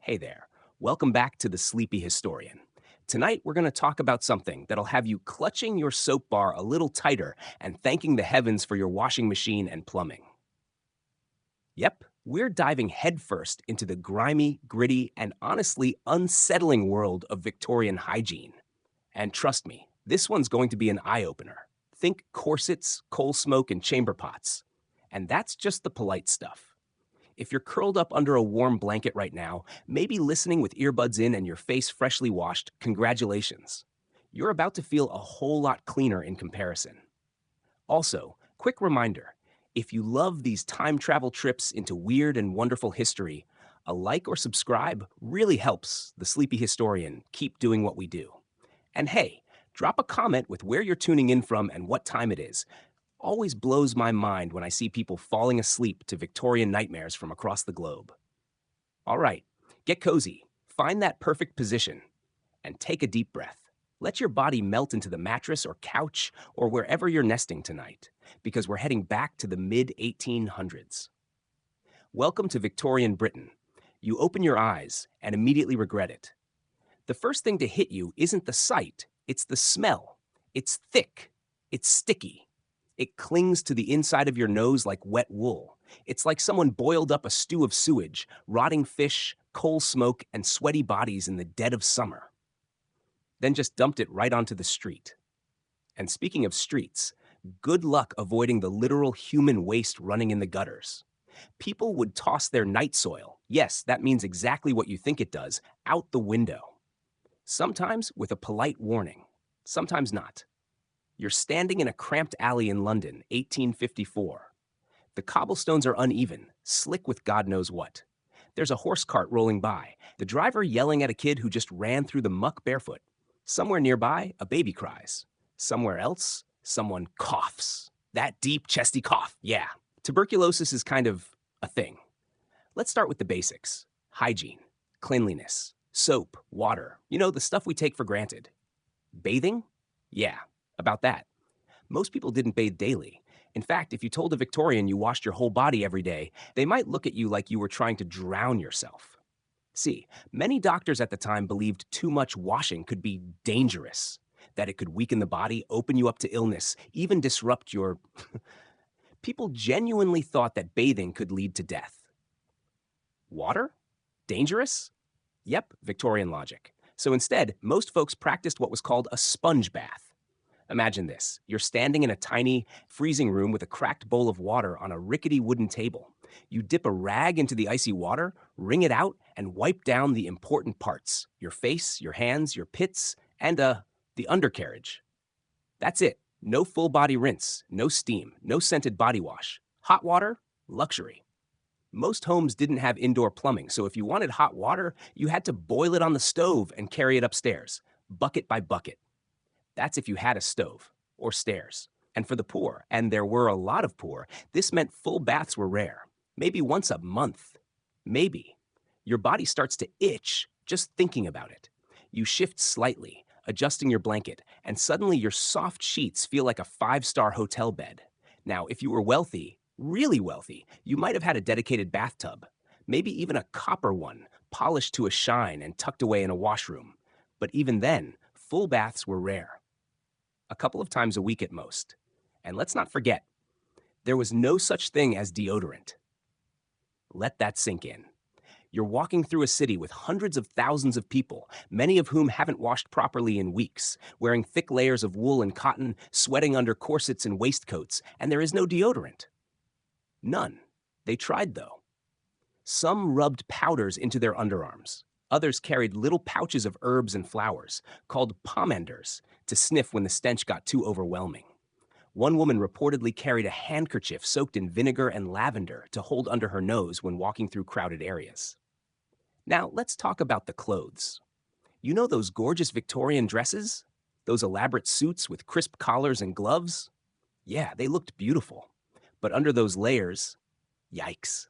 Hey there. Welcome back to the Sleepy Historian. Tonight, we're going to talk about something that'll have you clutching your soap bar a little tighter and thanking the heavens for your washing machine and plumbing. Yep, we're diving headfirst into the grimy, gritty, and honestly unsettling world of Victorian hygiene. And trust me, this one's going to be an eye opener. Think corsets, coal smoke, and chamber pots. And that's just the polite stuff. If you're curled up under a warm blanket right now, maybe listening with earbuds in and your face freshly washed, congratulations. You're about to feel a whole lot cleaner in comparison. Also, quick reminder, if you love these time travel trips into weird and wonderful history, a like or subscribe really helps the Sleepy Historian keep doing what we do. And hey, drop a comment with where you're tuning in from and what time it is. Always blows my mind when I see people falling asleep to Victorian nightmares from across the globe. All right, get cozy, find that perfect position, and take a deep breath. Let your body melt into the mattress or couch or wherever you're nesting tonight, because we're heading back to the mid-1800s. Welcome to Victorian Britain. You open your eyes and immediately regret it. The first thing to hit you isn't the sight, it's the smell. It's thick, it's sticky. It clings to the inside of your nose like wet wool. It's like someone boiled up a stew of sewage, rotting fish, coal smoke, and sweaty bodies in the dead of summer. Then just dumped it right onto the street. And speaking of streets, good luck avoiding the literal human waste running in the gutters. People would toss their night soil, yes, that means exactly what you think it does, out the window. Sometimes with a polite warning, sometimes not. You're standing in a cramped alley in London, 1854. The cobblestones are uneven, slick with God knows what. There's a horse cart rolling by, the driver yelling at a kid who just ran through the muck barefoot. Somewhere nearby, a baby cries. Somewhere else, someone coughs. That deep, chesty cough, yeah. Tuberculosis is kind of a thing. Let's start with the basics. Hygiene, cleanliness, soap, water, the stuff we take for granted. Bathing? Yeah. About that. Most people didn't bathe daily. In fact, if you told a Victorian you washed your whole body every day, they might look at you like you were trying to drown yourself. See, many doctors at the time believed too much washing could be dangerous, that it could weaken the body, open you up to illness, even disrupt your... People genuinely thought that bathing could lead to death. Water? Dangerous? Yep, Victorian logic. So instead, most folks practiced what was called a sponge bath. Imagine this. You're standing in a tiny, freezing room with a cracked bowl of water on a rickety wooden table. You dip a rag into the icy water, wring it out, and wipe down the important parts. Your face, your hands, your pits, and, the undercarriage. That's it. No full body rinse, no steam, no scented body wash. Hot water? Luxury. Most homes didn't have indoor plumbing, so if you wanted hot water, you had to boil it on the stove and carry it upstairs, bucket by bucket. That's if you had a stove or stairs. And for the poor, and there were a lot of poor, this meant full baths were rare. Maybe once a month. Maybe. Your body starts to itch just thinking about it. You shift slightly, adjusting your blanket, and suddenly your soft sheets feel like a five-star hotel bed. Now, if you were wealthy, really wealthy, you might have had a dedicated bathtub. Maybe even a copper one, polished to a shine and tucked away in a washroom. But even then, full baths were rare. A couple of times a week at most. And let's not forget, there was no such thing as deodorant. Let that sink in. You're walking through a city with hundreds of thousands of people, many of whom haven't washed properly in weeks, wearing thick layers of wool and cotton, sweating under corsets and waistcoats, and there is no deodorant. None. They tried, though. Some rubbed powders into their underarms. Others carried little pouches of herbs and flowers, called pomanders, to sniff when the stench got too overwhelming. One woman reportedly carried a handkerchief soaked in vinegar and lavender to hold under her nose when walking through crowded areas. Now, let's talk about the clothes. You know those gorgeous Victorian dresses? Those elaborate suits with crisp collars and gloves? Yeah, they looked beautiful. But under those layers, yikes.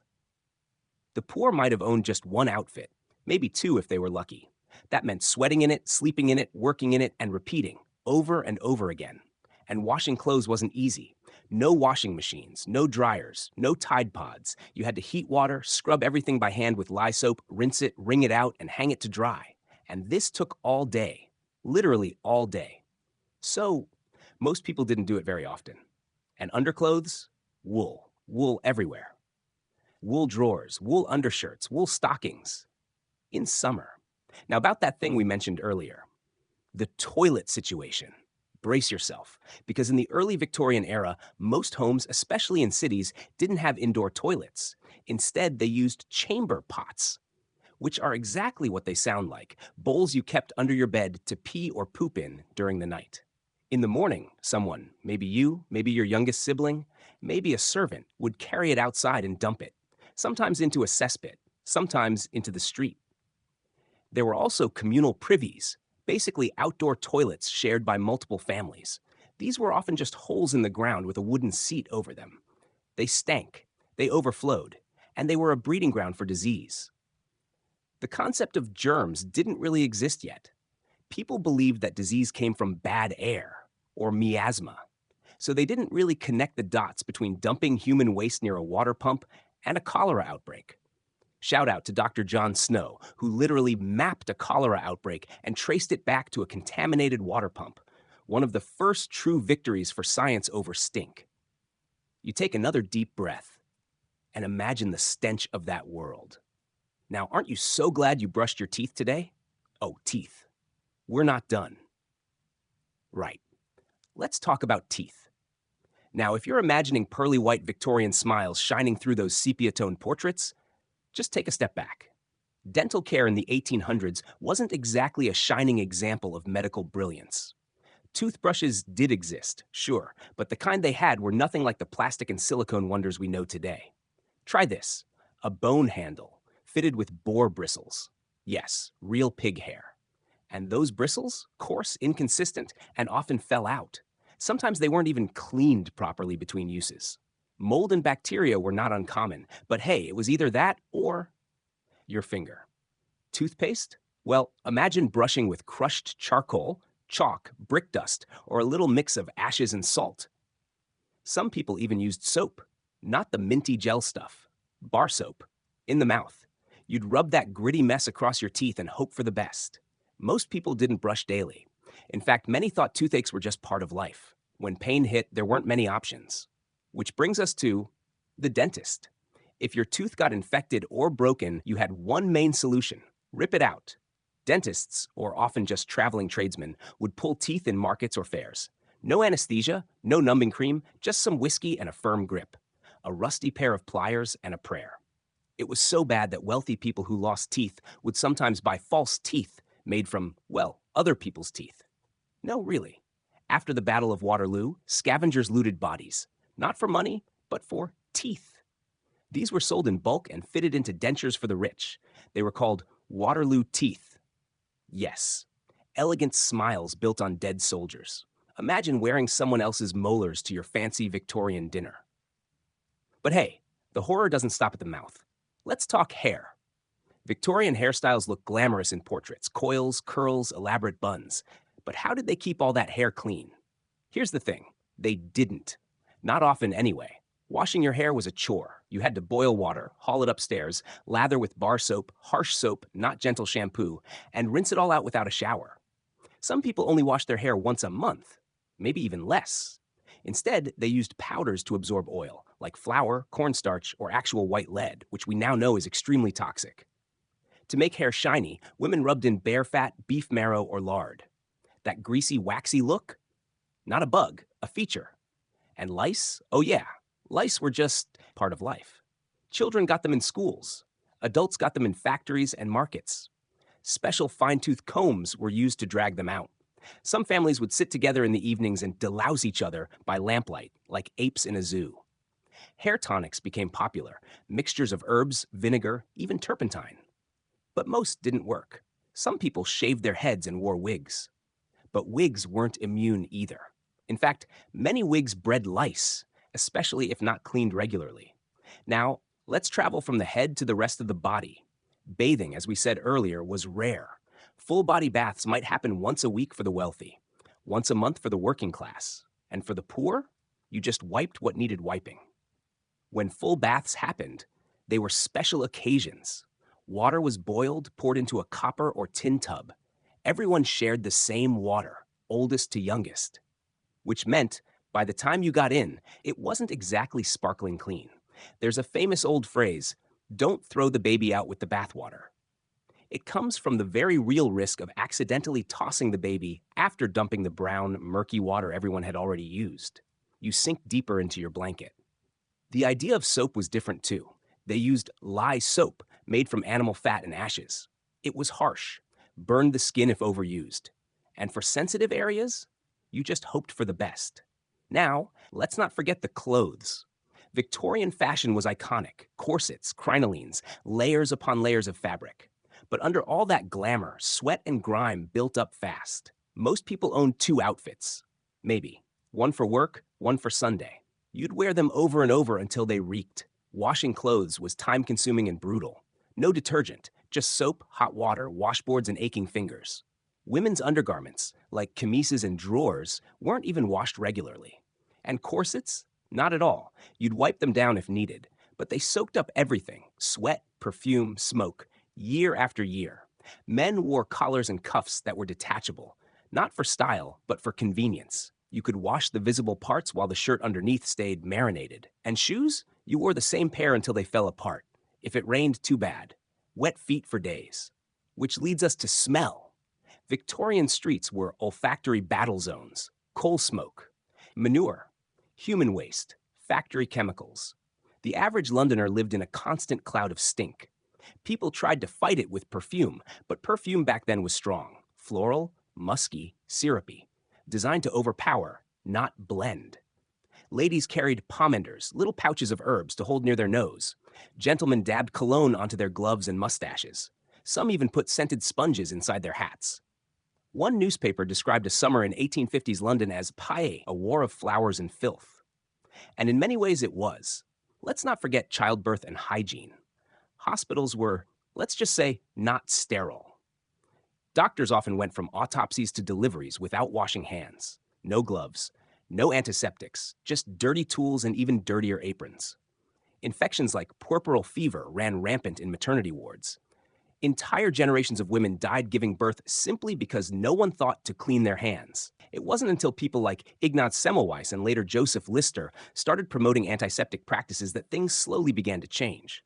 The poor might have owned just one outfit, maybe two if they were lucky. That meant sweating in it, sleeping in it, working in it, and repeating, over and over again. And washing clothes wasn't easy. No washing machines, no dryers, no Tide Pods. You had to heat water, scrub everything by hand with lye soap, rinse it, wring it out, and hang it to dry. And this took all day, literally all day. So, most people didn't do it very often. And underclothes? Wool. Wool everywhere. Wool drawers, wool undershirts, wool stockings. In summer. Now, about that thing we mentioned earlier, the toilet situation. Brace yourself, because in the early Victorian era, most homes, especially in cities, didn't have indoor toilets. Instead, they used chamber pots, which are exactly what they sound like, bowls you kept under your bed to pee or poop in during the night. In the morning, someone, maybe you, maybe your youngest sibling, maybe a servant, would carry it outside and dump it, sometimes into a cesspit, sometimes into the street. There were also communal privies, basically outdoor toilets shared by multiple families. These were often just holes in the ground with a wooden seat over them. They stank, they overflowed, and they were a breeding ground for disease. The concept of germs didn't really exist yet. People believed that disease came from bad air, or miasma, so they didn't really connect the dots between dumping human waste near a water pump and a cholera outbreak. Shout out to Dr. John Snow, who literally mapped a cholera outbreak and traced it back to a contaminated water pump, one of the first true victories for science over stink. You take another deep breath and imagine the stench of that world. Now, aren't you so glad you brushed your teeth today? Oh, teeth. We're not done. Right. Let's talk about teeth. Now, if you're imagining pearly white Victorian smiles shining through those sepia-tone portraits, just take a step back. Dental care in the 1800s wasn't exactly a shining example of medical brilliance. Toothbrushes did exist, sure, but the kind they had were nothing like the plastic and silicone wonders we know today. Try this, a bone handle fitted with boar bristles. Yes, real pig hair. And those bristles, coarse, inconsistent, and often fell out. Sometimes they weren't even cleaned properly between uses. Mold and bacteria were not uncommon, but hey, it was either that or your finger. Toothpaste? Well, imagine brushing with crushed charcoal, chalk, brick dust, or a little mix of ashes and salt. Some people even used soap, not the minty gel stuff, bar soap, in the mouth. You'd rub that gritty mess across your teeth and hope for the best. Most people didn't brush daily. In fact, many thought toothaches were just part of life. When pain hit, there weren't many options. Which brings us to the dentist. If your tooth got infected or broken, you had one main solution: rip it out. Dentists, or often just traveling tradesmen, would pull teeth in markets or fairs. No anesthesia, no numbing cream, just some whiskey and a firm grip. A rusty pair of pliers and a prayer. It was so bad that wealthy people who lost teeth would sometimes buy false teeth made from, well, other people's teeth. No, really. After the Battle of Waterloo, scavengers looted bodies. Not for money, but for teeth. These were sold in bulk and fitted into dentures for the rich. They were called Waterloo teeth. Yes, elegant smiles built on dead soldiers. Imagine wearing someone else's molars to your fancy Victorian dinner. But hey, the horror doesn't stop at the mouth. Let's talk hair. Victorian hairstyles look glamorous in portraits: coils, curls, elaborate buns. But how did they keep all that hair clean? Here's the thing, they didn't. Not often anyway. Washing your hair was a chore. You had to boil water, haul it upstairs, lather with bar soap, harsh soap, not gentle shampoo, and rinse it all out without a shower. Some people only washed their hair once a month, maybe even less. Instead, they used powders to absorb oil, like flour, cornstarch, or actual white lead, which we now know is extremely toxic. To make hair shiny, women rubbed in bear fat, beef marrow, or lard. That greasy, waxy look? Not a bug, a feature. And lice? Oh yeah, lice were just part of life. Children got them in schools. Adults got them in factories and markets. Special fine-tooth combs were used to drag them out. Some families would sit together in the evenings and delouse each other by lamplight, like apes in a zoo. Hair tonics became popular, mixtures of herbs, vinegar, even turpentine. But most didn't work. Some people shaved their heads and wore wigs. But wigs weren't immune either. In fact, many wigs bred lice, especially if not cleaned regularly. Now, let's travel from the head to the rest of the body. Bathing, as we said earlier, was rare. Full-body baths might happen once a week for the wealthy, once a month for the working class. And for the poor? You just wiped what needed wiping. When full baths happened, they were special occasions. Water was boiled, poured into a copper or tin tub. Everyone shared the same water, oldest to youngest, which meant by the time you got in, it wasn't exactly sparkling clean. There's a famous old phrase, don't throw the baby out with the bathwater. It comes from the very real risk of accidentally tossing the baby after dumping the brown, murky water everyone had already used. You sink deeper into your blanket. The idea of soap was different too. They used lye soap made from animal fat and ashes. It was harsh, burned the skin if overused. And for sensitive areas, you just hoped for the best. Now, let's not forget the clothes. Victorian fashion was iconic, corsets, crinolines, layers upon layers of fabric. But under all that glamour, sweat and grime built up fast. Most people owned two outfits. Maybe. One for work, one for Sunday. You'd wear them over and over until they reeked. Washing clothes was time-consuming and brutal. No detergent, just soap, hot water, washboards, and aching fingers. Women's undergarments, like chemises and drawers, weren't even washed regularly. And corsets? Not at all. You'd wipe them down if needed. But they soaked up everything, sweat, perfume, smoke, year after year. Men wore collars and cuffs that were detachable, not for style, but for convenience. You could wash the visible parts while the shirt underneath stayed marinated. And shoes? You wore the same pair until they fell apart. If it rained, too bad. Wet feet for days. Which leads us to smell. Victorian streets were olfactory battle zones, coal smoke, manure, human waste, factory chemicals. The average Londoner lived in a constant cloud of stink. People tried to fight it with perfume, but perfume back then was strong, floral, musky, syrupy, designed to overpower, not blend. Ladies carried pomanders, little pouches of herbs to hold near their nose. Gentlemen dabbed cologne onto their gloves and mustaches. Some even put scented sponges inside their hats. One newspaper described a summer in 1850s London as paille, a war of flowers and filth. And in many ways it was. Let's not forget childbirth and hygiene. Hospitals were, let's just say, not sterile. Doctors often went from autopsies to deliveries without washing hands. No gloves, no antiseptics, just dirty tools and even dirtier aprons. Infections like puerperal fever ran rampant in maternity wards. Entire generations of women died giving birth simply because no one thought to clean their hands. It wasn't until people like Ignaz Semmelweis and later Joseph Lister started promoting antiseptic practices that things slowly began to change.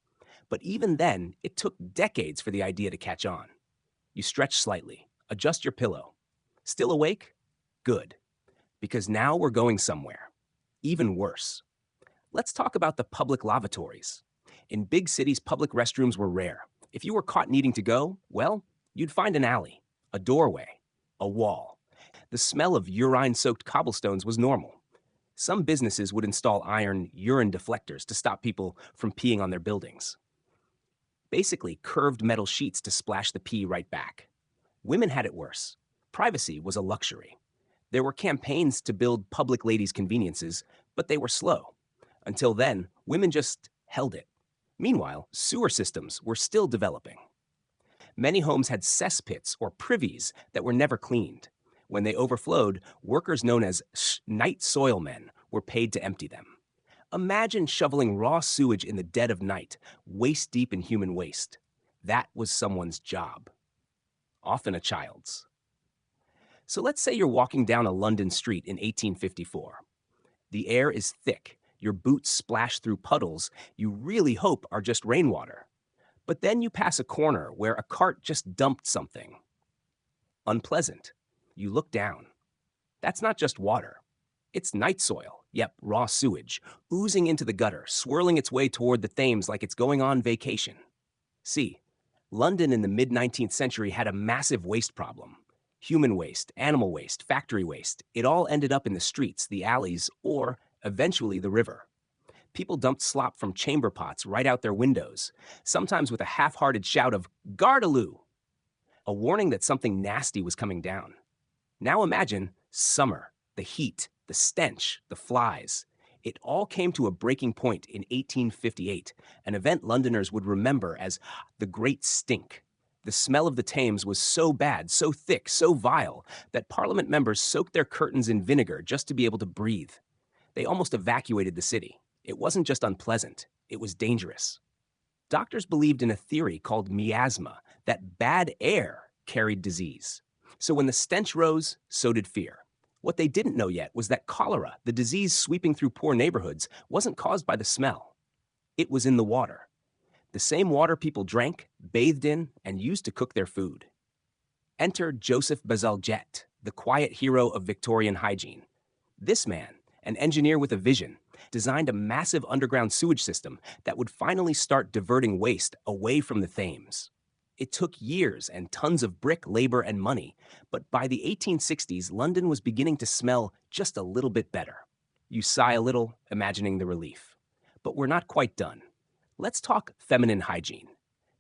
But even then, it took decades for the idea to catch on. You stretch slightly, adjust your pillow. Still awake? Good. Because now we're going somewhere. Even worse. Let's talk about the public lavatories. In big cities, public restrooms were rare. If you were caught needing to go, well, you'd find an alley, a doorway, a wall. The smell of urine-soaked cobblestones was normal. Some businesses would install iron urine deflectors to stop people from peeing on their buildings. Basically, curved metal sheets to splash the pee right back. Women had it worse. Privacy was a luxury. There were campaigns to build public ladies' conveniences, but they were slow. Until then, women just held it. Meanwhile, sewer systems were still developing. Many homes had cesspits or privies that were never cleaned. When they overflowed, workers known as night soil men were paid to empty them. Imagine shoveling raw sewage in the dead of night, waist deep in human waste. That was someone's job. Often a child's. So let's say you're walking down a London street in 1854. The air is thick. Your boots splash through puddles you really hope are just rainwater. But then you pass a corner where a cart just dumped something. Unpleasant. You look down. That's not just water. It's night soil, yep, raw sewage, oozing into the gutter, swirling its way toward the Thames like it's going on vacation. See, London in the mid-19th century had a massive waste problem. Human waste, animal waste, factory waste, it all ended up in the streets, the alleys, or eventually the river. People dumped slop from chamber pots right out their windows, sometimes with a half-hearted shout of "Gardaloo!" a warning that something nasty was coming down. Now imagine summer, the heat, the stench, the flies. It all came to a breaking point in 1858, an event Londoners would remember as the Great Stink. The smell of the Thames was so bad, so thick, so vile, that Parliament members soaked their curtains in vinegar just to be able to breathe. They almost evacuated the city. It wasn't just unpleasant, it was dangerous. Doctors believed in a theory called miasma, that bad air carried disease. So when the stench rose, so did fear. What they didn't know yet was that cholera, the disease sweeping through poor neighborhoods, wasn't caused by the smell. It was in the water. The same water people drank, bathed in, and used to cook their food. Enter Joseph Bazalgette, the quiet hero of Victorian hygiene. This man, an engineer with a vision, designed a massive underground sewage system that would finally start diverting waste away from the Thames. It took years and tons of brick, labor, and money, but by the 1860s, London was beginning to smell just a little bit better. You sigh a little, imagining the relief. But we're not quite done. Let's talk feminine hygiene.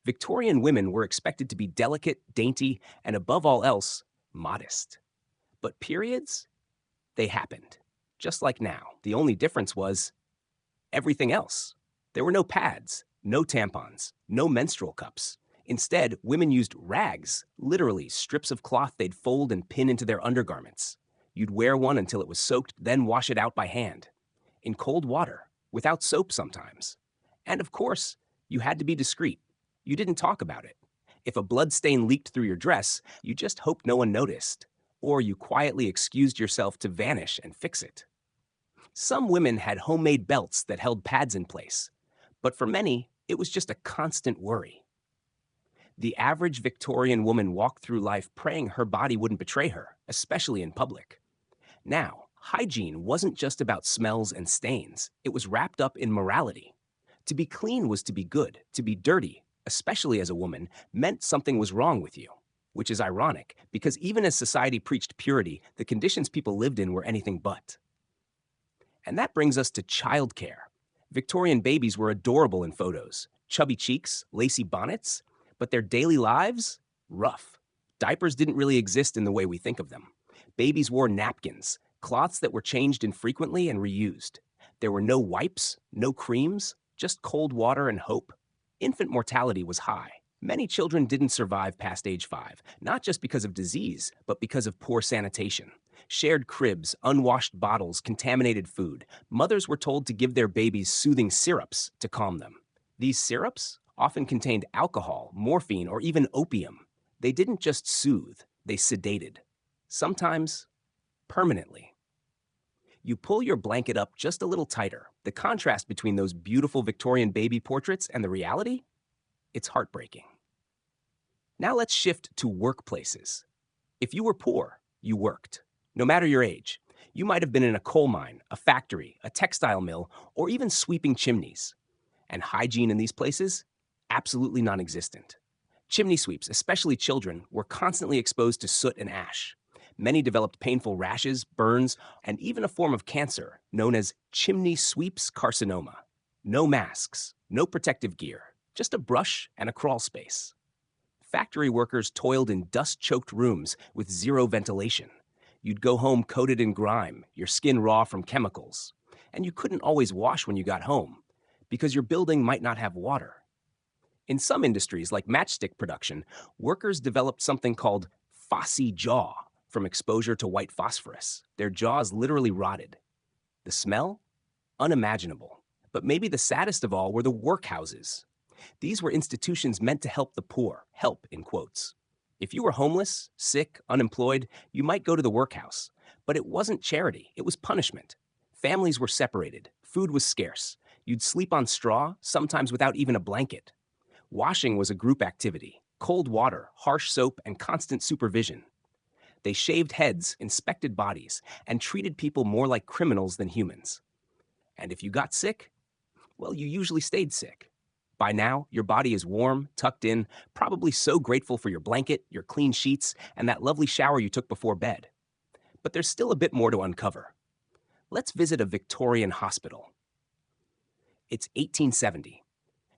Victorian women were expected to be delicate, dainty, and above all else, modest. But periods? They happened. Just like now. The only difference was everything else. There were no pads, no tampons, no menstrual cups. Instead, women used rags, literally strips of cloth they'd fold and pin into their undergarments. You'd wear one until it was soaked, then wash it out by hand. In cold water, without soap sometimes. And of course, you had to be discreet. You didn't talk about it. If a blood stain leaked through your dress, you just hoped no one noticed. Or you quietly excused yourself to vanish and fix it. Some women had homemade belts that held pads in place. But for many, it was just a constant worry. The average Victorian woman walked through life praying her body wouldn't betray her, especially in public. Now, hygiene wasn't just about smells and stains. It was wrapped up in morality. To be clean was to be good. To be dirty, especially as a woman, meant something was wrong with you. Which is ironic, because even as society preached purity, the conditions people lived in were anything but. And that brings us to childcare. Victorian babies were adorable in photos. Chubby cheeks, lacy bonnets, but their daily lives? Rough. Diapers didn't really exist in the way we think of them. Babies wore napkins, cloths that were changed infrequently and reused. There were no wipes, no creams, just cold water and hope. Infant mortality was high. Many children didn't survive past age 5, not just because of disease, but because of poor sanitation. Shared cribs, unwashed bottles, contaminated food. Mothers were told to give their babies soothing syrups to calm them. These syrups often contained alcohol, morphine, or even opium. They didn't just soothe, they sedated. Sometimes permanently. You pull your blanket up just a little tighter. The contrast between those beautiful Victorian baby portraits and the reality? It's heartbreaking. Now let's shift to workplaces. If you were poor, you worked. No matter your age, you might have been in a coal mine, a factory, a textile mill, or even sweeping chimneys. And hygiene in these places? Absolutely non-existent. Chimney sweeps, especially children, were constantly exposed to soot and ash. Many developed painful rashes, burns, and even a form of cancer known as chimney sweeps carcinoma. No masks, no protective gear, just a brush and a crawl space. Factory workers toiled in dust-choked rooms with zero ventilation. You'd go home coated in grime, your skin raw from chemicals. And you couldn't always wash when you got home, because your building might not have water. In some industries, like matchstick production, workers developed something called phossy jaw from exposure to white phosphorus. Their jaws literally rotted. The smell? Unimaginable. But maybe the saddest of all were the workhouses. These were institutions meant to help the poor, help in quotes. If you were homeless, sick, unemployed, you might go to the workhouse. But it wasn't charity, it was punishment. Families were separated, food was scarce. You'd sleep on straw, sometimes without even a blanket. Washing was a group activity. Cold water, harsh soap, and constant supervision. They shaved heads, inspected bodies, and treated people more like criminals than humans. And if you got sick, well, you usually stayed sick. By now, your body is warm, tucked in, probably so grateful for your blanket, your clean sheets, and that lovely shower you took before bed. But there's still a bit more to uncover. Let's visit a Victorian hospital. It's 1870.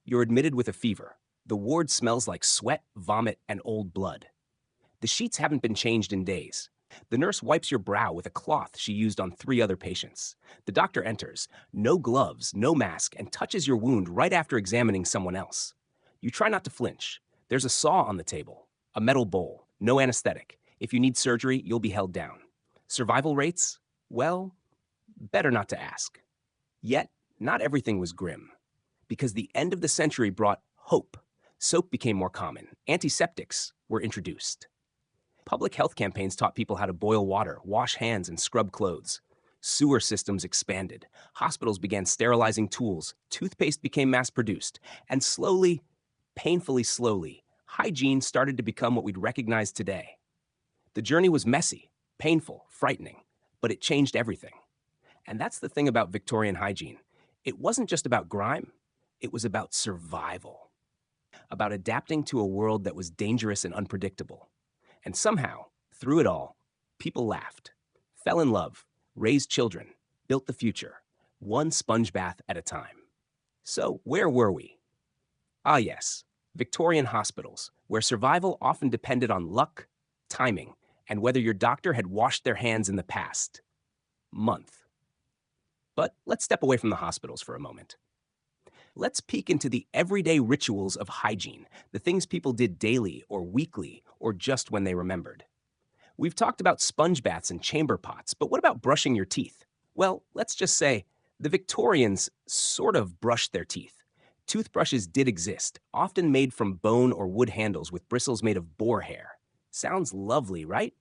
You're admitted with a fever. The ward smells like sweat, vomit, and old blood. The sheets haven't been changed in days. The nurse wipes your brow with a cloth she used on 3 other patients. The doctor enters, no gloves, no mask, and touches your wound right after examining someone else. You try not to flinch. There's a saw on the table, a metal bowl, no anesthetic. If you need surgery, you'll be held down. Survival rates? Well, Better not to ask. Yet, not everything was grim, because the end of the century brought hope. Soap became more common. Antiseptics were introduced. Public health campaigns taught people how to boil water, wash hands, and scrub clothes. Sewer systems expanded. Hospitals began sterilizing tools. Toothpaste became mass produced. And slowly, painfully slowly, hygiene started to become what we'd recognize today. The journey was messy, painful, frightening, but it changed everything. And that's the thing about Victorian hygiene. It wasn't just about grime, it was about survival, about adapting to a world that was dangerous and unpredictable. And somehow, through it all, people laughed, fell in love, raised children, built the future, one sponge bath at a time. So, where were we? Ah, yes, Victorian hospitals, where survival often depended on luck, timing, and whether your doctor had washed their hands in the past month. But let's step away from the hospitals for a moment. Let's peek into the everyday rituals of hygiene, the things people did daily or weekly or just when they remembered. We've talked about sponge baths and chamber pots, but what about brushing your teeth? Well, let's just say the Victorians sort of brushed their teeth. Toothbrushes did exist, often made from bone or wood handles with bristles made of boar hair. Sounds lovely, right?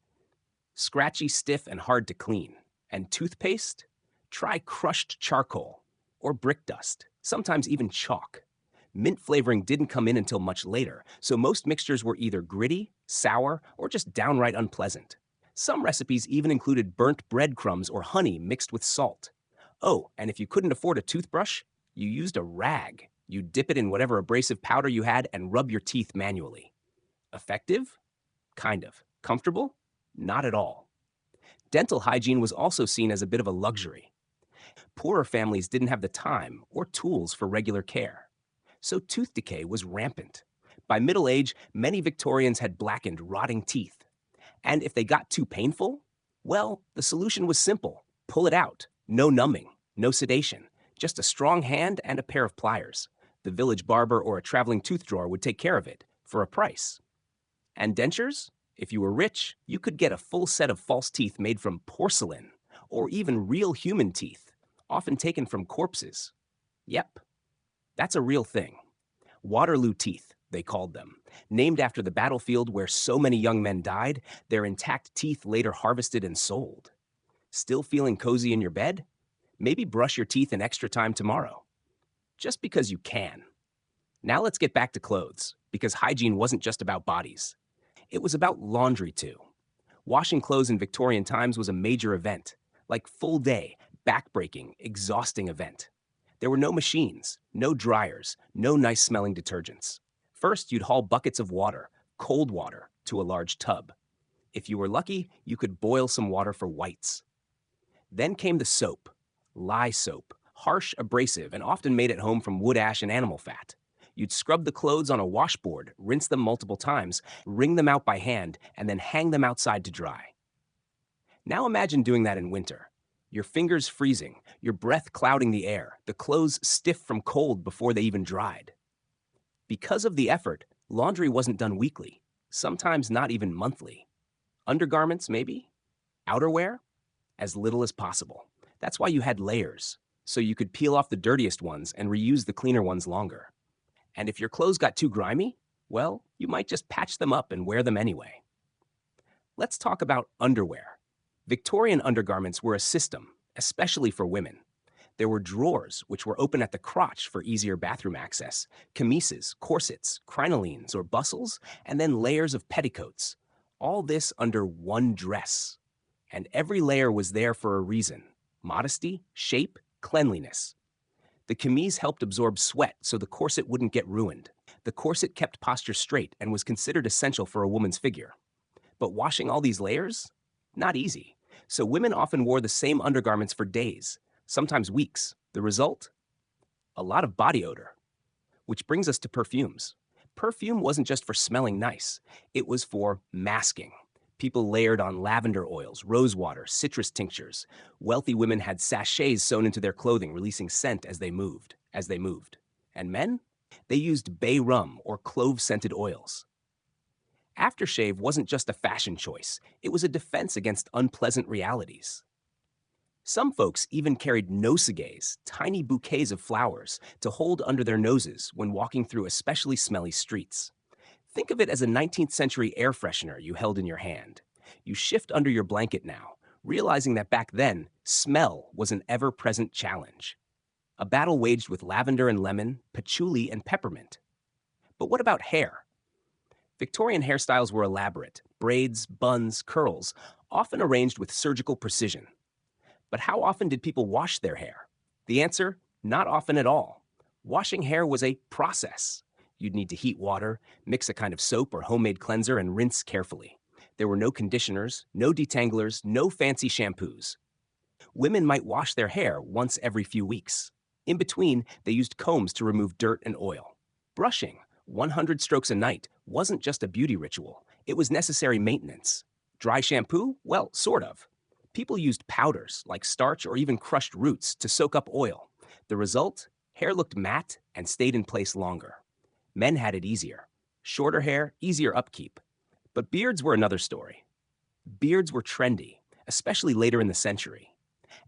Scratchy, stiff, and hard to clean. And toothpaste? Try crushed charcoal or brick dust, sometimes even chalk. Mint flavoring didn't come in until much later, so most mixtures were either gritty, sour, or just downright unpleasant. Some recipes even included burnt breadcrumbs or honey mixed with salt. Oh, and if you couldn't afford a toothbrush, you used a rag. You'd dip it in whatever abrasive powder you had and rub your teeth manually. Effective? Kind of. Comfortable? Not at all. Dental hygiene was also seen as a bit of a luxury. Poorer families didn't have the time or tools for regular care, so tooth decay was rampant. By middle age, many Victorians had blackened, rotting teeth. And if they got too painful, well, the solution was simple. Pull it out. No numbing, no sedation, just a strong hand and a pair of pliers. The village barber or a traveling tooth drawer would take care of it, for a price. And dentures? If you were rich, you could get a full set of false teeth made from porcelain, or even real human teeth, often taken from corpses. Yep, that's a real thing. Waterloo teeth, they called them. Named after the battlefield where so many young men died, their intact teeth later harvested and sold. Still feeling cozy in your bed? Maybe brush your teeth an extra time tomorrow. Just because you can. Now let's get back to clothes, because hygiene wasn't just about bodies. It was about laundry too. Washing clothes in Victorian times was a major event, like full day, back-breaking, exhausting event. There were no machines, no dryers, no nice-smelling detergents. First, you'd haul buckets of water, cold water, to a large tub. If you were lucky, you could boil some water for whites. Then came the soap, lye soap, harsh, abrasive, and often made at home from wood ash and animal fat. You'd scrub the clothes on a washboard, rinse them multiple times, wring them out by hand, and then hang them outside to dry. Now imagine doing that in winter. Your fingers freezing, your breath clouding the air, the clothes stiff from cold before they even dried. Because of the effort, laundry wasn't done weekly, sometimes not even monthly. Undergarments, maybe? Outerwear? As little as possible. That's why you had layers, so you could peel off the dirtiest ones and reuse the cleaner ones longer. And if your clothes got too grimy, well, you might just patch them up and wear them anyway. Let's talk about underwear. Victorian undergarments were a system, especially for women. There were drawers, which were open at the crotch for easier bathroom access, chemises, corsets, crinolines or bustles, and then layers of petticoats. All this under one dress. And every layer was there for a reason: modesty, shape, cleanliness. The chemise helped absorb sweat so the corset wouldn't get ruined. The corset kept posture straight and was considered essential for a woman's figure. But washing all these layers? Not easy. So women often wore the same undergarments for days, sometimes weeks. The result? A lot of body odor. Which brings us to perfumes. Perfume wasn't just for smelling nice. It was for masking. People layered on lavender oils, rose water, citrus tinctures. Wealthy women had sachets sewn into their clothing, releasing scent as they moved. And men? They used bay rum or clove-scented oils. Aftershave wasn't just a fashion choice. It was a defense against unpleasant realities. Some folks even carried nosegays, tiny bouquets of flowers, to hold under their noses when walking through especially smelly streets. Think of it as a 19th century air freshener you held in your hand. You shift under your blanket now, realizing that back then, smell was an ever present challenge. A battle waged with lavender and lemon, patchouli and peppermint. But what about hair? Victorian hairstyles were elaborate braids, buns, curls, often arranged with surgical precision. But how often did people wash their hair? The answer, not often at all. Washing hair was a process. You'd need to heat water, mix a kind of soap or homemade cleanser, and rinse carefully. There were no conditioners, no detanglers, no fancy shampoos. Women might wash their hair once every few weeks. In between, they used combs to remove dirt and oil. Brushing, 100 strokes a night, wasn't just a beauty ritual. It was necessary maintenance. Dry shampoo? Well, sort of. People used powders, like starch or even crushed roots, to soak up oil. The result? Hair looked matte and stayed in place longer. Men had it easier. Shorter hair, easier upkeep. But beards were another story. Beards were trendy, especially later in the century.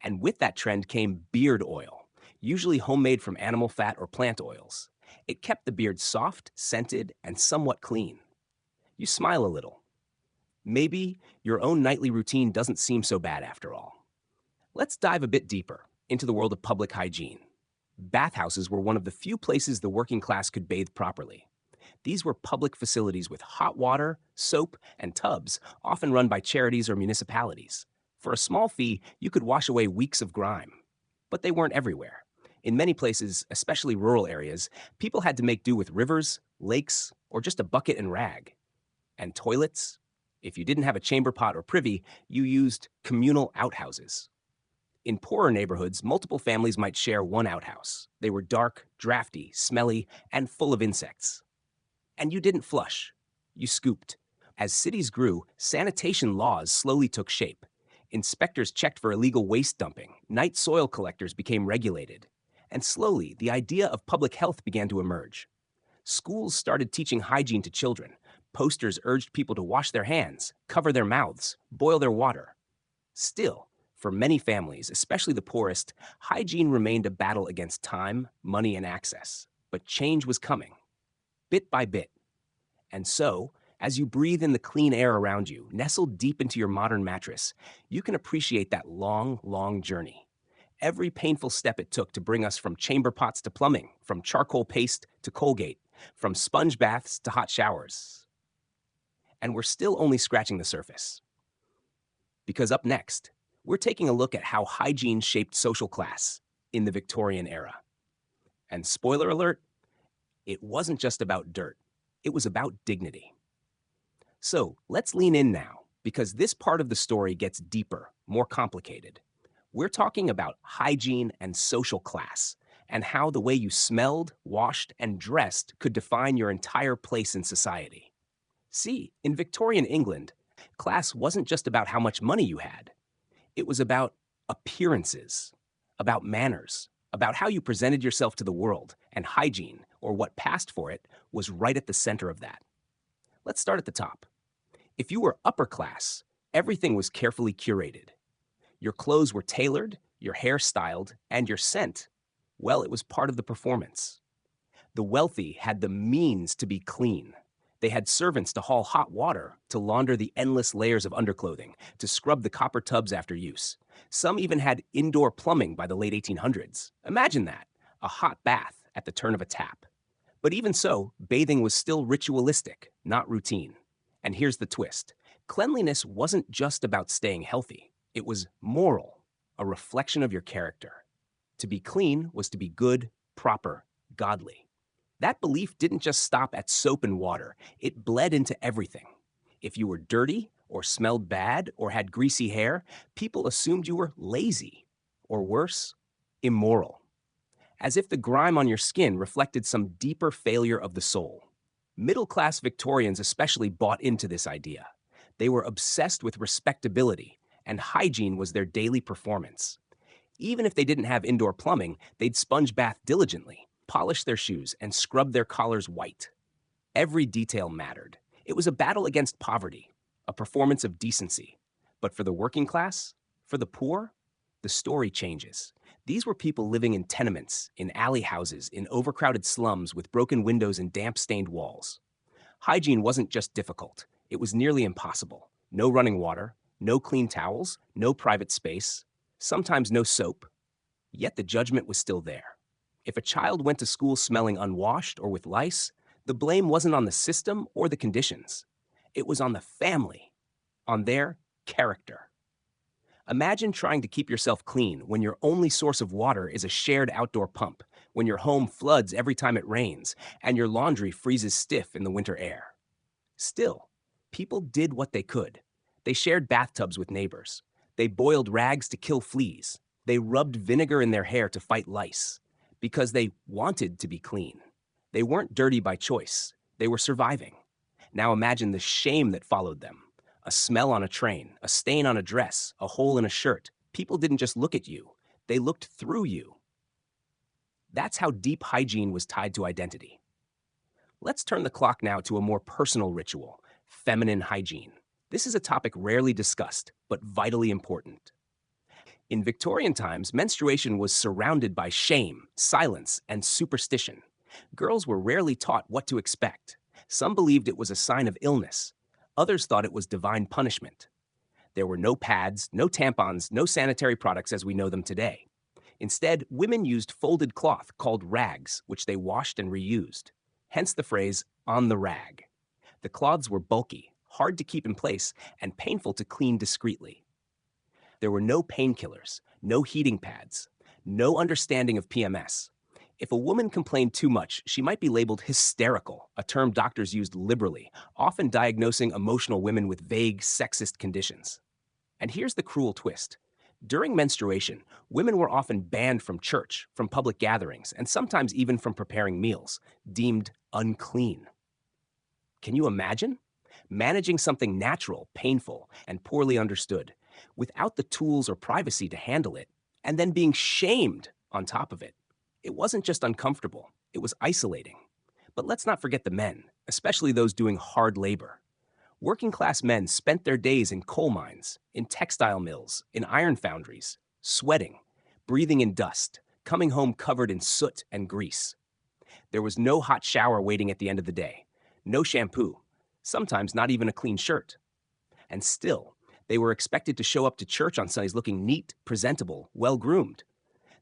And with that trend came beard oil, usually homemade from animal fat or plant oils. It kept the beard soft, scented, and somewhat clean. You smile a little. Maybe your own nightly routine doesn't seem so bad after all. Let's dive a bit deeper into the world of public hygiene. Bathhouses were one of the few places the working class could bathe properly. These were public facilities with hot water, soap, and tubs, often run by charities or municipalities. For a small fee, you could wash away weeks of grime. But they weren't everywhere. In many places, especially rural areas, people had to make do with rivers, lakes, or just a bucket and rag. And toilets? If you didn't have a chamber pot or privy, you used communal outhouses. In poorer neighborhoods, multiple families might share one outhouse. They were dark, drafty, smelly, and full of insects. And you didn't flush. You scooped. As cities grew, sanitation laws slowly took shape. Inspectors checked for illegal waste dumping. Night soil collectors became regulated. And slowly, the idea of public health began to emerge. Schools started teaching hygiene to children. Posters urged people to wash their hands, cover their mouths, boil their water. Still, for many families, especially the poorest, hygiene remained a battle against time, money, and access. But change was coming, bit by bit. And so, as you breathe in the clean air around you, nestled deep into your modern mattress, you can appreciate that long, long journey. Every painful step it took to bring us from chamber pots to plumbing, from charcoal paste to Colgate, from sponge baths to hot showers. And we're still only scratching the surface. Because up next, we're taking a look at how hygiene shaped social class in the Victorian era. And spoiler alert, it wasn't just about dirt. It was about dignity. So let's lean in now, because this part of the story gets deeper, more complicated. We're talking about hygiene and social class, and how the way you smelled, washed, and dressed could define your entire place in society. See, in Victorian England, class wasn't just about how much money you had. It was about appearances, about manners, about how you presented yourself to the world, and hygiene, or what passed for it, was right at the center of that. Let's start at the top. If you were upper class, everything was carefully curated. Your clothes were tailored, your hair styled, and your scent, well, it was part of the performance. The wealthy had the means to be clean. They had servants to haul hot water, to launder the endless layers of underclothing, to scrub the copper tubs after use. Some even had indoor plumbing by the late 1800s. Imagine that, a hot bath at the turn of a tap. But even so, bathing was still ritualistic, not routine. And here's the twist. Cleanliness wasn't just about staying healthy. It was moral, a reflection of your character. To be clean was to be good, proper, godly. That belief didn't just stop at soap and water. It bled into everything. If you were dirty, or smelled bad, or had greasy hair, people assumed you were lazy, or worse, immoral. As if the grime on your skin reflected some deeper failure of the soul. Middle-class Victorians especially bought into this idea. They were obsessed with respectability, and hygiene was their daily performance. Even if they didn't have indoor plumbing, they'd sponge bath diligently, polish their shoes, and scrub their collars white. Every detail mattered. It was a battle against poverty, a performance of decency. But for the working class, for the poor, the story changes. These were people living in tenements, in alley houses, in overcrowded slums with broken windows and damp-stained walls. Hygiene wasn't just difficult, it was nearly impossible. No running water, no clean towels, no private space, sometimes no soap. Yet the judgment was still there. If a child went to school smelling unwashed or with lice, the blame wasn't on the system or the conditions. It was on the family, on their character. Imagine trying to keep yourself clean when your only source of water is a shared outdoor pump, when your home floods every time it rains, and your laundry freezes stiff in the winter air. Still, people did what they could. They shared bathtubs with neighbors. They boiled rags to kill fleas. They rubbed vinegar in their hair to fight lice, because they wanted to be clean. They weren't dirty by choice. They were surviving. Now imagine the shame that followed them. A smell on a train, a stain on a dress, a hole in a shirt. People didn't just look at you, they looked through you. That's how deep hygiene was tied to identity. Let's turn the clock now to a more personal ritual, feminine hygiene. This is a topic rarely discussed, but vitally important. In Victorian times, menstruation was surrounded by shame, silence, and superstition. Girls were rarely taught what to expect. Some believed it was a sign of illness. Others thought it was divine punishment. There were no pads, no tampons, no sanitary products as we know them today. Instead, women used folded cloth called rags, which they washed and reused. Hence the phrase, on the rag. The cloths were bulky, hard to keep in place, and painful to clean discreetly. There were no painkillers, no heating pads, no understanding of PMS. If a woman complained too much, she might be labeled hysterical, a term doctors used liberally, often diagnosing emotional women with vague, sexist conditions. And here's the cruel twist. During menstruation, women were often banned from church, from public gatherings, and sometimes even from preparing meals, deemed unclean. Can you imagine? Managing something natural, painful, and poorly understood, without the tools or privacy to handle it, and then being shamed on top of it. It wasn't just uncomfortable, it was isolating. But let's not forget the men, especially those doing hard labor. Working-class men spent their days in coal mines, in textile mills, in iron foundries, sweating, breathing in dust, coming home covered in soot and grease. There was no hot shower waiting at the end of the day, no shampoo, sometimes not even a clean shirt. And still, they were expected to show up to church on Sundays looking neat, presentable, well-groomed.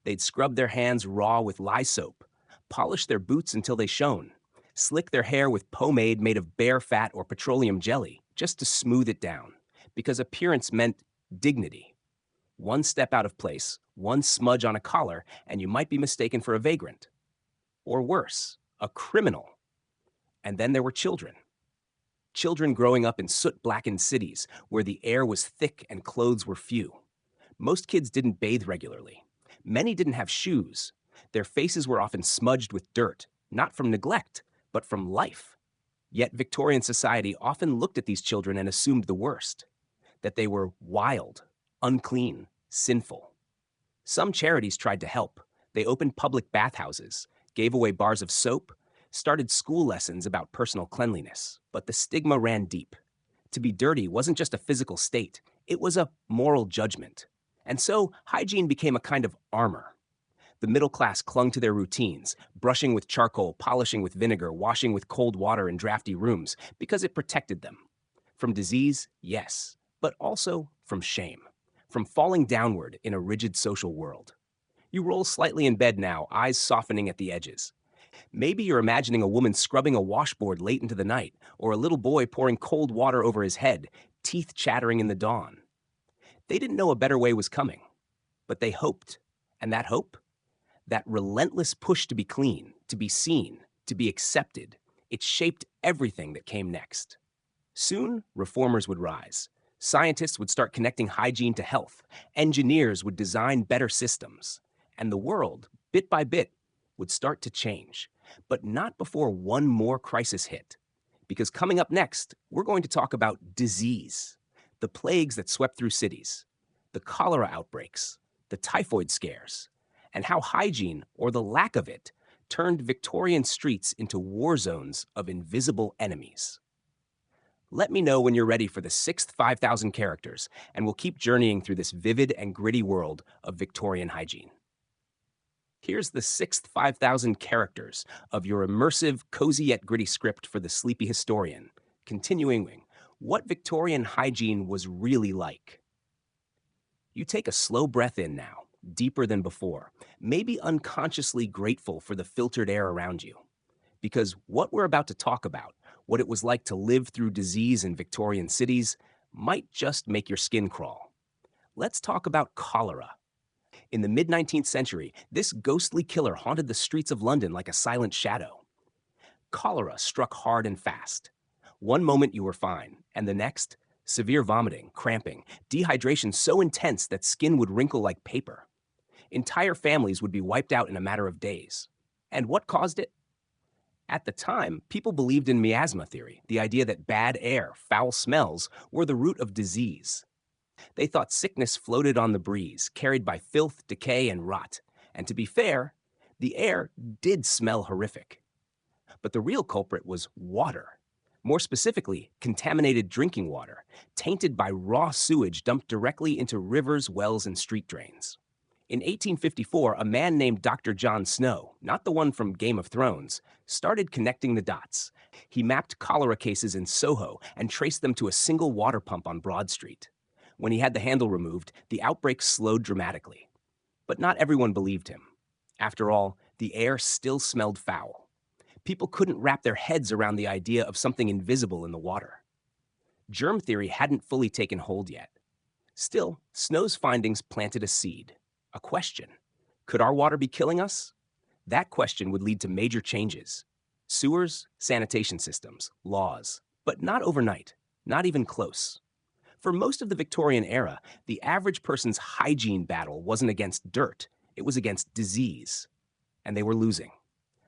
They'd scrub their hands raw with lye soap, polish their boots until they shone, slick their hair with pomade made of bear fat or petroleum jelly just to smooth it down, because appearance meant dignity. One step out of place, one smudge on a collar, and you might be mistaken for a vagrant. Or worse, a criminal. And then there were children. Children growing up in soot-blackened cities where the air was thick and clothes were few. Most kids didn't bathe regularly. Many didn't have shoes. Their faces were often smudged with dirt, not from neglect, but from life. Yet Victorian society often looked at these children and assumed the worst, that they were wild, unclean, sinful. Some charities tried to help. They opened public bathhouses, gave away bars of soap, started school lessons about personal cleanliness, but the stigma ran deep. To be dirty wasn't just a physical state, it was a moral judgment. And so hygiene became a kind of armor. The middle class clung to their routines, brushing with charcoal, polishing with vinegar, washing with cold water in drafty rooms, because it protected them. From disease, yes, but also from shame, from falling downward in a rigid social world. You roll slightly in bed now, eyes softening at the edges. Maybe you're imagining a woman scrubbing a washboard late into the night, or a little boy pouring cold water over his head, teeth chattering in the dawn. They didn't know a better way was coming, but they hoped. And that hope? That relentless push to be clean, to be seen, to be accepted, it shaped everything that came next. Soon, reformers would rise. Scientists would start connecting hygiene to health. Engineers would design better systems. And the world, bit by bit, would start to change. But not before one more crisis hit. Because coming up next, we're going to talk about disease. The plagues that swept through cities, the cholera outbreaks, the typhoid scares, and how hygiene, or the lack of it, turned Victorian streets into war zones of invisible enemies. Let me know when you're ready for the sixth 5,000 characters, and we'll keep journeying through this vivid and gritty world of Victorian hygiene. Here's the sixth 5,000 characters of your immersive, cozy yet gritty script for the sleepy historian, continuing what Victorian hygiene was really like. You take a slow breath in now, deeper than before, maybe unconsciously grateful for the filtered air around you. Because what we're about to talk about, what it was like to live through disease in Victorian cities, might just make your skin crawl. Let's talk about cholera. In the mid-19th century, this ghostly killer haunted the streets of London like a silent shadow. Cholera struck hard and fast. One moment you were fine, and the next, severe vomiting, cramping, dehydration so intense that skin would wrinkle like paper. Entire families would be wiped out in a matter of days. And what caused it? At the time, people believed in miasma theory, the idea that bad air, foul smells, were the root of disease. They thought sickness floated on the breeze, carried by filth, decay, and rot. And to be fair, the air did smell horrific. But the real culprit was water. More specifically, contaminated drinking water, tainted by raw sewage dumped directly into rivers, wells, and street drains. In 1854, a man named Dr. John Snow, not the one from Game of Thrones, started connecting the dots. He mapped cholera cases in Soho and traced them to a single water pump on Broad Street. When he had the handle removed, the outbreak slowed dramatically. But not everyone believed him. After all, the air still smelled foul. People couldn't wrap their heads around the idea of something invisible in the water. Germ theory hadn't fully taken hold yet. Still, Snow's findings planted a seed. A question. Could our water be killing us? That question would lead to major changes. Sewers, sanitation systems, laws. But not overnight. Not even close. For most of the Victorian era, the average person's hygiene battle wasn't against dirt. It was against disease. And they were losing.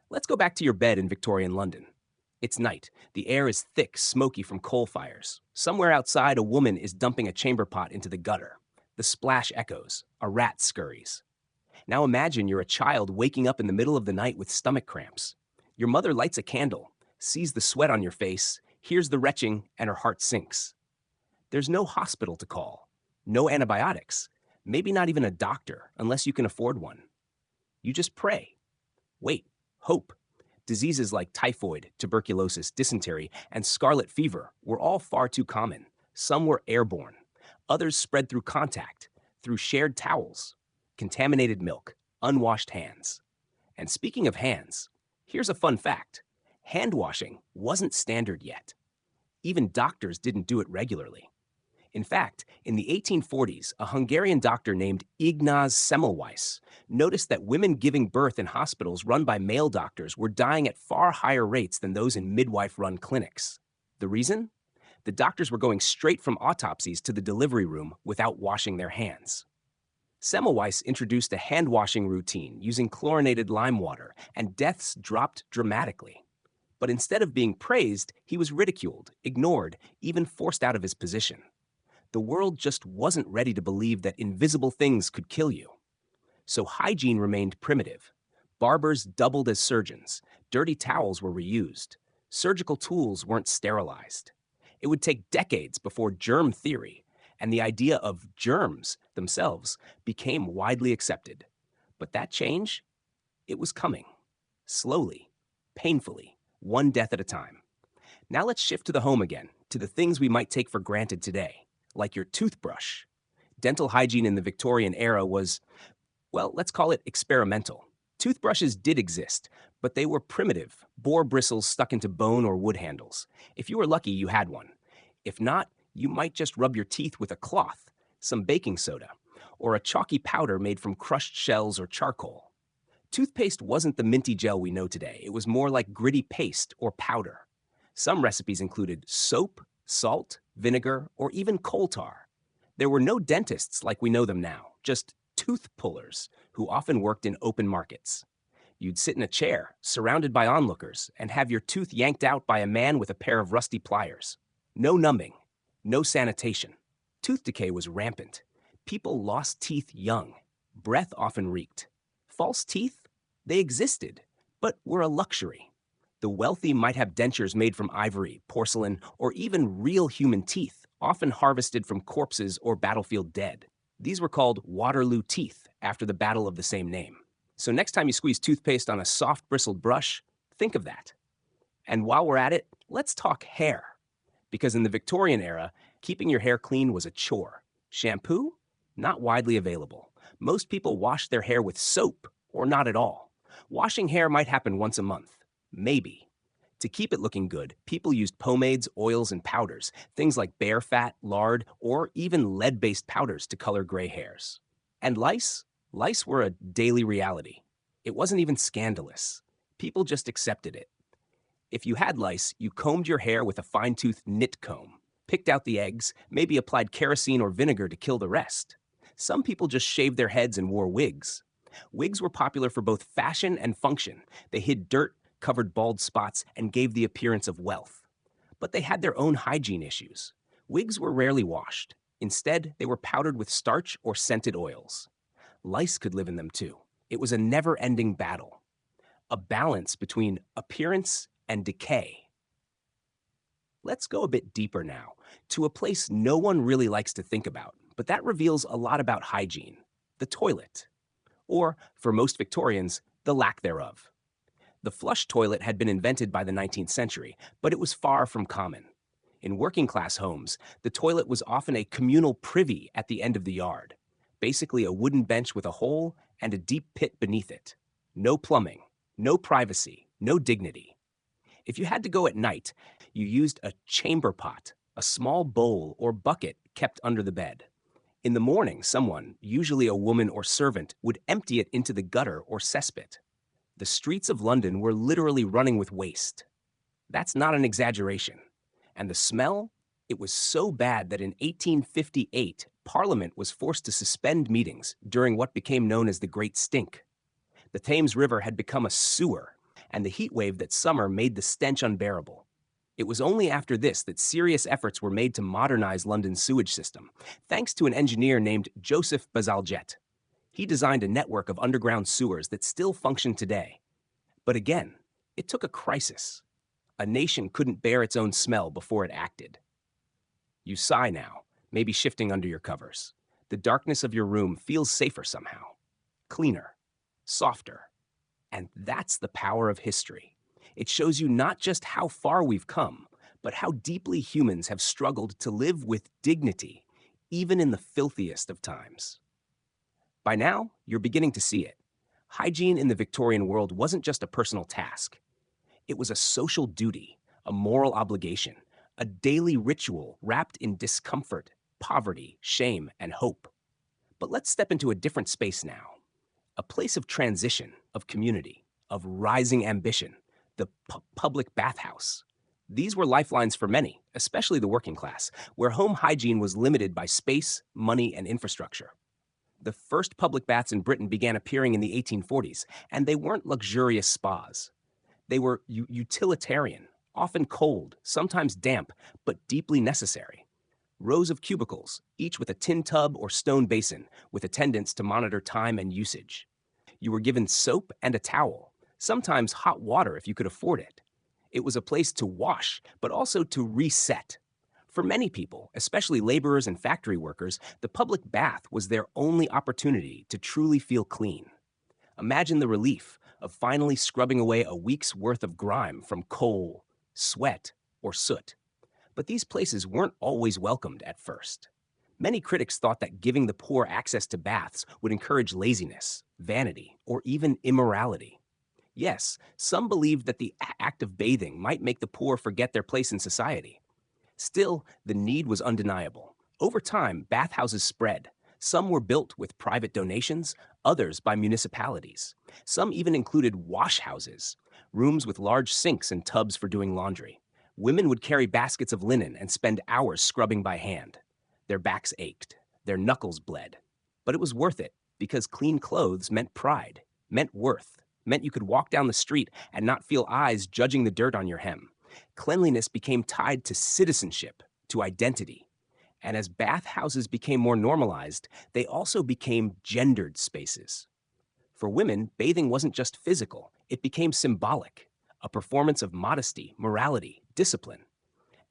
Let's go back to your bed in Victorian London. It's night. The air is thick, smoky from coal fires. Somewhere outside, a woman is dumping a chamber pot into the gutter. The splash echoes. A rat scurries. Now imagine you're a child waking up in the middle of the night with stomach cramps. Your mother lights a candle, sees the sweat on your face, hears the retching, and her heart sinks. There's no hospital to call. No antibiotics. Maybe not even a doctor, unless you can afford one. You just pray. Wait. Hope. Diseases like typhoid, tuberculosis, dysentery, and scarlet fever were all far too common. Some were airborne. Others spread through contact, through shared towels, contaminated milk, unwashed hands. And speaking of hands, here's a fun fact. Hand washing wasn't standard yet. Even doctors didn't do it regularly. In fact, in the 1840s, a Hungarian doctor named Ignaz Semmelweis noticed that women giving birth in hospitals run by male doctors were dying at far higher rates than those in midwife-run clinics. The reason? The doctors were going straight from autopsies to the delivery room without washing their hands. Semmelweis introduced a hand-washing routine using chlorinated lime water, and deaths dropped dramatically. But instead of being praised, he was ridiculed, ignored, even forced out of his position. The world just wasn't ready to believe that invisible things could kill you. So hygiene remained primitive. Barbers doubled as surgeons. Dirty towels were reused. Surgical tools weren't sterilized. It would take decades before germ theory and the idea of germs themselves became widely accepted. But that change, it was coming. Slowly, painfully, one death at a time. Now let's shift to the home again, to the things we might take for granted today. Like your toothbrush. Dental hygiene in the Victorian era was, well, let's call it experimental. Toothbrushes did exist, but they were primitive, boar bristles stuck into bone or wood handles. If you were lucky, you had one. If not, you might just rub your teeth with a cloth, some baking soda, or a chalky powder made from crushed shells or charcoal. Toothpaste wasn't the minty gel we know today. It was more like gritty paste or powder. Some recipes included soap, salt, vinegar, or even coal tar. There were no dentists like we know them now, just tooth pullers who often worked in open markets. You'd sit in a chair, surrounded by onlookers, and have your tooth yanked out by a man with a pair of rusty pliers. No numbing, no sanitation. Tooth decay was rampant. People lost teeth young. Breath often reeked. False teeth? They existed, but were a luxury. The wealthy might have dentures made from ivory, porcelain, or even real human teeth, often harvested from corpses or battlefield dead. These were called Waterloo teeth after the battle of the same name. So next time you squeeze toothpaste on a soft bristled brush, think of that. And while we're at it, let's talk hair. Because in the Victorian era, keeping your hair clean was a chore. Shampoo? Not widely available. Most people washed their hair with soap, or not at all. Washing hair might happen once a month. Maybe. To keep it looking good, people used pomades, oils, and powders, things like bear fat, lard, or even lead-based powders to color gray hairs. And lice? Lice were a daily reality. It wasn't even scandalous. People just accepted it. If you had lice, you combed your hair with a fine-toothed knit comb, picked out the eggs, maybe applied kerosene or vinegar to kill the rest. Some people just shaved their heads and wore wigs. Wigs were popular for both fashion and function. They hid dirt, covered bald spots, and gave the appearance of wealth. But they had their own hygiene issues. Wigs were rarely washed. Instead, they were powdered with starch or scented oils. Lice could live in them too. It was a never-ending battle. A balance between appearance and decay. Let's go a bit deeper now, to a place no one really likes to think about, but that reveals a lot about hygiene: the toilet. Or, for most Victorians, the lack thereof. The flush toilet had been invented by the 19th century, but it was far from common. In working-class homes, the toilet was often a communal privy at the end of the yard, basically a wooden bench with a hole and a deep pit beneath it. No plumbing, no privacy, no dignity. If you had to go at night, you used a chamber pot, a small bowl or bucket kept under the bed. In the morning, someone, usually a woman or servant, would empty it into the gutter or cesspit. The streets of London were literally running with waste. That's not an exaggeration. And the smell? It was so bad that in 1858, Parliament was forced to suspend meetings during what became known as the Great Stink. The Thames River had become a sewer, and the heat wave that summer made the stench unbearable. It was only after this that serious efforts were made to modernize London's sewage system, thanks to an engineer named Joseph Bazalgette. He designed a network of underground sewers that still function today. But again, it took a crisis. A nation couldn't bear its own smell before it acted. You sigh now, maybe shifting under your covers. The darkness of your room feels safer somehow. Cleaner. Softer. And that's the power of history. It shows you not just how far we've come, but how deeply humans have struggled to live with dignity, even in the filthiest of times. By now, you're beginning to see it. Hygiene in the Victorian world wasn't just a personal task. It was a social duty, a moral obligation, a daily ritual wrapped in discomfort, poverty, shame, and hope. But let's step into a different space now. A place of transition, of community, of rising ambition, the public bathhouse. These were lifelines for many, especially the working class, where home hygiene was limited by space, money, and infrastructure. The first public baths in Britain began appearing in the 1840s, and they weren't luxurious spas. They were utilitarian, often cold, sometimes damp, but deeply necessary. Rows of cubicles, each with a tin tub or stone basin, with attendants to monitor time and usage. You were given soap and a towel, sometimes hot water if you could afford it. It was a place to wash, but also to reset. For many people, especially laborers and factory workers, the public bath was their only opportunity to truly feel clean. Imagine the relief of finally scrubbing away a week's worth of grime from coal, sweat, or soot. But these places weren't always welcomed at first. Many critics thought that giving the poor access to baths would encourage laziness, vanity, or even immorality. Yes, some believed that the act of bathing might make the poor forget their place in society. Still, the need was undeniable. Over time, bathhouses spread. Some were built with private donations, others by municipalities. Some even included wash houses, rooms with large sinks and tubs for doing laundry. Women would carry baskets of linen and spend hours scrubbing by hand. Their backs ached, their knuckles bled. But it was worth it, because clean clothes meant pride, meant worth, meant you could walk down the street and not feel eyes judging the dirt on your hem. Cleanliness became tied to citizenship, to identity. And as bathhouses became more normalized, they also became gendered spaces. For women, bathing wasn't just physical, it became symbolic. a performance of modesty, morality, discipline.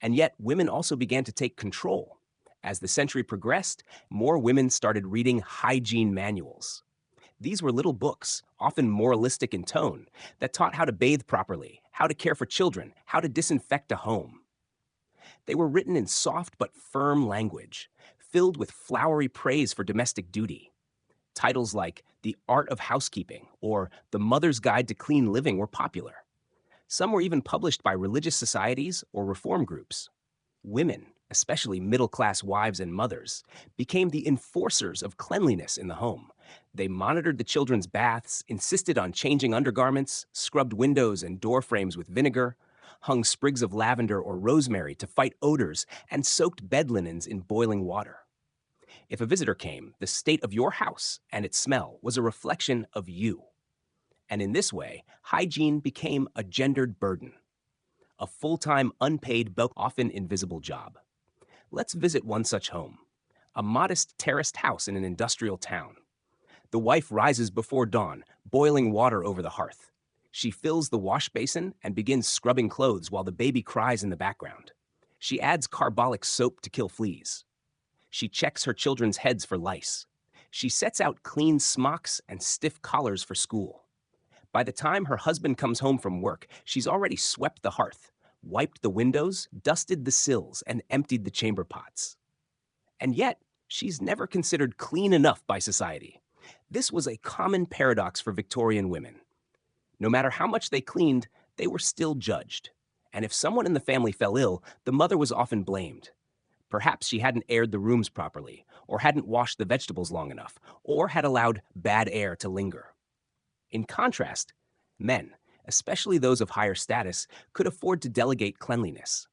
And yet, women also began to take control. As the century progressed, more women started reading hygiene manuals. These were little books, often moralistic in tone, that taught how to bathe properly, how to care for children, how to disinfect a home. They were written in soft but firm language, filled with flowery praise for domestic duty. Titles like The Art of Housekeeping or The Mother's Guide to Clean Living were popular. Some were even published by religious societies or reform groups. Women, especially middle-class wives and mothers, became the enforcers of cleanliness in the home. They monitored the children's baths, insisted on changing undergarments, scrubbed windows and door frames with vinegar, hung sprigs of lavender or rosemary to fight odors, and soaked bed linens in boiling water. If a visitor came, the state of your house and its smell was a reflection of you. And in this way, hygiene became a gendered burden, a full-time, unpaid, but often invisible job. Let's visit one such home, a modest terraced house in an industrial town. The wife rises before dawn, boiling water over the hearth. She fills the wash basin and begins scrubbing clothes while the baby cries in the background. She adds carbolic soap to kill fleas. She checks her children's heads for lice. She sets out clean smocks and stiff collars for school. By the time her husband comes home from work, she's already swept the hearth, wiped the windows, dusted the sills, and emptied the chamber pots. And yet, she's never considered clean enough by society. This was a common paradox for Victorian women. No matter how much they cleaned, they were still judged. And if someone in the family fell ill, the mother was often blamed. Perhaps she hadn't aired the rooms properly, or hadn't washed the vegetables long enough, or had allowed bad air to linger. In contrast, men, especially those of higher status, could afford to delegate cleanliness.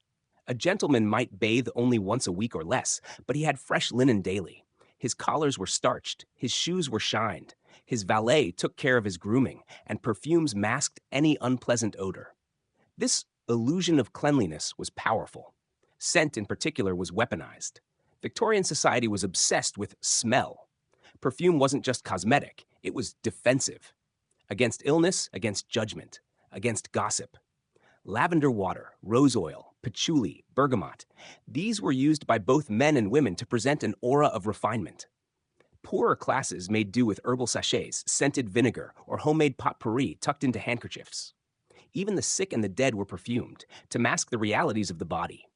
A gentleman might bathe only once a week or less, but he had fresh linen daily. His collars were starched, his shoes were shined, his valet took care of his grooming, and perfumes masked any unpleasant odor. This illusion of cleanliness was powerful. Scent, in particular, was weaponized. Victorian society was obsessed with smell. Perfume wasn't just cosmetic, it was defensive. Against illness, against judgment, against gossip. Lavender water, rose oil, patchouli, bergamot. These were used by both men and women to present an aura of refinement. Poorer classes made do with herbal sachets, scented vinegar, or homemade potpourri tucked into handkerchiefs. Even the sick and the dead were perfumed to mask the realities of the body.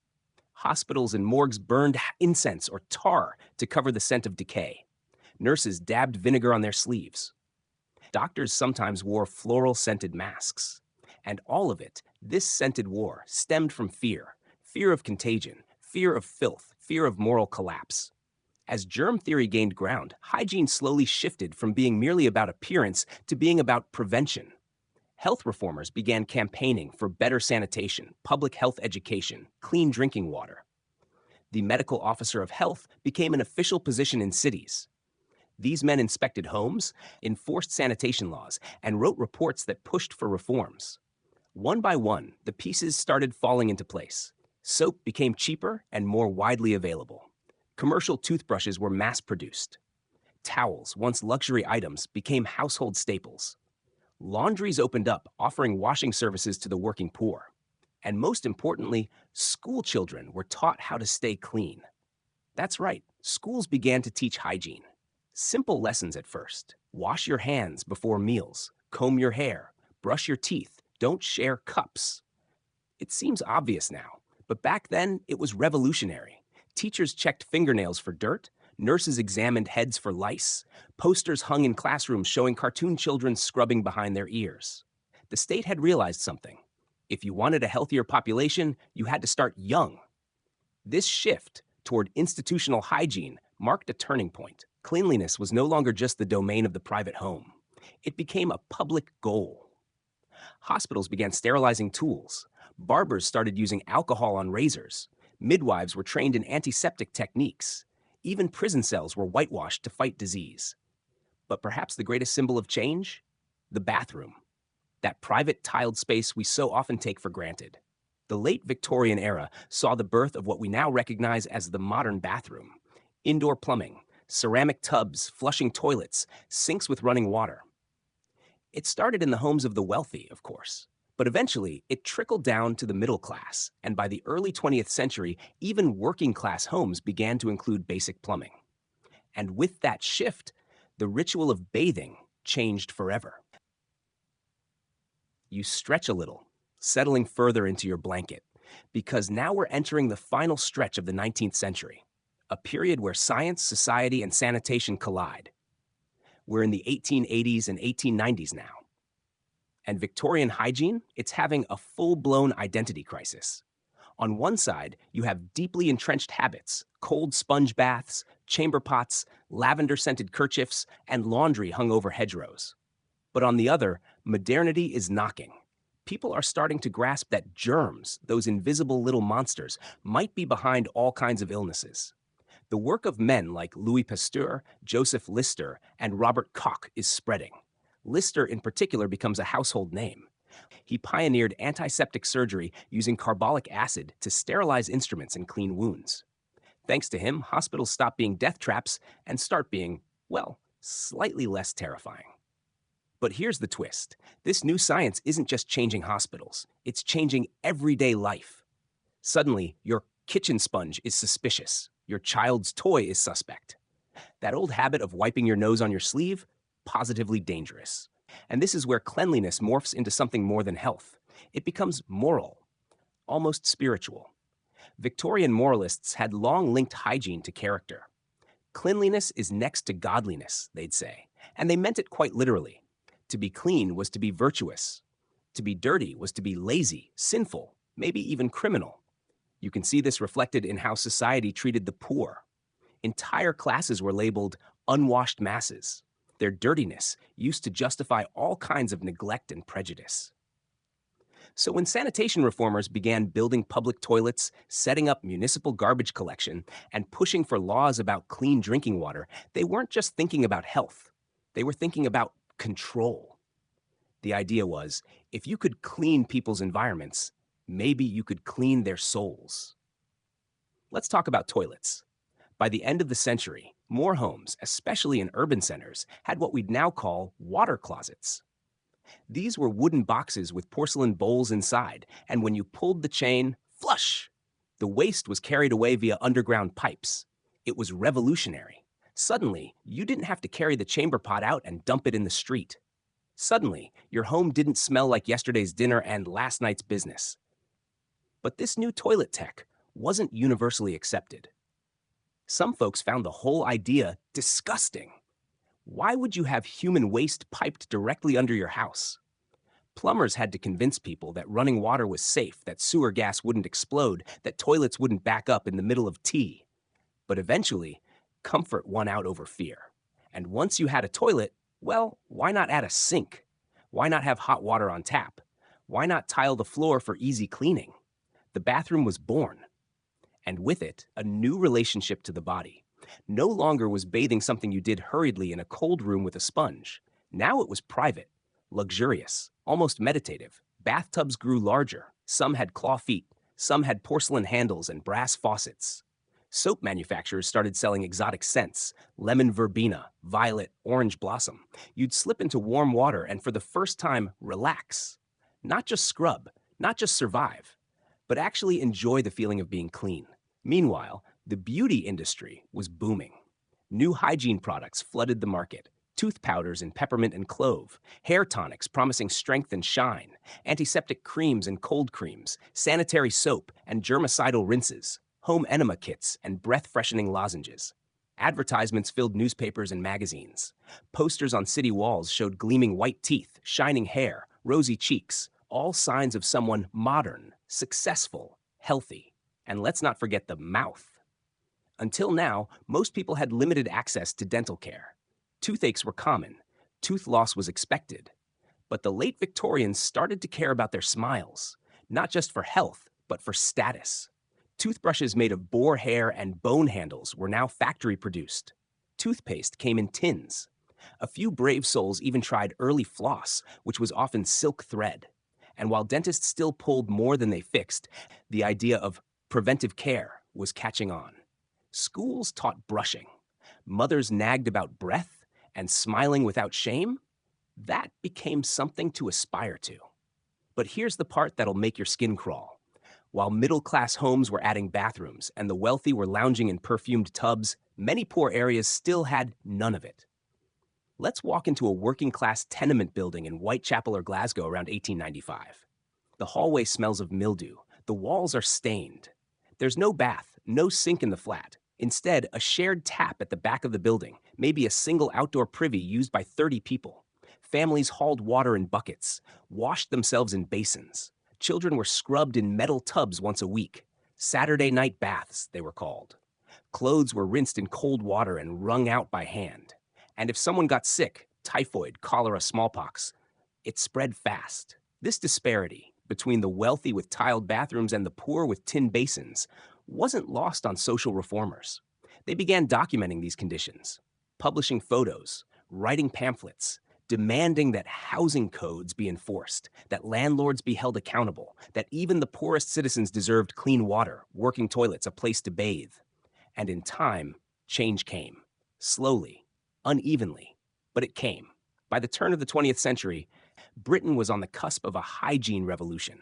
Hospitals and morgues burned incense or tar to cover the scent of decay. Nurses dabbed vinegar on their sleeves. Doctors sometimes wore floral-scented masks. And all of it, this scented war, stemmed from fear. Fear of contagion, fear of filth, fear of moral collapse. As germ theory gained ground, hygiene slowly shifted from being merely about appearance to being about prevention. Health reformers began campaigning for better sanitation, public health education, clean drinking water. The medical officer of health became an official position in cities. These men inspected homes, enforced sanitation laws, and wrote reports that pushed for reforms. One by one, the pieces started falling into place. Soap became cheaper and more widely available. Commercial toothbrushes were mass-produced. Towels, once luxury items, became household staples. Laundries opened up, offering washing services to the working poor. And most importantly, school children were taught how to stay clean. That's right, schools began to teach hygiene. Simple lessons at first. Wash your hands before meals, comb your hair, brush your teeth, don't share cups. It seems obvious now, but back then it was revolutionary. Teachers checked fingernails for dirt, nurses examined heads for lice, posters hung in classrooms showing cartoon children scrubbing behind their ears. The state had realized something. If you wanted a healthier population, you had to start young. This shift toward institutional hygiene marked a turning point. Cleanliness was no longer just the domain of the private home. It became a public goal. Hospitals began sterilizing tools. Barbers started using alcohol on razors. Midwives were trained in antiseptic techniques. Even prison cells were whitewashed to fight disease. But perhaps the greatest symbol of change? The bathroom. That private tiled space we so often take for granted. The late Victorian era saw the birth of what we now recognize as the modern bathroom. Indoor plumbing, ceramic tubs, flushing toilets, sinks with running water. It started in the homes of the wealthy, of course, But eventually, it trickled down to the middle class, and by the early 20th century, even working class homes began to include basic plumbing. And with that shift, the ritual of bathing changed forever. You stretch a little, settling further into your blanket, because now we're entering the final stretch of the 19th century, a period where science, society, and sanitation collide. We're in the 1880s and 1890s now. And Victorian hygiene, it's having a full-blown identity crisis. On one side, you have deeply entrenched habits, cold sponge baths, chamber pots, lavender-scented kerchiefs, and laundry hung over hedgerows. But on the other, modernity is knocking. People are starting to grasp that germs, those invisible little monsters, might be behind all kinds of illnesses. The work of men like Louis Pasteur, Joseph Lister, and Robert Koch is spreading. Lister in particular becomes a household name. He pioneered antiseptic surgery using carbolic acid to sterilize instruments and clean wounds. Thanks to him, hospitals stop being death traps and start being, well, slightly less terrifying. But here's the twist. This new science isn't just changing hospitals, it's changing everyday life. Suddenly, your kitchen sponge is suspicious. Your child's toy is suspect. That old habit of wiping your nose on your sleeve? Positively dangerous. And this is where cleanliness morphs into something more than health. It becomes moral, almost spiritual. Victorian moralists had long linked hygiene to character. Cleanliness is next to godliness, they'd say, and they meant it quite literally. To be clean was to be virtuous. To be dirty was to be lazy, sinful, maybe even criminal. You can see this reflected in how society treated the poor. Entire classes were labeled unwashed masses. Their dirtiness used to justify all kinds of neglect and prejudice. So when sanitation reformers began building public toilets, setting up municipal garbage collection, and pushing for laws about clean drinking water, they weren't just thinking about health. They were thinking about control. The idea was, if you could clean people's environments, maybe you could clean their souls. Let's talk about toilets. By the end of the century, more homes, especially in urban centers, had what we'd now call water closets. These were wooden boxes with porcelain bowls inside, and when you pulled the chain, flush! The waste was carried away via underground pipes. It was revolutionary. Suddenly, you didn't have to carry the chamber pot out and dump it in the street. Suddenly, your home didn't smell like yesterday's dinner and last night's business. But this new toilet tech wasn't universally accepted. Some folks found the whole idea disgusting. Why would you have human waste piped directly under your house? Plumbers had to convince people that running water was safe, that sewer gas wouldn't explode, that toilets wouldn't back up in the middle of tea. But eventually, comfort won out over fear. And once you had a toilet, well, why not add a sink? Why not have hot water on tap? Why not tile the floor for easy cleaning? The bathroom was born. And with it, a new relationship to the body. No longer was bathing something you did hurriedly in a cold room with a sponge. Now it was private, luxurious, almost meditative. Bathtubs grew larger. Some had claw feet. Some had porcelain handles and brass faucets. Soap manufacturers started selling exotic scents, lemon verbena, violet, orange blossom. You'd slip into warm water and for the first time, relax. Not just scrub, not just survive, but actually enjoy the feeling of being clean. Meanwhile, the beauty industry was booming. New hygiene products flooded the market. Tooth powders in peppermint and clove, hair tonics promising strength and shine, antiseptic creams and cold creams, sanitary soap and germicidal rinses, home enema kits and breath-freshening lozenges. Advertisements filled newspapers and magazines. Posters on city walls showed gleaming white teeth, shining hair, rosy cheeks, all signs of someone modern, successful, healthy. And let's not forget the mouth. Until now, most people had limited access to dental care. Toothaches were common. Tooth loss was expected. But the late Victorians started to care about their smiles, not just for health, but for status. Toothbrushes made of boar hair and bone handles were now factory-produced. Toothpaste came in tins. A few brave souls even tried early floss, which was often silk thread. And while dentists still pulled more than they fixed, the idea of preventive care was catching on. Schools taught brushing. Mothers nagged about breath and smiling without shame. That became something to aspire to. But here's the part that'll make your skin crawl. While middle-class homes were adding bathrooms and the wealthy were lounging in perfumed tubs, many poor areas still had none of it. Let's walk into a working-class tenement building in Whitechapel or Glasgow around 1895. The hallway smells of mildew. The walls are stained. There's no bath, no sink in the flat. Instead, a shared tap at the back of the building, maybe a single outdoor privy used by 30 people. Families hauled water in buckets, washed themselves in basins. Children were scrubbed in metal tubs once a week. Saturday night baths, they were called. Clothes were rinsed in cold water and wrung out by hand. And if someone got sick, typhoid, cholera, smallpox, it spread fast. This disparity between the wealthy with tiled bathrooms and the poor with tin basins wasn't lost on social reformers. They began documenting these conditions, publishing photos, writing pamphlets, demanding that housing codes be enforced, that landlords be held accountable, that even the poorest citizens deserved clean water, working toilets, a place to bathe. And in time, change came. Slowly, unevenly, but it came. By the turn of the 20th century, Britain was on the cusp of a hygiene revolution.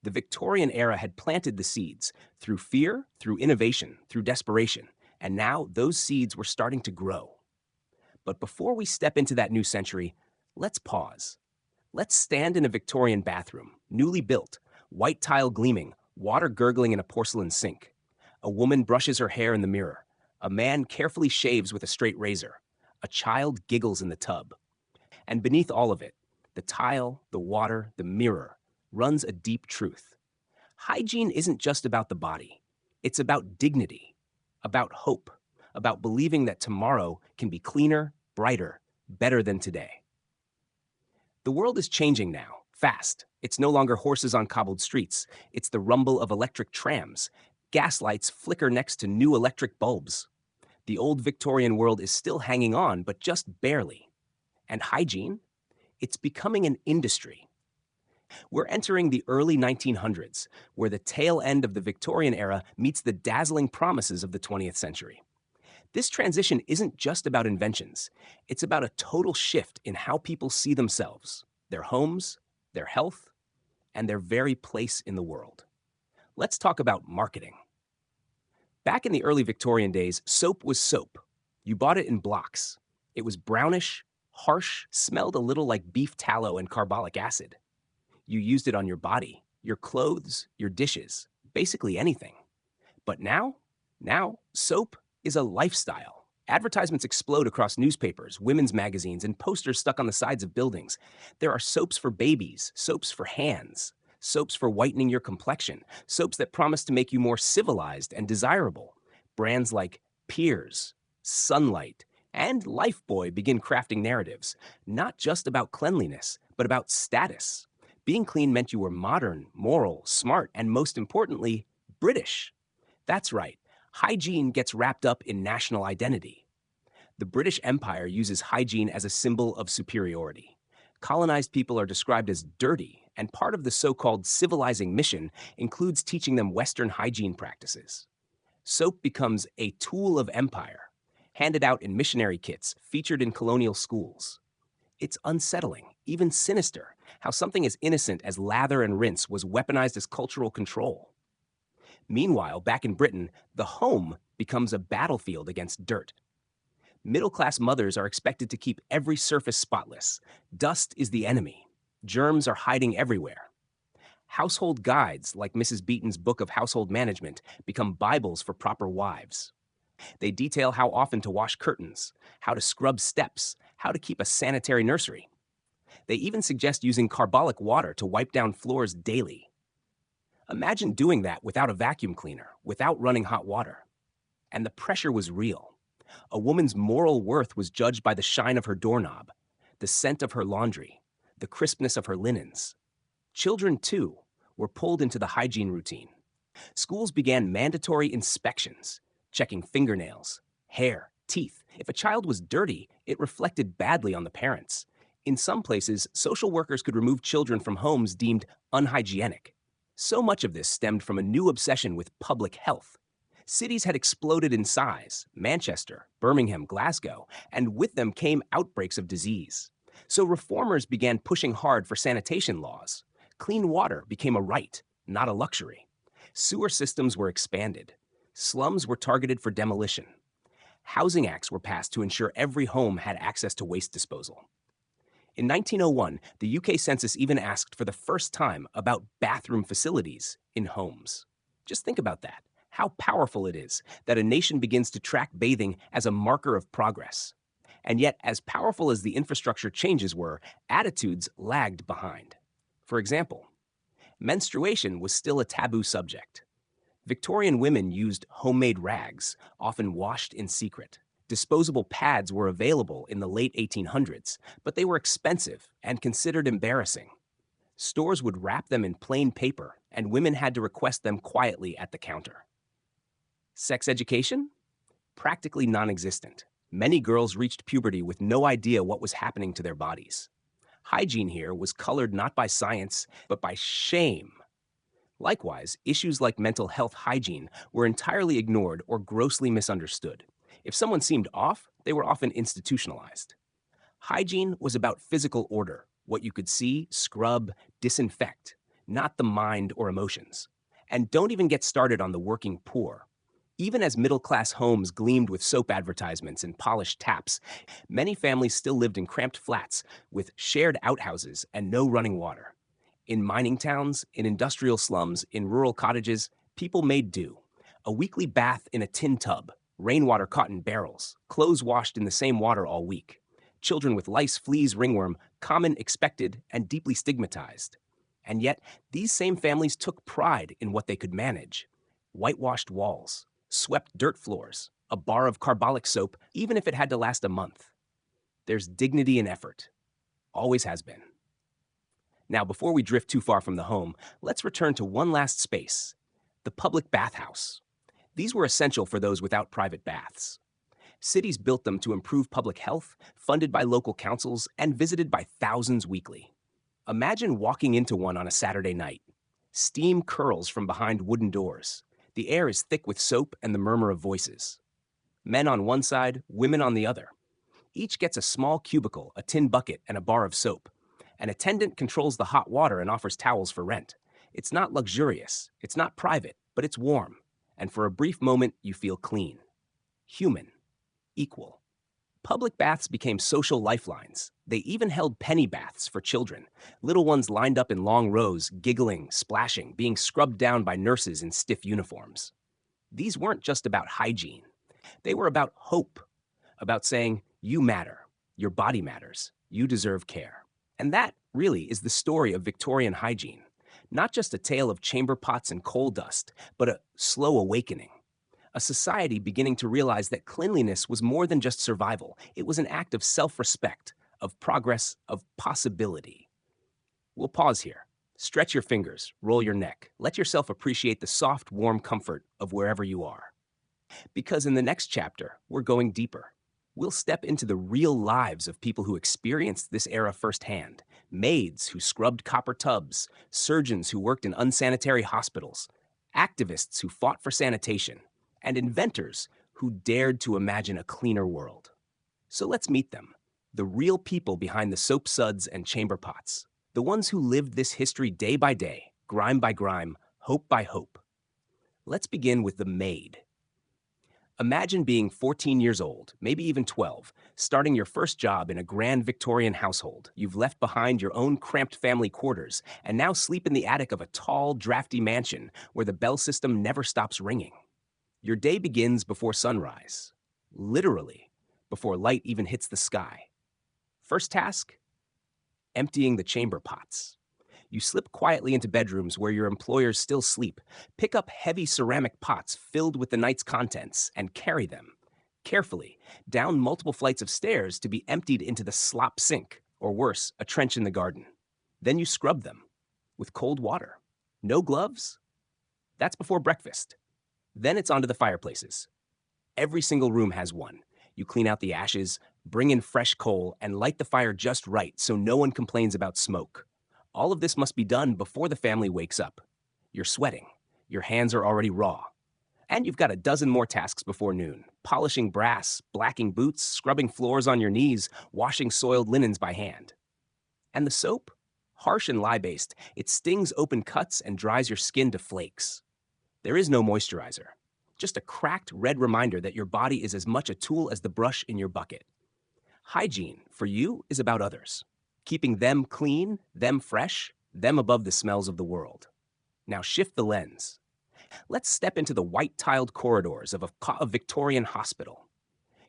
The Victorian era had planted the seeds through fear, through innovation, through desperation, and now those seeds were starting to grow. But before we step into that new century, let's pause. Let's stand in a Victorian bathroom, newly built, white tile gleaming, water gurgling in a porcelain sink. A woman brushes her hair in the mirror. A man carefully shaves with a straight razor. A child giggles in the tub. And beneath all of it, the tile, the water, the mirror, runs a deep truth. Hygiene isn't just about the body. It's about dignity, about hope, about believing that tomorrow can be cleaner, brighter, better than today. The world is changing now, fast. It's no longer horses on cobbled streets. It's the rumble of electric trams. Gas lights flicker next to new electric bulbs. The old Victorian world is still hanging on, but just barely. And hygiene? It's becoming an industry. We're entering the early 1900s, where the tail end of the Victorian era meets the dazzling promises of the 20th century. This transition isn't just about inventions. It's about a total shift in how people see themselves, their homes, their health, and their very place in the world. Let's talk about marketing. Back in the early Victorian days, soap was soap. You bought it in blocks. It was brownish, harsh, smelled a little like beef tallow and carbolic acid. You used it on your body, your clothes, your dishes, basically anything. But now, soap is a lifestyle. Advertisements explode across newspapers, women's magazines, and posters stuck on the sides of buildings. There are soaps for babies, soaps for hands, soaps for whitening your complexion, soaps that promise to make you more civilized and desirable. Brands like Piers, Sunlight, and Lifebuoy begin crafting narratives, not just about cleanliness, but about status. Being clean meant you were modern, moral, smart, and most importantly, British. That's right. Hygiene gets wrapped up in national identity. The British Empire uses hygiene as a symbol of superiority. Colonized people are described as dirty, and part of the so-called civilizing mission includes teaching them Western hygiene practices. Soap becomes a tool of empire, handed out in missionary kits, featured in colonial schools. It's unsettling, even sinister, how something as innocent as lather and rinse was weaponized as cultural control. Meanwhile, back in Britain, the home becomes a battlefield against dirt. Middle-class mothers are expected to keep every surface spotless. Dust is the enemy. Germs are hiding everywhere. Household guides, like Mrs. Beeton's Book of Household Management, become Bibles for proper wives. They detail how often to wash curtains, how to scrub steps, how to keep a sanitary nursery. They even suggest using carbolic water to wipe down floors daily. Imagine doing that without a vacuum cleaner, without running hot water. And the pressure was real. A woman's moral worth was judged by the shine of her doorknob, the scent of her laundry, the crispness of her linens. Children, too, were pulled into the hygiene routine. Schools began mandatory inspections, checking fingernails, hair, teeth. If a child was dirty, it reflected badly on the parents. In some places, social workers could remove children from homes deemed unhygienic. So much of this stemmed from a new obsession with public health. Cities had exploded in size, Manchester, Birmingham, Glasgow, and with them came outbreaks of disease. So reformers began pushing hard for sanitation laws, Clean water became a right, not a luxury. Sewer systems were expanded. Slums were targeted for demolition. Housing acts were passed to ensure every home had access to waste disposal. In 1901, the UK Census even asked for the first time about bathroom facilities in homes. Just think about that. How powerful it is that a nation begins to track bathing as a marker of progress. And yet, as powerful as the infrastructure changes were, attitudes lagged behind. For example, menstruation was still a taboo subject. Victorian women used homemade rags, often washed in secret. Disposable pads were available in the late 1800s, but they were expensive and considered embarrassing. Stores would wrap them in plain paper, and women had to request them quietly at the counter. Sex education? Practically non-existent. Many girls reached puberty with no idea what was happening to their bodies. Hygiene here was colored not by science, but by shame. Likewise, issues like mental health hygiene were entirely ignored or grossly misunderstood. If someone seemed off, they were often institutionalized. Hygiene was about physical order, what you could see, scrub, disinfect, not the mind or emotions. And don't even get started on the working poor. Even as middle-class homes gleamed with soap advertisements and polished taps, many families still lived in cramped flats with shared outhouses and no running water. In mining towns, in industrial slums, in rural cottages, people made do. A weekly bath in a tin tub, rainwater caught in barrels, clothes washed in the same water all week. Children with lice, fleas, ringworm, common, expected, and deeply stigmatized. And yet, these same families took pride in what they could manage. Whitewashed walls, swept dirt floors, a bar of carbolic soap, even if it had to last a month. There's dignity in effort. Always has been. Now, before we drift too far from the home, let's return to one last space, the public bathhouse. These were essential for those without private baths. Cities built them to improve public health, funded by local councils, and visited by thousands weekly. Imagine walking into one on a Saturday night. Steam curls from behind wooden doors. The air is thick with soap and the murmur of voices. Men on one side, women on the other. Each gets a small cubicle, a tin bucket, and a bar of soap. An attendant controls the hot water and offers towels for rent. It's not luxurious, it's not private, but it's warm. And for a brief moment, you feel clean. Human. Equal. Public baths became social lifelines. They even held penny baths for children, little ones lined up in long rows, giggling, splashing, being scrubbed down by nurses in stiff uniforms. These weren't just about hygiene. They were about hope, about saying, you matter, your body matters, you deserve care. And that, really, is the story of Victorian hygiene. Not just a tale of chamber pots and coal dust, but a slow awakening. A society beginning to realize that cleanliness was more than just survival. It was an act of self-respect, of progress, of possibility. We'll pause here. Stretch your fingers, roll your neck. Let yourself appreciate the soft, warm comfort of wherever you are. Because in the next chapter, we're going deeper. We'll step into the real lives of people who experienced this era firsthand. Maids who scrubbed copper tubs, surgeons who worked in unsanitary hospitals, activists who fought for sanitation, and inventors who dared to imagine a cleaner world. So let's meet them, the real people behind the soap suds and chamber pots, the ones who lived this history day by day, grime by grime, hope by hope. Let's begin with the maid. Imagine being 14 years old, maybe even 12, starting your first job in a grand Victorian household. You've left behind your own cramped family quarters and now sleep in the attic of a tall, drafty mansion where the bell system never stops ringing. Your day begins before sunrise, literally, before light even hits the sky. First task? Emptying the chamber pots. You slip quietly into bedrooms where your employers still sleep, pick up heavy ceramic pots filled with the night's contents, and carry them, carefully, down multiple flights of stairs to be emptied into the slop sink, or worse, a trench in the garden. Then you scrub them, with cold water. No gloves? That's before breakfast. Then it's onto the fireplaces. Every single room has one. You clean out the ashes, bring in fresh coal, and light the fire just right so no one complains about smoke. All of this must be done before the family wakes up. You're sweating. Your hands are already raw. And you've got a dozen more tasks before noon. Polishing brass, blacking boots, scrubbing floors on your knees, washing soiled linens by hand. And the soap? Harsh and lye-based, it stings open cuts and dries your skin to flakes. There is no moisturizer, just a cracked red reminder that your body is as much a tool as the brush in your bucket. Hygiene, for you, is about others, keeping them clean, them fresh, them above the smells of the world. Now shift the lens. Let's step into the white-tiled corridors of a Victorian hospital.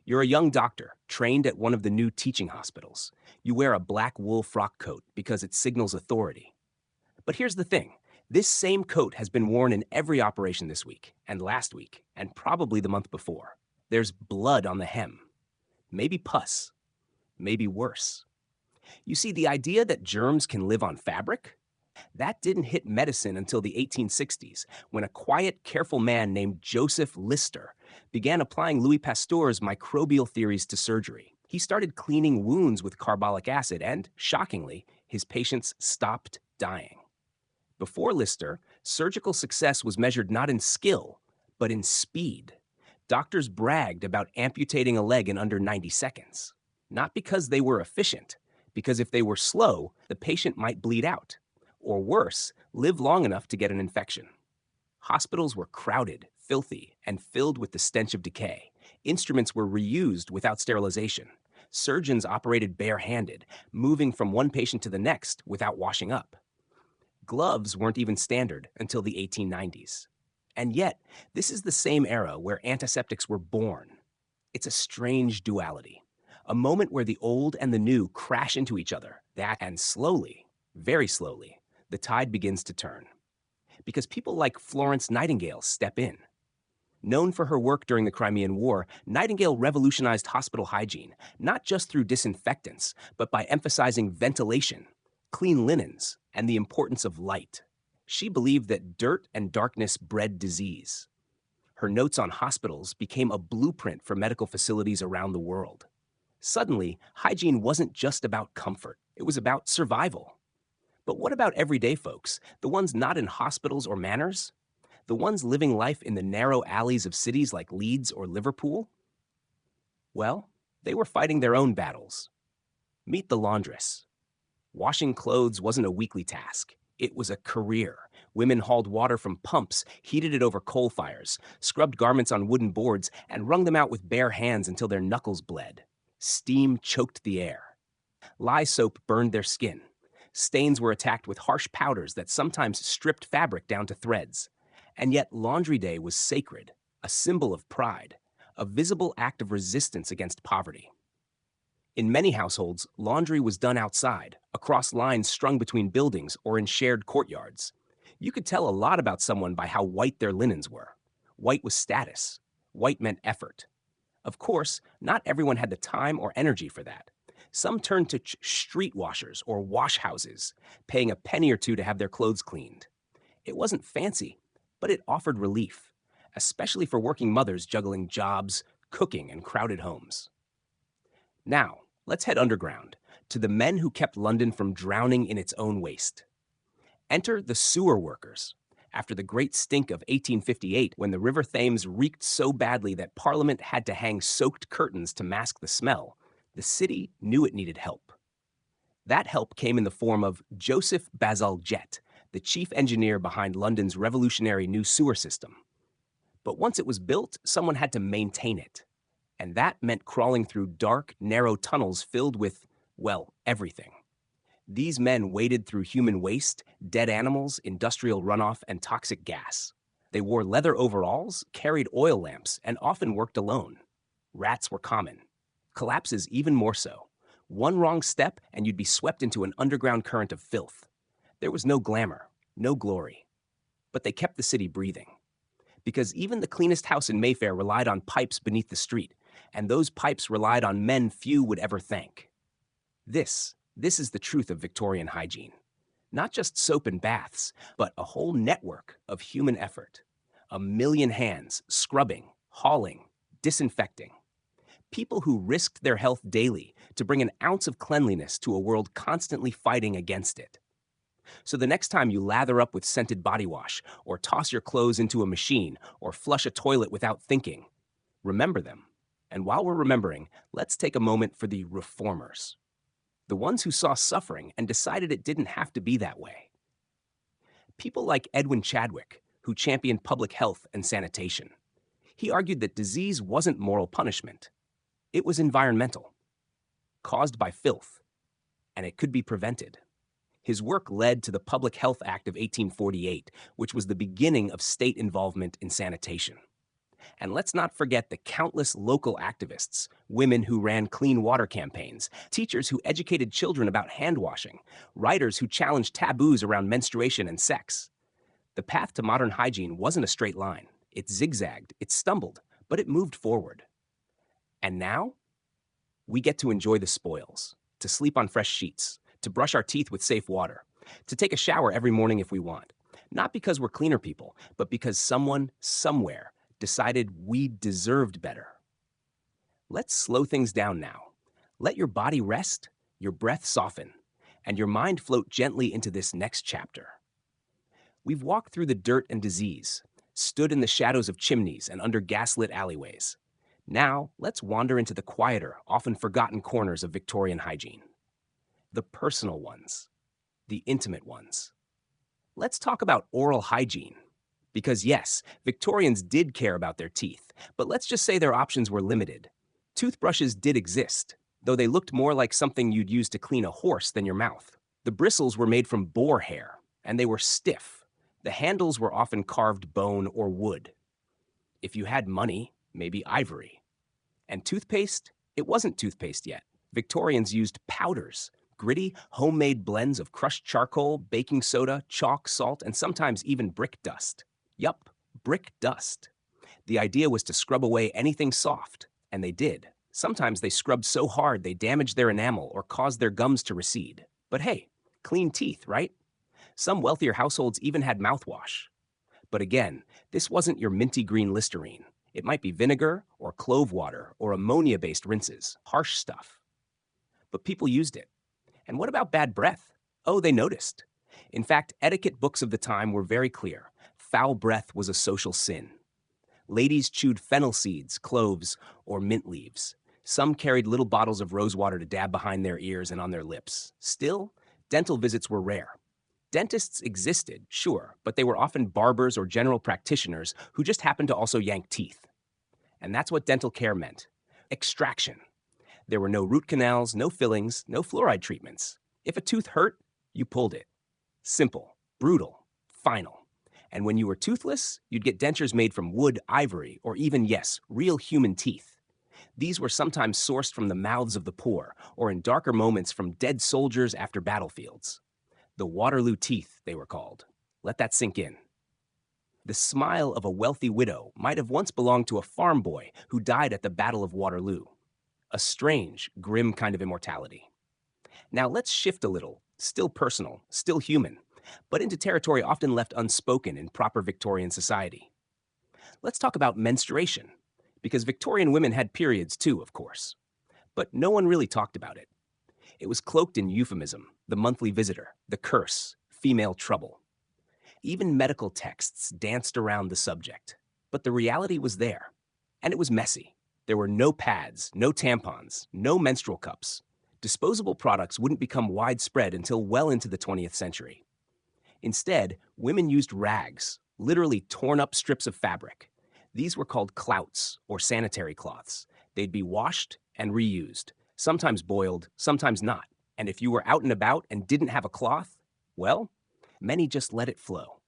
You're a young doctor, trained at one of the new teaching hospitals. You wear a black wool frock coat because it signals authority. But here's the thing. This same coat has been worn in every operation this week, and last week, and probably the month before. There's blood on the hem. Maybe pus. Maybe worse. You see, the idea that germs can live on fabric? That didn't hit medicine until the 1860s, when a quiet, careful man named Joseph Lister began applying Louis Pasteur's microbial theories to surgery. He started cleaning wounds with carbolic acid and, shockingly, his patients stopped dying. Before Lister, surgical success was measured not in skill, but in speed. Doctors bragged about amputating a leg in under 90 seconds. Not because they were efficient, because if they were slow, the patient might bleed out. Or worse, live long enough to get an infection. Hospitals were crowded, filthy, and filled with the stench of decay. Instruments were reused without sterilization. Surgeons operated bare-handed, moving from one patient to the next without washing up. Gloves weren't even standard until the 1890s. And yet, this is the same era where antiseptics were born. It's a strange duality. A moment where the old and the new crash into each other, and slowly, very slowly, the tide begins to turn. Because people like Florence Nightingale step in. Known for her work during the Crimean War, Nightingale revolutionized hospital hygiene, not just through disinfectants, but by emphasizing ventilation, clean linens, and the importance of light. She believed that dirt and darkness bred disease. Her notes on hospitals became a blueprint for medical facilities around the world. Suddenly, hygiene wasn't just about comfort, it was about survival. But what about everyday folks, the ones not in hospitals or manors? The ones living life in the narrow alleys of cities like Leeds or Liverpool? Well, they were fighting their own battles. Meet the laundress. Washing clothes wasn't a weekly task. It was a career. Women hauled water from pumps, heated it over coal fires, scrubbed garments on wooden boards, and wrung them out with bare hands until their knuckles bled. Steam choked the air. Lye soap burned their skin. Stains were attacked with harsh powders that sometimes stripped fabric down to threads. And yet Laundry Day was sacred, a symbol of pride, a visible act of resistance against poverty. In many households, laundry was done outside, across lines strung between buildings or in shared courtyards. You could tell a lot about someone by how white their linens were. White was status. White meant effort. Of course, not everyone had the time or energy for that. Some turned to street washers or wash houses, paying a penny or two to have their clothes cleaned. It wasn't fancy, but it offered relief, especially for working mothers juggling jobs, cooking, and crowded homes. Now, let's head underground, to the men who kept London from drowning in its own waste. Enter the sewer workers. After the great stink of 1858, when the River Thames reeked so badly that Parliament had to hang soaked curtains to mask the smell, the city knew it needed help. That help came in the form of Joseph Bazalgette, the chief engineer behind London's revolutionary new sewer system. But once it was built, someone had to maintain it. And that meant crawling through dark, narrow tunnels filled with, well, everything. These men waded through human waste, dead animals, industrial runoff, and toxic gas. They wore leather overalls, carried oil lamps, and often worked alone. Rats were common. Collapses even more so. One wrong step and you'd be swept into an underground current of filth. There was no glamour, no glory. But they kept the city breathing. Because even the cleanest house in Mayfair relied on pipes beneath the street, and those pipes relied on men few would ever thank. This is the truth of Victorian hygiene. Not just soap and baths, but a whole network of human effort. 1 million hands scrubbing, hauling, disinfecting. People who risked their health daily to bring an ounce of cleanliness to a world constantly fighting against it. So the next time you lather up with scented body wash, or toss your clothes into a machine, or flush a toilet without thinking, remember them. And while we're remembering, let's take a moment for the reformers. the ones who saw suffering and decided it didn't have to be that way. People like Edwin Chadwick, who championed public health and sanitation. He argued that disease wasn't moral punishment. It was environmental, caused by filth, and it could be prevented. His work led to the Public Health Act of 1848, which was the beginning of state involvement in sanitation. And let's not forget the countless local activists, women who ran clean water campaigns, teachers who educated children about hand washing, writers who challenged taboos around menstruation and sex. The path to modern hygiene wasn't a straight line. It zigzagged, it stumbled, but it moved forward. And now, we get to enjoy the spoils, to sleep on fresh sheets, to brush our teeth with safe water, to take a shower every morning if we want. Not because we're cleaner people, but because someone, somewhere, decided we deserved better. Let's slow things down now. Let your body rest, your breath soften, and your mind float gently into this next chapter. We've walked through the dirt and disease, stood in the shadows of chimneys and under gaslit alleyways. Now, let's wander into the quieter, often forgotten corners of Victorian hygiene. The personal ones, the intimate ones. Let's talk about oral hygiene. Because yes, Victorians did care about their teeth, but let's just say their options were limited. Toothbrushes did exist, though they looked more like something you'd use to clean a horse than your mouth. The bristles were made from boar hair, and they were stiff. The handles were often carved bone or wood. If you had money, maybe ivory. And toothpaste? It wasn't toothpaste yet. Victorians used powders, gritty, homemade blends of crushed charcoal, baking soda, chalk, salt, and sometimes even brick dust. Yup, brick dust. The idea was to scrub away anything soft, and they did. Sometimes they scrubbed so hard they damaged their enamel or caused their gums to recede. But hey, clean teeth, right? Some wealthier households even had mouthwash. But again, this wasn't your minty green Listerine. It might be vinegar or clove water or ammonia-based rinses, harsh stuff. But people used it. And what about bad breath? Oh, they noticed. In fact, etiquette books of the time were very clear. Foul breath was a social sin. Ladies chewed fennel seeds, cloves, or mint leaves. Some carried little bottles of rosewater to dab behind their ears and on their lips. Still, dental visits were rare. Dentists existed, sure, but they were often barbers or general practitioners who just happened to also yank teeth. And that's what dental care meant. Extraction. There were no root canals, no fillings, no fluoride treatments. If a tooth hurt, you pulled it. Simple, brutal, final. And when you were toothless, you'd get dentures made from wood, ivory, or even, yes, real human teeth. These were sometimes sourced from the mouths of the poor, or in darker moments from dead soldiers after battlefields. The Waterloo teeth, they were called. Let that sink in. The smile of a wealthy widow might have once belonged to a farm boy who died at the Battle of Waterloo. A strange, grim kind of immortality. Now let's shift a little, still personal, still human, but into territory often left unspoken in proper Victorian society. Let's talk about menstruation, because Victorian women had periods too, of course. But no one really talked about it. It was cloaked in euphemism, the monthly visitor, the curse, female trouble. Even medical texts danced around the subject. But the reality was there, and it was messy. There were no pads, no tampons, no menstrual cups. Disposable products wouldn't become widespread until well into the 20th century. Instead, women used rags, literally torn up strips of fabric. These were called clouts, or sanitary cloths. They'd be washed and reused, sometimes boiled, sometimes not. And if you were out and about and didn't have a cloth, well, many just let it flow.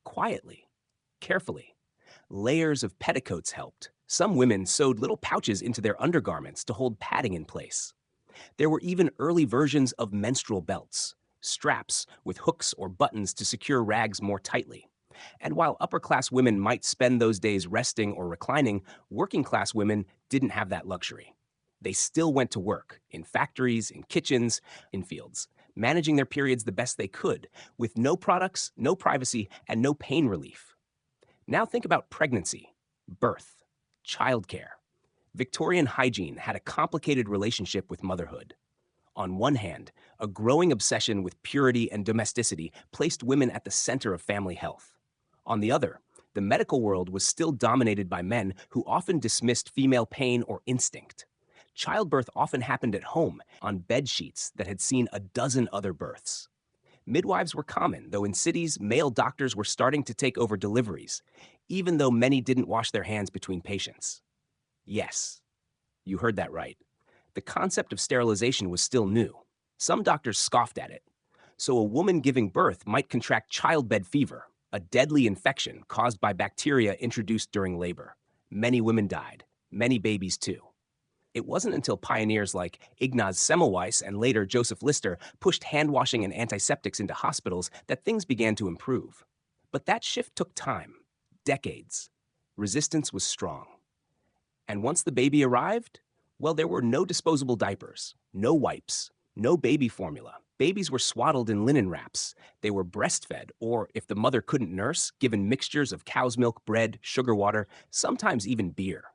Quietly, carefully. Layers of petticoats helped. Some women sewed little pouches into their undergarments to hold padding in place. There were even early versions of menstrual belts, straps with hooks or buttons to secure rags more tightly. And while upper-class women might spend those days resting or reclining, working-class women didn't have that luxury. They still went to work, in factories, in kitchens, in fields, managing their periods the best they could, with no products, no privacy, and no pain relief. Now think about pregnancy, birth, childcare. Victorian hygiene had a complicated relationship with motherhood. On one hand, a growing obsession with purity and domesticity placed women at the center of family health. On the other, the medical world was still dominated by men who often dismissed female pain or instinct. Childbirth often happened at home on bed sheets that had seen a dozen other births. Midwives were common, though in cities, male doctors were starting to take over deliveries, even though many didn't wash their hands between patients. Yes, you heard that right. The concept of sterilization was still new. Some doctors scoffed at it. So a woman giving birth might contract childbed fever, a deadly infection caused by bacteria introduced during labor. Many women died, many babies too. It wasn't until pioneers like Ignaz Semmelweis and later Joseph Lister pushed hand washing and antiseptics into hospitals that things began to improve. But that shift took time, decades. Resistance was strong. And once the baby arrived, well, there were no disposable diapers, no wipes, no baby formula. Babies were swaddled in linen wraps. They were breastfed, or if the mother couldn't nurse, given mixtures of cow's milk, bread, sugar water, sometimes even beer.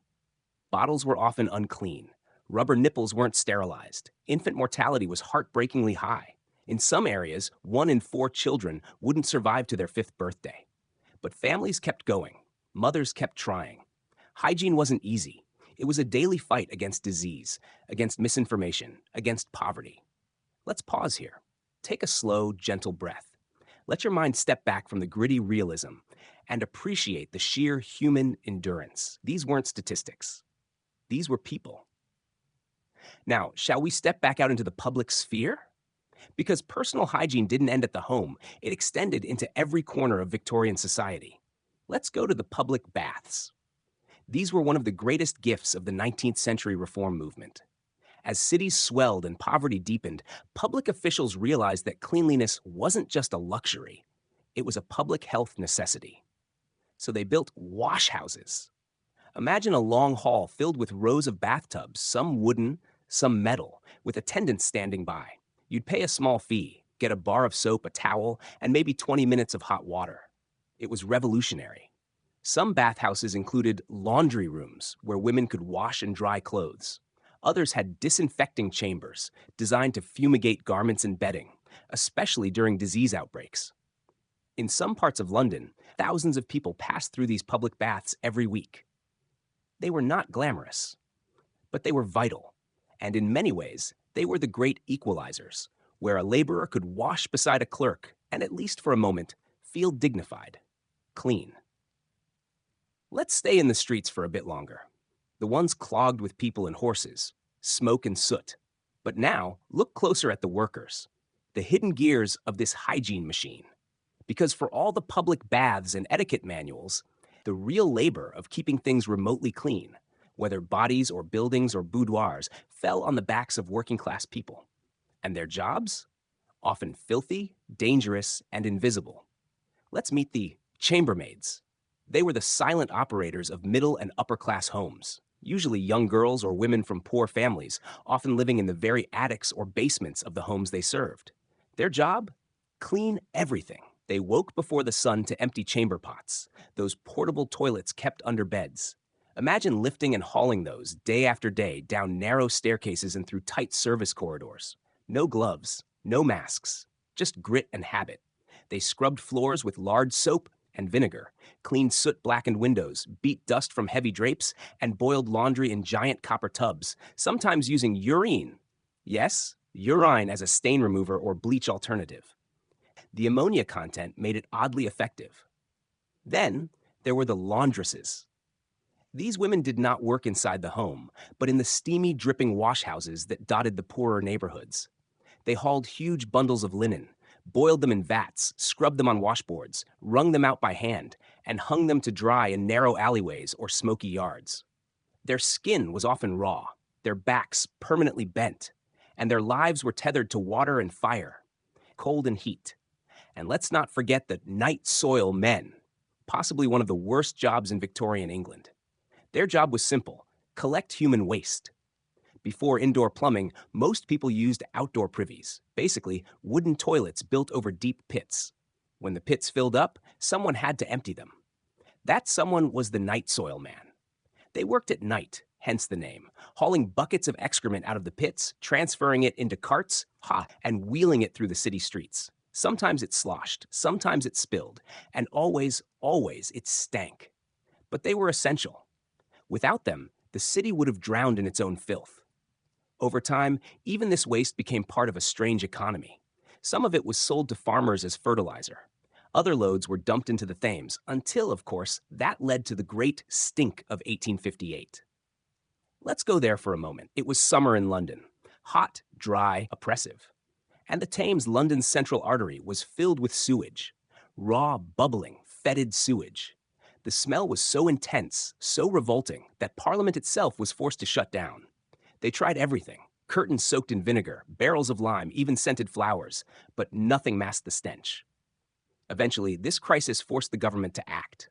Bottles were often unclean. Rubber nipples weren't sterilized. Infant mortality was heartbreakingly high. In some areas, 1 in 4 children wouldn't survive to their 5th birthday. But families kept going. Mothers kept trying. Hygiene wasn't easy. It was a daily fight against disease, against misinformation, against poverty. Let's pause here. Take a slow, gentle breath. Let your mind step back from the gritty realism and appreciate the sheer human endurance. These weren't statistics. These were people. Now, shall we step back out into the public sphere? Because personal hygiene didn't end at the home, it extended into every corner of Victorian society. Let's go to the public baths. These were one of the greatest gifts of the 19th century reform movement. As cities swelled and poverty deepened, public officials realized that cleanliness wasn't just a luxury, it was a public health necessity. So they built wash houses. Imagine a long hall filled with rows of bathtubs, some wooden, some metal, with attendants standing by. You'd pay a small fee, get a bar of soap, a towel, and maybe 20 minutes of hot water. It was revolutionary. Some bathhouses included laundry rooms where women could wash and dry clothes. Others had disinfecting chambers designed to fumigate garments and bedding, especially during disease outbreaks. In some parts of London, thousands of people passed through these public baths every week. They were not glamorous, but they were vital, and in many ways, they were the great equalizers, where a laborer could wash beside a clerk and, at least for a moment, feel dignified, clean. Let's stay in the streets for a bit longer. The ones clogged with people and horses, smoke and soot. But now, look closer at the workers, the hidden gears of this hygiene machine. Because for all the public baths and etiquette manuals, the real labor of keeping things remotely clean, whether bodies or buildings or boudoirs, fell on the backs of working-class people. And their jobs? Often filthy, dangerous, and invisible. Let's meet the chambermaids. They were the silent operators of middle and upper-class homes, usually young girls or women from poor families, often living in the very attics or basements of the homes they served. Their job? Clean everything. They woke before the sun to empty chamber pots, those portable toilets kept under beds. Imagine lifting and hauling those day after day down narrow staircases and through tight service corridors. No gloves, no masks, just grit and habit. They scrubbed floors with lard soap and vinegar, cleaned soot-blackened windows, beat dust from heavy drapes, and boiled laundry in giant copper tubs, sometimes using urine. Yes, urine as a stain remover or bleach alternative. The ammonia content made it oddly effective. Then, there were the laundresses. These women did not work inside the home, but in the steamy, dripping washhouses that dotted the poorer neighborhoods. They hauled huge bundles of linen, boiled them in vats, scrubbed them on washboards, wrung them out by hand, and hung them to dry in narrow alleyways or smoky yards. Their skin was often raw, their backs permanently bent, and their lives were tethered to water and fire, cold and heat. And let's not forget the night soil men, possibly one of the worst jobs in Victorian England. Their job was simple: collect human waste. Before indoor plumbing, most people used outdoor privies, basically wooden toilets built over deep pits. When the pits filled up, someone had to empty them. That someone was the night soil man. They worked at night, hence the name, hauling buckets of excrement out of the pits, transferring it into carts, and wheeling it through the city streets. Sometimes it sloshed, sometimes it spilled, and always it stank. But they were essential. Without them, the city would have drowned in its own filth. Over time, even this waste became part of a strange economy. Some of it was sold to farmers as fertilizer. Other loads were dumped into the Thames until, of course, that led to the Great Stink of 1858. Let's go there for a moment. It was summer in London. Hot, dry, oppressive. And the Thames, London's central artery, was filled with sewage. Raw, bubbling, fetid sewage. The smell was so intense, so revolting, that Parliament itself was forced to shut down. They tried everything: curtains soaked in vinegar, barrels of lime, even scented flowers, but nothing masked the stench. Eventually, this crisis forced the government to act.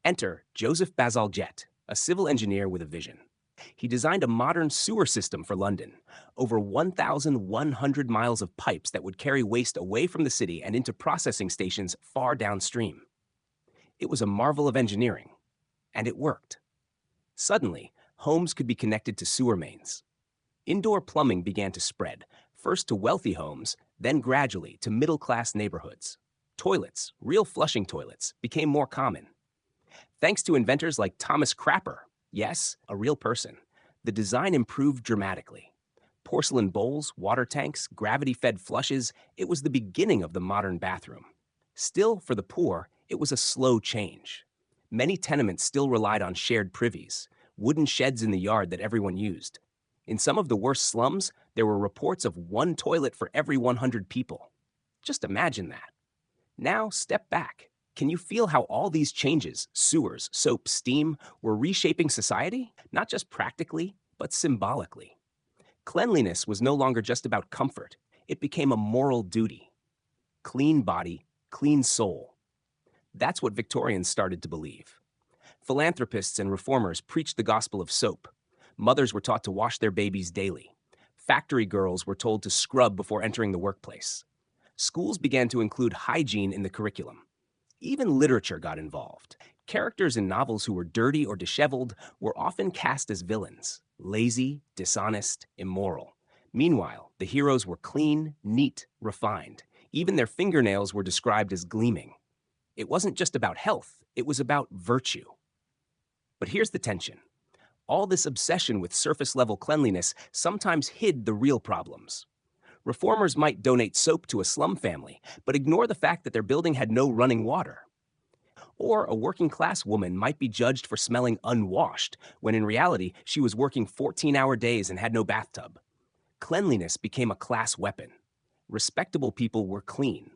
Enter Joseph Bazalgette, a civil engineer with a vision. He designed a modern sewer system for London, over 1,100 miles of pipes that would carry waste away from the city and into processing stations far downstream. It was a marvel of engineering, and it worked. Suddenly, homes could be connected to sewer mains. Indoor plumbing began to spread, first to wealthy homes, then gradually to middle-class neighborhoods. Toilets, real flushing toilets, became more common. Thanks to inventors like Thomas Crapper, yes, a real person, the design improved dramatically. Porcelain bowls, water tanks, gravity-fed flushes, it was the beginning of the modern bathroom. Still, for the poor, it was a slow change. Many tenements still relied on shared privies, wooden sheds in the yard that everyone used. In some of the worst slums, there were reports of one toilet for every 100 people. Just imagine that. Now, step back. Can you feel how all these changes, sewers, soap, steam, were reshaping society? Not just practically, but symbolically. Cleanliness was no longer just about comfort. It became a moral duty. Clean body, clean soul. That's what Victorians started to believe. Philanthropists and reformers preached the gospel of soap. Mothers were taught to wash their babies daily. Factory girls were told to scrub before entering the workplace. Schools began to include hygiene in the curriculum. Even literature got involved. Characters in novels who were dirty or disheveled were often cast as villains, lazy, dishonest, immoral. Meanwhile, the heroes were clean, neat, refined. Even their fingernails were described as gleaming. It wasn't just about health, it was about virtue. But here's the tension. All this obsession with surface-level cleanliness sometimes hid the real problems. Reformers might donate soap to a slum family, but ignore the fact that their building had no running water. Or a working-class woman might be judged for smelling unwashed, when in reality she was working 14-hour days and had no bathtub. Cleanliness became a class weapon. Respectable people were clean.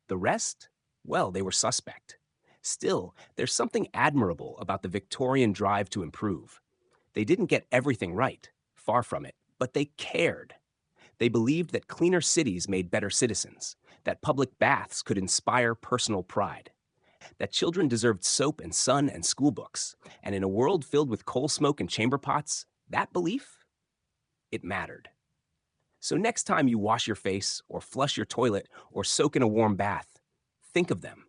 The rest? Well, they were suspect. Still, there's something admirable about the Victorian drive to improve. They didn't get everything right, far from it, but they cared. They believed that cleaner cities made better citizens, that public baths could inspire personal pride, that children deserved soap and sun and school books, and in a world filled with coal smoke and chamber pots, that belief, it mattered. So next time you wash your face, or flush your toilet, or soak in a warm bath, think of them.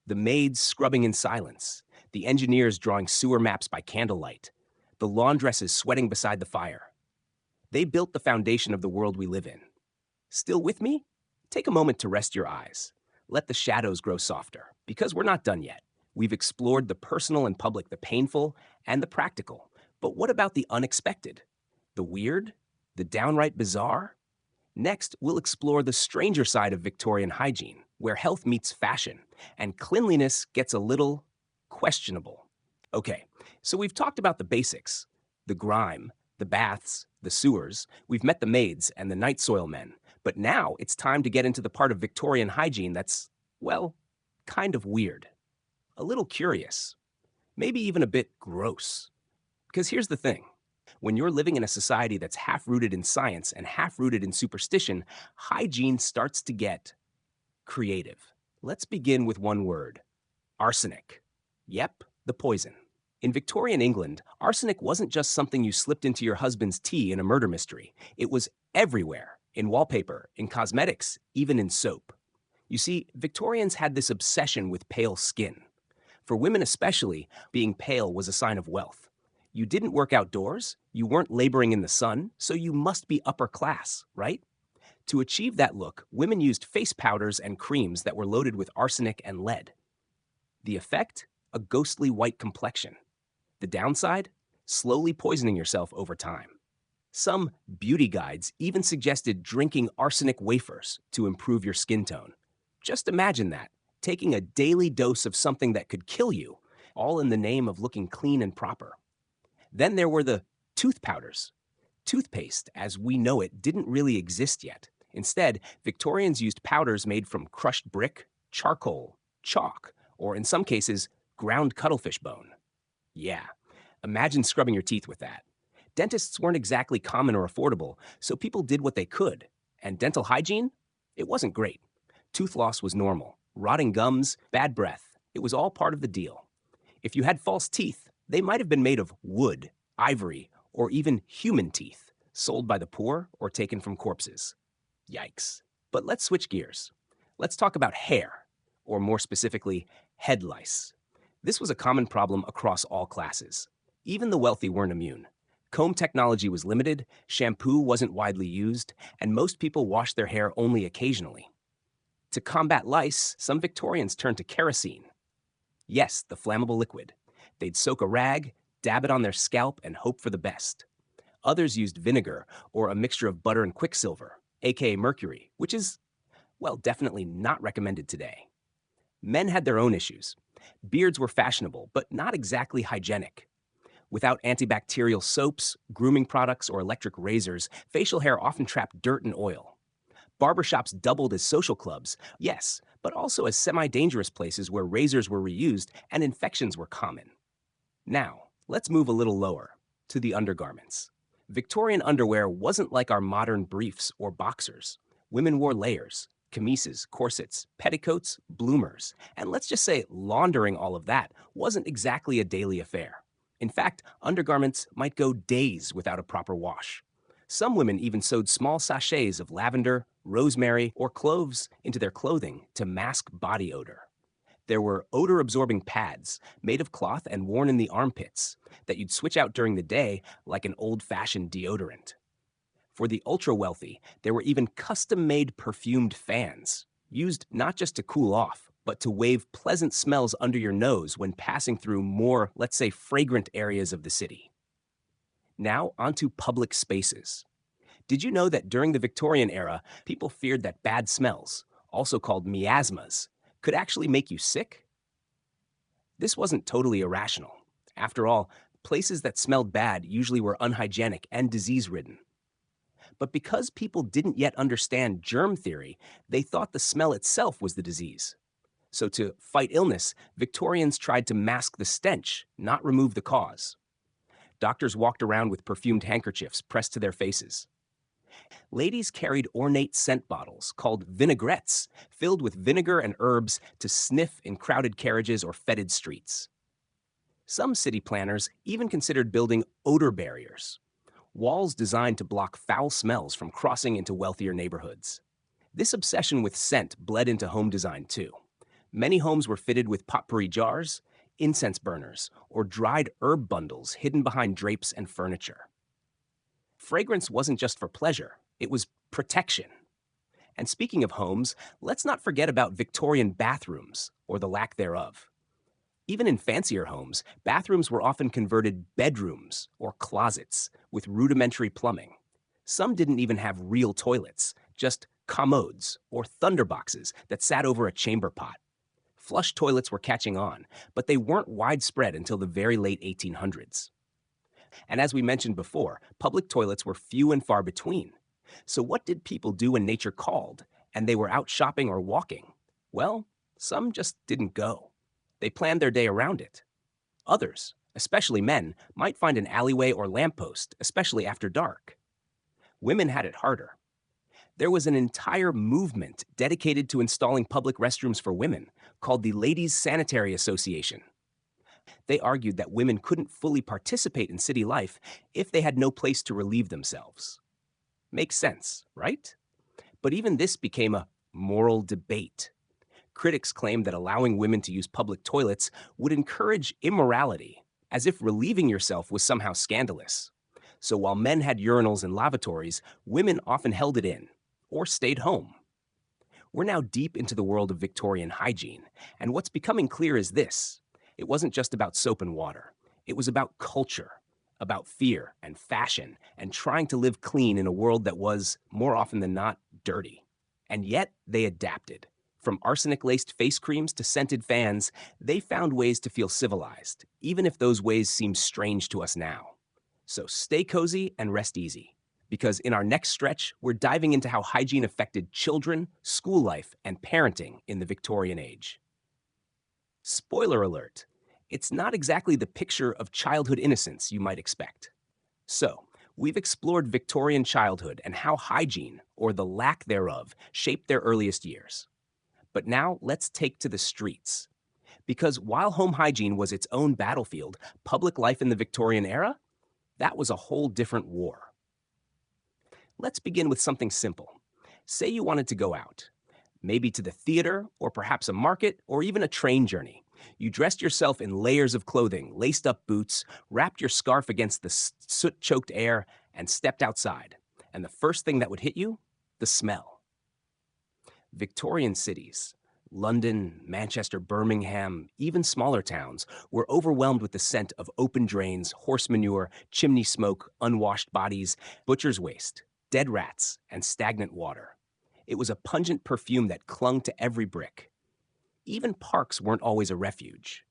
The maids scrubbing in silence, the engineers drawing sewer maps by candlelight, the laundresses sweating beside the fire. They built the foundation of the world we live in. Still with me? Take a moment to rest your eyes. Let the shadows grow softer, because we're not done yet. We've explored the personal and public, the painful and the practical. But what about the unexpected? The weird? The downright bizarre? Next, we'll explore the stranger side of Victorian hygiene, where health meets fashion, and cleanliness gets a little questionable. Okay, so we've talked about the basics, the grime, the baths, the sewers, we've met the maids and the night soil men, but now it's time to get into the part of Victorian hygiene that's, well, kind of weird. A little curious. Maybe even a bit gross. Because here's the thing. When you're living in a society that's half-rooted in science and half-rooted in superstition, hygiene starts to get creative. Let's begin with one word. Arsenic. Yep, the poison. In Victorian England, arsenic wasn't just something you slipped into your husband's tea in a murder mystery. It was everywhere, in wallpaper, in cosmetics, even in soap. You see, Victorians had this obsession with pale skin. For women especially, being pale was a sign of wealth. You didn't work outdoors, you weren't laboring in the sun, so you must be upper class, right? To achieve that look, women used face powders and creams that were loaded with arsenic and lead. The effect? A ghostly white complexion. The downside? Slowly poisoning yourself over time. Some beauty guides even suggested drinking arsenic wafers to improve your skin tone. Just imagine that, taking a daily dose of something that could kill you, all in the name of looking clean and proper. Then there were the tooth powders. Toothpaste, as we know it, didn't really exist yet. Instead, Victorians used powders made from crushed brick, charcoal, chalk, or in some cases, ground cuttlefish bone. Yeah, imagine scrubbing your teeth with that. Dentists weren't exactly common or affordable, so people did what they could. And dental hygiene? It wasn't great. Tooth loss was normal. Rotting gums, bad breath, it was all part of the deal. If you had false teeth, they might have been made of wood, ivory, or even human teeth, sold by the poor or taken from corpses. Yikes. But let's switch gears. Let's talk about hair, or more specifically, head lice. This was a common problem across all classes. Even the wealthy weren't immune. Comb technology was limited, shampoo wasn't widely used, and most people washed their hair only occasionally. To combat lice, some Victorians turned to kerosene. Yes, the flammable liquid. They'd soak a rag, dab it on their scalp, and hope for the best. Others used vinegar or a mixture of butter and quicksilver, aka mercury, which is, well, definitely not recommended today. Men had their own issues. Beards were fashionable, but not exactly hygienic. Without antibacterial soaps, grooming products, or electric razors, facial hair often trapped dirt and oil. Barbershops doubled as social clubs, yes, but also as semi-dangerous places where razors were reused and infections were common. Now, let's move a little lower, to the undergarments. Victorian underwear wasn't like our modern briefs or boxers. Women wore layers, chemises, corsets, petticoats, bloomers, and let's just say laundering all of that wasn't exactly a daily affair. In fact, undergarments might go days without a proper wash. Some women even sewed small sachets of lavender, rosemary, or cloves into their clothing to mask body odor. There were odor-absorbing pads made of cloth and worn in the armpits that you'd switch out during the day like an old-fashioned deodorant. For the ultra-wealthy, there were even custom-made perfumed fans, used not just to cool off, but to wave pleasant smells under your nose when passing through more, let's say, fragrant areas of the city. Now, onto public spaces. Did you know that during the Victorian era, people feared that bad smells, also called miasmas, could actually make you sick? This wasn't totally irrational. After all, places that smelled bad usually were unhygienic and disease-ridden. But because people didn't yet understand germ theory, they thought the smell itself was the disease. So to fight illness, Victorians tried to mask the stench, not remove the cause. Doctors walked around with perfumed handkerchiefs pressed to their faces. Ladies carried ornate scent bottles called vinaigrettes, filled with vinegar and herbs to sniff in crowded carriages or fetid streets. Some city planners even considered building odor barriers, walls designed to block foul smells from crossing into wealthier neighborhoods. This obsession with scent bled into home design too. Many homes were fitted with potpourri jars, incense burners, or dried herb bundles hidden behind drapes and furniture. Fragrance wasn't just for pleasure, it was protection. And speaking of homes, let's not forget about Victorian bathrooms, or the lack thereof. Even in fancier homes, bathrooms were often converted bedrooms or closets with rudimentary plumbing. Some didn't even have real toilets, just commodes or thunderboxes that sat over a chamber pot. Flush toilets were catching on, but they weren't widespread until the very late 1800s. And as we mentioned before, public toilets were few and far between. So what did people do when nature called and they were out shopping or walking? Well, some just didn't go. They planned their day around it. Others, especially men, might find an alleyway or lamppost, especially after dark. Women had it harder. There was an entire movement dedicated to installing public restrooms for women, called the Ladies' Sanitary Association. They argued that women couldn't fully participate in city life if they had no place to relieve themselves. Makes sense, right? But even this became a moral debate. Critics claimed that allowing women to use public toilets would encourage immorality, as if relieving yourself was somehow scandalous. So while men had urinals and lavatories, women often held it in, or stayed home. We're now deep into the world of Victorian hygiene, and what's becoming clear is this. It wasn't just about soap and water. It was about culture, about fear and fashion and trying to live clean in a world that was, more often than not, dirty. And yet, they adapted. From arsenic-laced face creams to scented fans, they found ways to feel civilized, even if those ways seem strange to us now. So stay cozy and rest easy, because in our next stretch, we're diving into how hygiene affected children, school life, and parenting in the Victorian age. Spoiler alert, it's not exactly the picture of childhood innocence you might expect. So, we've explored Victorian childhood and how hygiene, or the lack thereof, shaped their earliest years. But now let's take to the streets. Because while home hygiene was its own battlefield, public life in the Victorian era, that was a whole different war. Let's begin with something simple. Say you wanted to go out, maybe to the theater, or perhaps a market, or even a train journey. You dressed yourself in layers of clothing, laced up boots, wrapped your scarf against the soot-choked air, and stepped outside. And the first thing that would hit you? The smell. Victorian cities, London, Manchester, Birmingham, even smaller towns, were overwhelmed with the scent of open drains, horse manure, chimney smoke, unwashed bodies, butcher's waste, dead rats, and stagnant water. It was a pungent perfume that clung to every brick. Even parks weren't always a refuge.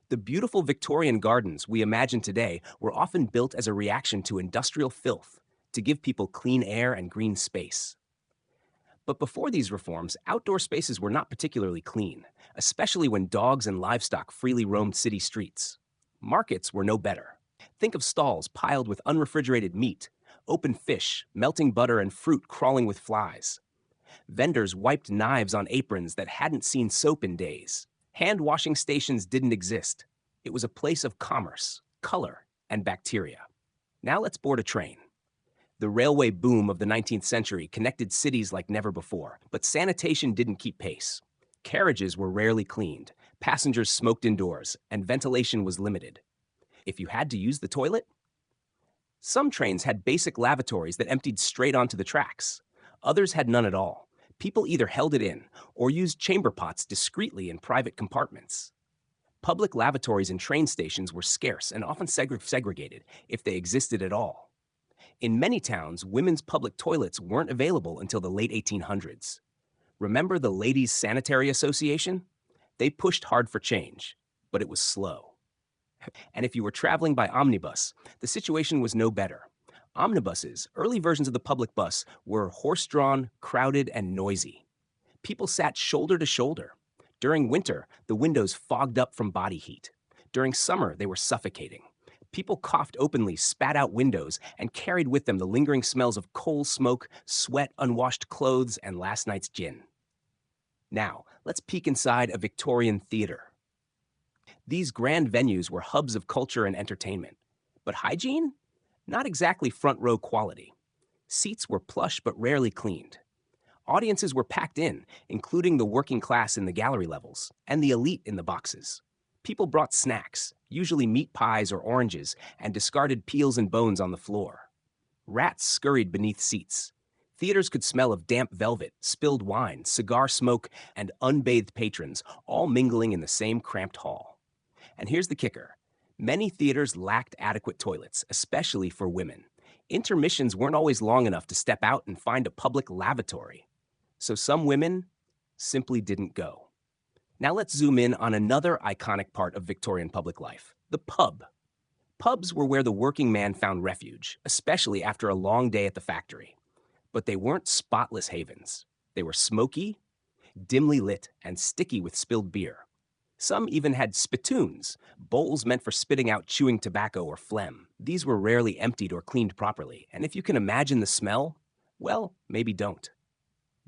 The beautiful Victorian gardens we imagine today were often built as a reaction to industrial filth, to give people clean air and green space. But before these reforms, outdoor spaces were not particularly clean, especially when dogs and livestock freely roamed city streets. Markets were no better. Think of stalls piled with unrefrigerated meat, open fish, melting butter, and fruit crawling with flies. Vendors wiped knives on aprons that hadn't seen soap in days. Hand washing stations didn't exist. It was a place of commerce, color, and bacteria. Now let's board a train. The railway boom of the 19th century connected cities like never before, but sanitation didn't keep pace. Carriages were rarely cleaned, passengers smoked indoors, and ventilation was limited. If you had to use the toilet, some trains had basic lavatories that emptied straight onto the tracks. Others had none at all. People either held it in or used chamber pots discreetly in private compartments. Public lavatories in train stations were scarce and often segregated, if they existed at all. In many towns, women's public toilets weren't available until the late 1800s. Remember the Ladies' Sanitary Association? They pushed hard for change, but it was slow. And if you were traveling by omnibus, the situation was no better. Omnibuses, early versions of the public bus, were horse-drawn, crowded, and noisy. People sat shoulder to shoulder. During winter, the windows fogged up from body heat. During summer, they were suffocating. People coughed openly, spat out windows, and carried with them the lingering smells of coal smoke, sweat, unwashed clothes, and last night's gin. Now, let's peek inside a Victorian theater. These grand venues were hubs of culture and entertainment. But hygiene? Not exactly front-row quality. Seats were plush but rarely cleaned. Audiences were packed in, including the working class in the gallery levels, and the elite in the boxes. People brought snacks, usually meat pies or oranges, and discarded peels and bones on the floor. Rats scurried beneath seats. Theaters could smell of damp velvet, spilled wine, cigar smoke, and unbathed patrons, all mingling in the same cramped hall. And here's the kicker. Many theaters lacked adequate toilets, especially for women. Intermissions weren't always long enough to step out and find a public lavatory. So some women simply didn't go. Now let's zoom in on another iconic part of Victorian public life, the pub. Pubs were where the working man found refuge, especially after a long day at the factory. But they weren't spotless havens. They were smoky, dimly lit, and sticky with spilled beer. Some even had spittoons, bowls meant for spitting out chewing tobacco or phlegm. These were rarely emptied or cleaned properly, and if you can imagine the smell, well, maybe don't.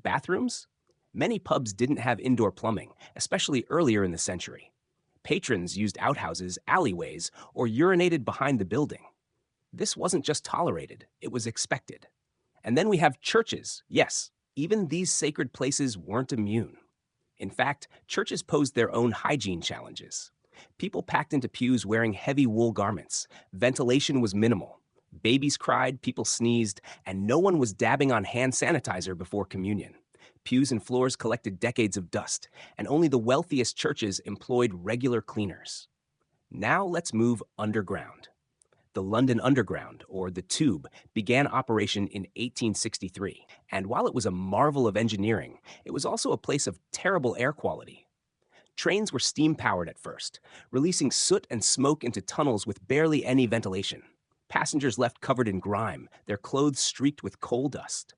Bathrooms? Many pubs didn't have indoor plumbing, especially earlier in the century. Patrons used outhouses, alleyways, or urinated behind the building. This wasn't just tolerated, it was expected. And then we have churches. Yes, even these sacred places weren't immune. In fact, churches posed their own hygiene challenges. People packed into pews wearing heavy wool garments. Ventilation was minimal. Babies cried, people sneezed, and no one was dabbing on hand sanitizer before communion. Pews and floors collected decades of dust, and only the wealthiest churches employed regular cleaners. Now let's move underground. The London Underground, or the Tube, began operation in 1863, and while it was a marvel of engineering, it was also a place of terrible air quality. Trains were steam-powered at first, releasing soot and smoke into tunnels with barely any ventilation. Passengers left covered in grime, their clothes streaked with coal dust.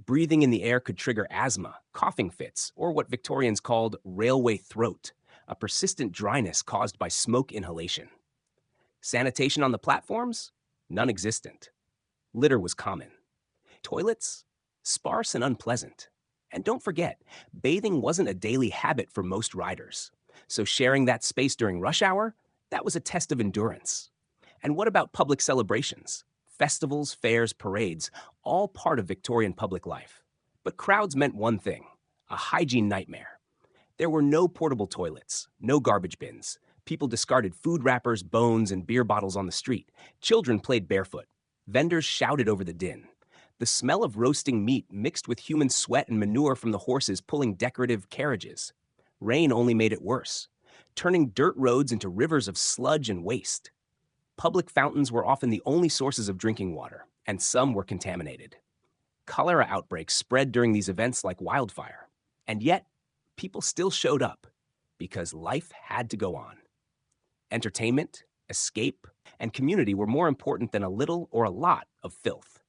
Breathing in the air could trigger asthma, coughing fits, or what Victorians called railway throat, a persistent dryness caused by smoke inhalation. Sanitation on the platforms? Non-existent. Litter was common. Toilets? Sparse and unpleasant. And don't forget, bathing wasn't a daily habit for most riders. So sharing that space during rush hour? That was a test of endurance. And what about public celebrations? Festivals, fairs, parades, all part of Victorian public life. But crowds meant one thing, a hygiene nightmare. There were no portable toilets, no garbage bins. People discarded food wrappers, bones, and beer bottles on the street. Children played barefoot. Vendors shouted over the din. The smell of roasting meat mixed with human sweat and manure from the horses pulling decorative carriages. Rain only made it worse, turning dirt roads into rivers of sludge and waste. Public fountains were often the only sources of drinking water, and some were contaminated. Cholera outbreaks spread during these events like wildfire. And yet, people still showed up because life had to go on. Entertainment, escape, and community were more important than a little or a lot of filth.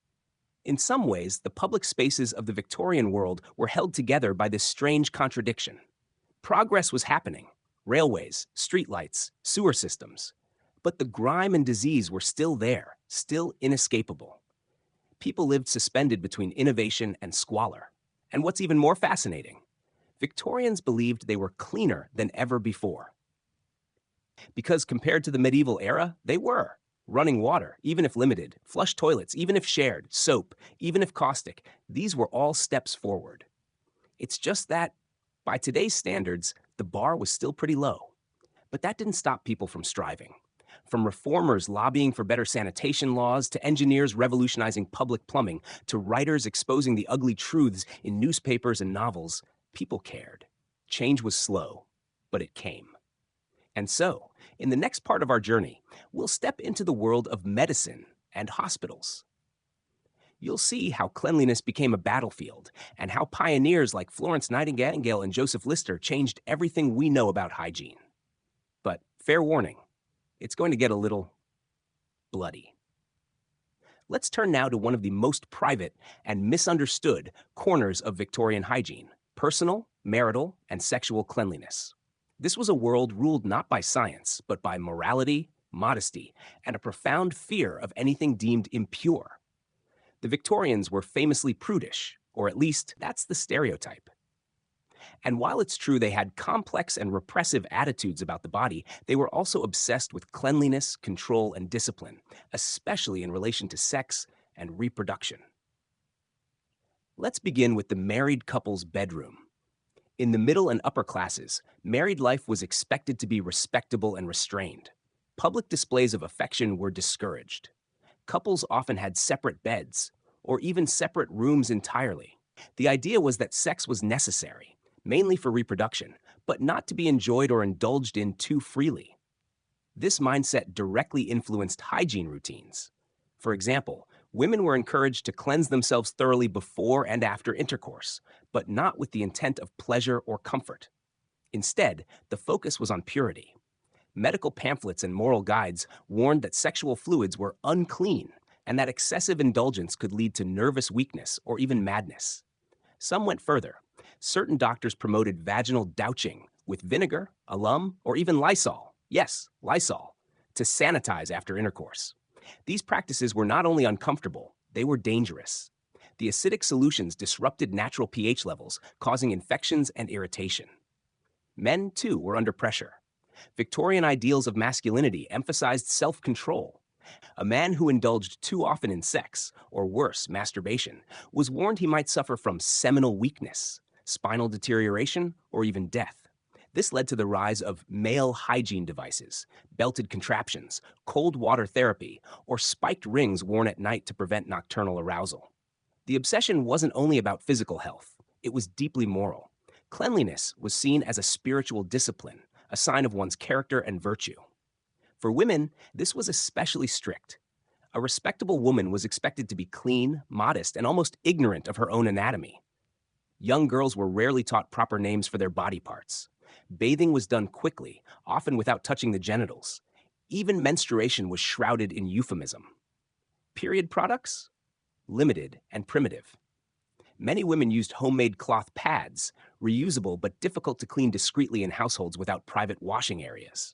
In some ways, the public spaces of the Victorian world were held together by this strange contradiction. Progress was happening: railways, streetlights, sewer systems. But the grime and disease were still there, still inescapable. People lived suspended between innovation and squalor. And what's even more fascinating, Victorians believed they were cleaner than ever before. Because compared to the medieval era, they were. Running water, even if limited, flush toilets, even if shared, soap, even if caustic, these were all steps forward. It's just that, by today's standards, the bar was still pretty low. But that didn't stop people from striving. From reformers lobbying for better sanitation laws, to engineers revolutionizing public plumbing, to writers exposing the ugly truths in newspapers and novels, people cared. Change was slow, but it came. And so, in the next part of our journey, we'll step into the world of medicine and hospitals. You'll see how cleanliness became a battlefield, and how pioneers like Florence Nightingale and Joseph Lister changed everything we know about hygiene. But fair warning, it's going to get a little bloody. Let's turn now to one of the most private and misunderstood corners of Victorian hygiene: personal, marital, and sexual cleanliness. This was a world ruled not by science, but by morality, modesty, and a profound fear of anything deemed impure. The Victorians were famously prudish, or at least that's the stereotype. And while it's true they had complex and repressive attitudes about the body, they were also obsessed with cleanliness, control, and discipline, especially in relation to sex and reproduction. Let's begin with the married couple's bedroom. In the middle and upper classes, married life was expected to be respectable and restrained. Public displays of affection were discouraged. Couples often had separate beds, or even separate rooms entirely. The idea was that sex was necessary, mainly for reproduction, but not to be enjoyed or indulged in too freely. This mindset directly influenced hygiene routines. For example, women were encouraged to cleanse themselves thoroughly before and after intercourse, but not with the intent of pleasure or comfort. Instead, the focus was on purity. Medical pamphlets and moral guides warned that sexual fluids were unclean and that excessive indulgence could lead to nervous weakness or even madness. Some went further. Certain doctors promoted vaginal douching with vinegar, alum, or even Lysol. Yes, Lysol, to sanitize after intercourse. These practices were not only uncomfortable, they were dangerous. The acidic solutions disrupted natural pH levels, causing infections and irritation. Men, too, were under pressure. Victorian ideals of masculinity emphasized self-control. A man who indulged too often in sex, or worse, masturbation, was warned he might suffer from seminal weakness, spinal deterioration, or even death. This led to the rise of male hygiene devices, belted contraptions, cold water therapy, or spiked rings worn at night to prevent nocturnal arousal. The obsession wasn't only about physical health, it was deeply moral. Cleanliness was seen as a spiritual discipline, a sign of one's character and virtue. For women, this was especially strict. A respectable woman was expected to be clean, modest, and almost ignorant of her own anatomy. Young girls were rarely taught proper names for their body parts. Bathing was done quickly, often without touching the genitals. Even menstruation was shrouded in euphemism. Period products? Limited and primitive. Many women used homemade cloth pads, reusable but difficult to clean discreetly in households without private washing areas.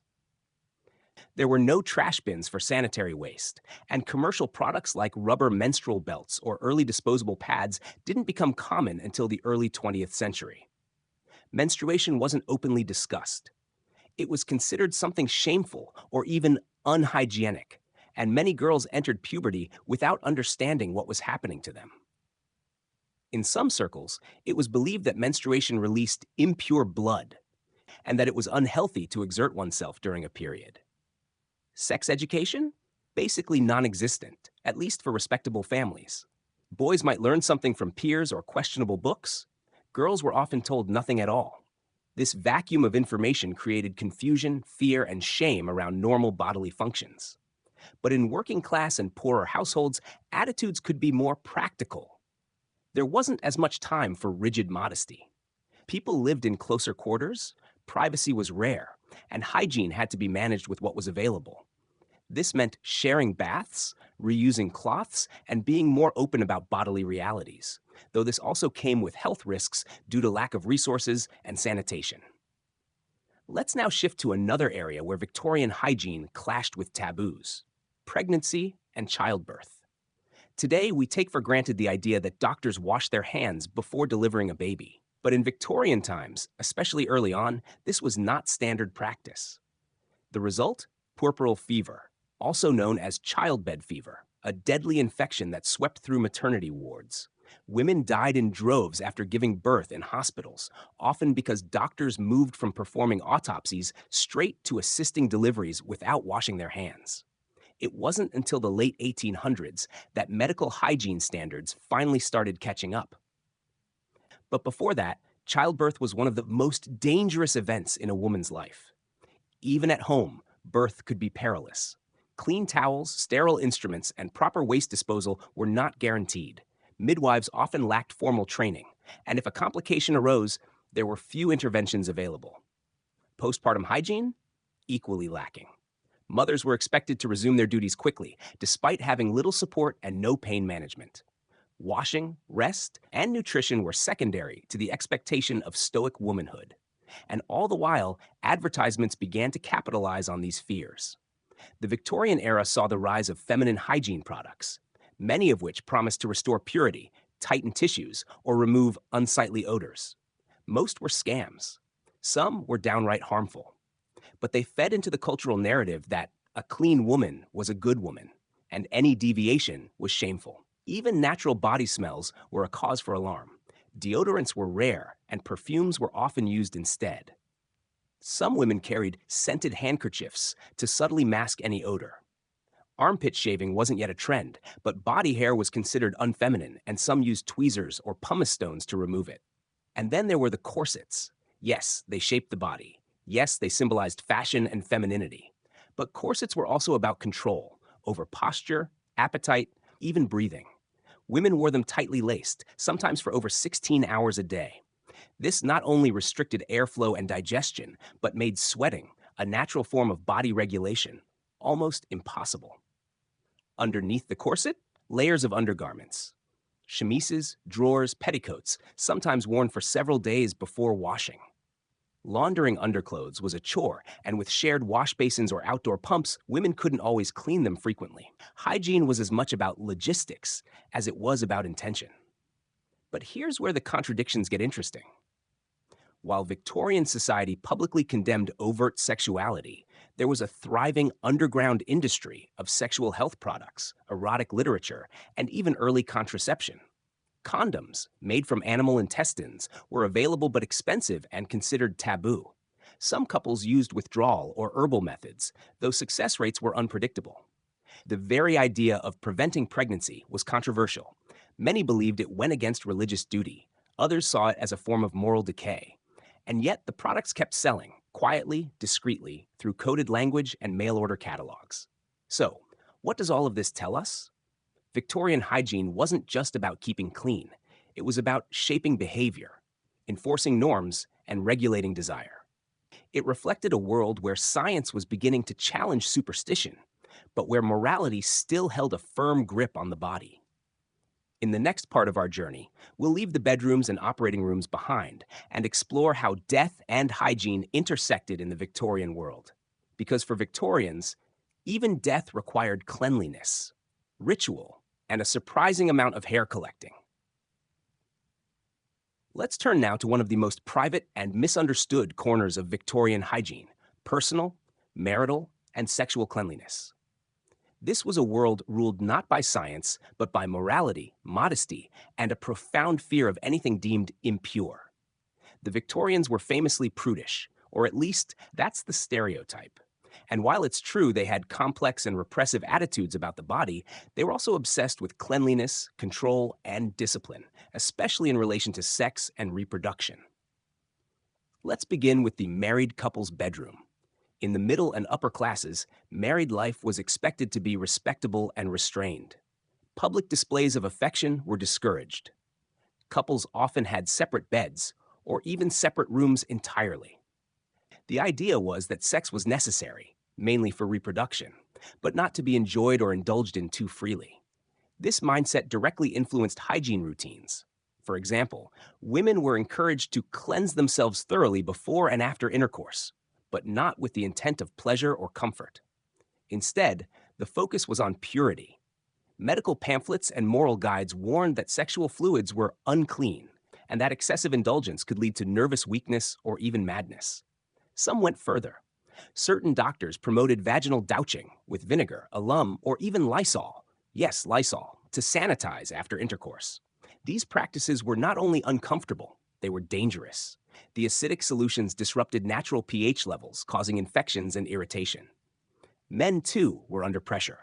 There were no trash bins for sanitary waste, and commercial products like rubber menstrual belts or early disposable pads didn't become common until the early 20th century. Menstruation wasn't openly discussed. It was considered something shameful or even unhygienic, and many girls entered puberty without understanding what was happening to them. In some circles, it was believed that menstruation released impure blood, and that it was unhealthy to exert oneself during a period. Sex education? Basically non-existent, at least for respectable families. Boys might learn something from peers or questionable books. Girls were often told nothing at all. This vacuum of information created confusion, fear, and shame around normal bodily functions. But in working class and poorer households, attitudes could be more practical. There wasn't as much time for rigid modesty. People lived in closer quarters, privacy was rare, and hygiene had to be managed with what was available. This meant sharing baths, reusing cloths, and being more open about bodily realities, though this also came with health risks due to lack of resources and sanitation. Let's now shift to another area where Victorian hygiene clashed with taboos: pregnancy and childbirth. Today, we take for granted the idea that doctors wash their hands before delivering a baby. But in Victorian times, especially early on, this was not standard practice. The result? Puerperal fever, also known as childbed fever, a deadly infection that swept through maternity wards. Women died in droves after giving birth in hospitals, often because doctors moved from performing autopsies straight to assisting deliveries without washing their hands. It wasn't until the late 1800s that medical hygiene standards finally started catching up. But before that, childbirth was one of the most dangerous events in a woman's life. Even at home, birth could be perilous. Clean towels, sterile instruments, and proper waste disposal were not guaranteed. Midwives often lacked formal training, and if a complication arose, there were few interventions available. Postpartum hygiene? Equally lacking. Mothers were expected to resume their duties quickly, despite having little support and no pain management. Washing, rest, and nutrition were secondary to the expectation of stoic womanhood. And all the while, advertisements began to capitalize on these fears. The Victorian era saw the rise of feminine hygiene products, many of which promised to restore purity, tighten tissues, or remove unsightly odors. Most were scams. Some were downright harmful. But they fed into the cultural narrative that a clean woman was a good woman, and any deviation was shameful. Even natural body smells were a cause for alarm. Deodorants were rare, and perfumes were often used instead. Some women carried scented handkerchiefs to subtly mask any odor. Armpit shaving wasn't yet a trend, but body hair was considered unfeminine, and some used tweezers or pumice stones to remove it. And then there were the corsets. Yes, they shaped the body. Yes, they symbolized fashion and femininity. But corsets were also about control over posture, appetite, even breathing. Women wore them tightly laced, sometimes for over 16 hours a day. This not only restricted airflow and digestion, but made sweating, a natural form of body regulation, almost impossible. Underneath the corset, layers of undergarments. Chemises, drawers, petticoats, sometimes worn for several days before washing. Laundering underclothes was a chore, and with shared wash basins or outdoor pumps, women couldn't always clean them frequently. Hygiene was as much about logistics as it was about intention. But here's where the contradictions get interesting. While Victorian society publicly condemned overt sexuality, there was a thriving underground industry of sexual health products, erotic literature, and even early contraception. Condoms, made from animal intestines, were available but expensive and considered taboo. Some couples used withdrawal or herbal methods, though success rates were unpredictable. The very idea of preventing pregnancy was controversial. Many believed it went against religious duty. Others saw it as a form of moral decay. And yet the products kept selling, quietly, discreetly, through coded language and mail order catalogs. So, what does all of this tell us? Victorian hygiene wasn't just about keeping clean, it was about shaping behavior, enforcing norms, and regulating desire. It reflected a world where science was beginning to challenge superstition, but where morality still held a firm grip on the body. In the next part of our journey, we'll leave the bedrooms and operating rooms behind and explore how death and hygiene intersected in the Victorian world. Because for Victorians, even death required cleanliness, ritual, and a surprising amount of hair collecting. Let's turn now to one of the most private and misunderstood corners of Victorian hygiene: personal, marital, and sexual cleanliness. This was a world ruled not by science, but by morality, modesty, and a profound fear of anything deemed impure. The Victorians were famously prudish, or at least that's the stereotype. And while it's true they had complex and repressive attitudes about the body, they were also obsessed with cleanliness, control, and discipline, especially in relation to sex and reproduction. Let's begin with the married couple's bedroom. In the middle and upper classes, married life was expected to be respectable and restrained. Public displays of affection were discouraged. Couples often had separate beds, or even separate rooms entirely. The idea was that sex was necessary, mainly for reproduction, but not to be enjoyed or indulged in too freely. This mindset directly influenced hygiene routines. For example, women were encouraged to cleanse themselves thoroughly before and after intercourse, but not with the intent of pleasure or comfort. Instead, the focus was on purity. Medical pamphlets and moral guides warned that sexual fluids were unclean and that excessive indulgence could lead to nervous weakness or even madness. Some went further. Certain doctors promoted vaginal douching with vinegar, alum, or even Lysol, yes, Lysol, to sanitize after intercourse. These practices were not only uncomfortable, they were dangerous. The acidic solutions disrupted natural pH levels, causing infections and irritation. Men, too, were under pressure.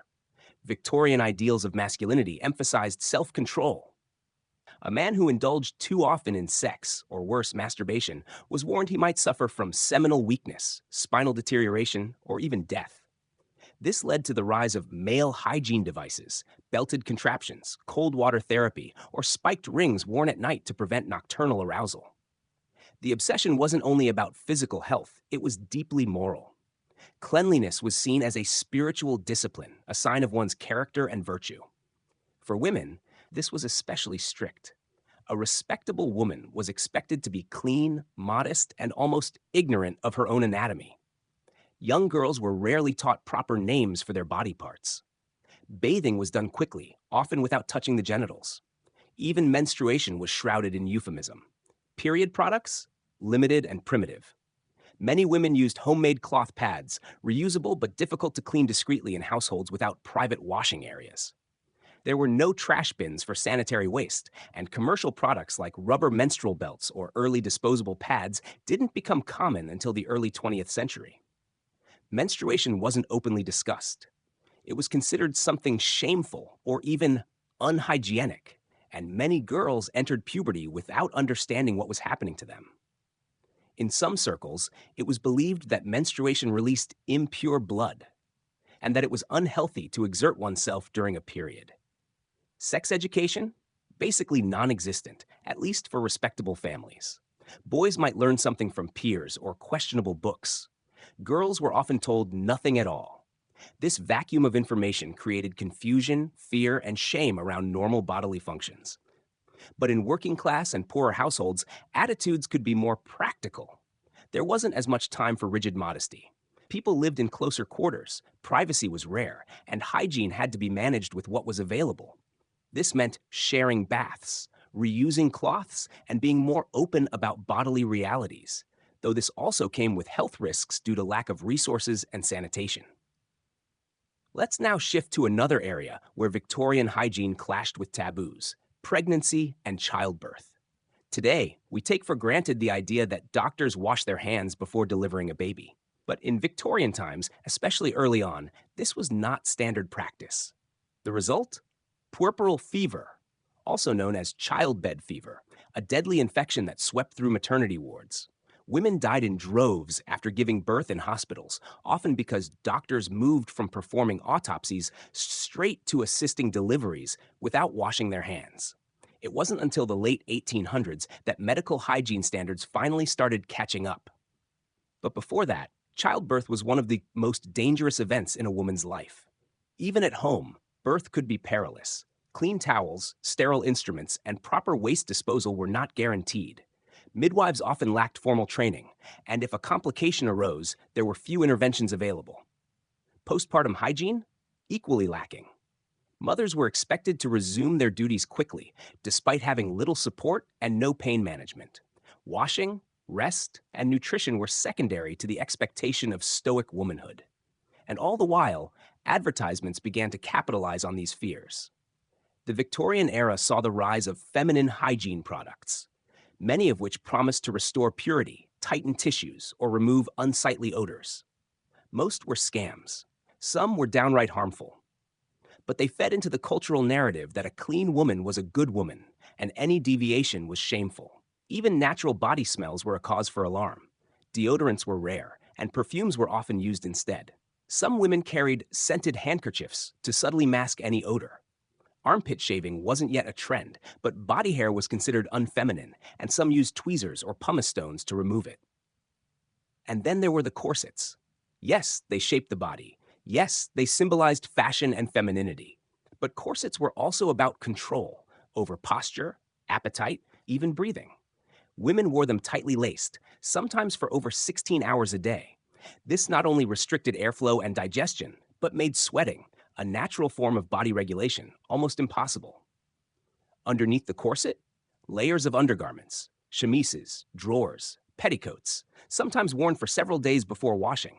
Victorian ideals of masculinity emphasized self-control. A man who indulged too often in sex, or worse, masturbation, was warned he might suffer from seminal weakness, spinal deterioration, or even death. This led to the rise of male hygiene devices, belted contraptions, cold water therapy, or spiked rings worn at night to prevent nocturnal arousal. The obsession wasn't only about physical health, it was deeply moral. Cleanliness was seen as a spiritual discipline, a sign of one's character and virtue. For women, this was especially strict. A respectable woman was expected to be clean, modest, and almost ignorant of her own anatomy. Young girls were rarely taught proper names for their body parts. Bathing was done quickly, often without touching the genitals. Even menstruation was shrouded in euphemism. Period products? Limited and primitive. Many women used homemade cloth pads, reusable but difficult to clean discreetly in households without private washing areas. There were no trash bins for sanitary waste, and commercial products like rubber menstrual belts or early disposable pads didn't become common until the early 20th century. Menstruation wasn't openly discussed. It was considered something shameful or even unhygienic, and many girls entered puberty without understanding what was happening to them. In some circles, it was believed that menstruation released impure blood, and that it was unhealthy to exert oneself during a period. Sex education? Basically non-existent, at least for respectable families. Boys might learn something from peers or questionable books. Girls were often told nothing at all. This vacuum of information created confusion, fear, and shame around normal bodily functions. But in working class and poorer households, attitudes could be more practical. There wasn't as much time for rigid modesty. People lived in closer quarters, privacy was rare, and hygiene had to be managed with what was available. This meant sharing baths, reusing cloths, and being more open about bodily realities, though this also came with health risks due to lack of resources and sanitation. Let's now shift to another area where Victorian hygiene clashed with taboos: pregnancy and childbirth. Today, we take for granted the idea that doctors wash their hands before delivering a baby. But in Victorian times, especially early on, this was not standard practice. The result? Puerperal fever, also known as childbed fever, a deadly infection that swept through maternity wards. Women died in droves after giving birth in hospitals, often because doctors moved from performing autopsies straight to assisting deliveries without washing their hands. It wasn't until the late 1800s that medical hygiene standards finally started catching up. But before that, childbirth was one of the most dangerous events in a woman's life. Even at home, birth could be perilous. Clean towels, sterile instruments, and proper waste disposal were not guaranteed. Midwives often lacked formal training, and if a complication arose, there were few interventions available. Postpartum hygiene? Equally lacking. Mothers were expected to resume their duties quickly, despite having little support and no pain management. Washing, rest, and nutrition were secondary to the expectation of stoic womanhood. And all the while, advertisements began to capitalize on these fears. The Victorian era saw the rise of feminine hygiene products, many of which promised to restore purity, tighten tissues, or remove unsightly odors. Most were scams. Some were downright harmful. But they fed into the cultural narrative that a clean woman was a good woman, and any deviation was shameful. Even natural body smells were a cause for alarm. Deodorants were rare, and perfumes were often used instead. Some women carried scented handkerchiefs to subtly mask any odor. Armpit shaving wasn't yet a trend, but body hair was considered unfeminine, and some used tweezers or pumice stones to remove it. And then there were the corsets. Yes, they shaped the body. Yes, they symbolized fashion and femininity. But corsets were also about control over posture, appetite, even breathing. Women wore them tightly laced, sometimes for over 16 hours a day. This not only restricted airflow and digestion, but made sweating, a natural form of body regulation, almost impossible. Underneath the corset, layers of undergarments, chemises, drawers, petticoats, sometimes worn for several days before washing.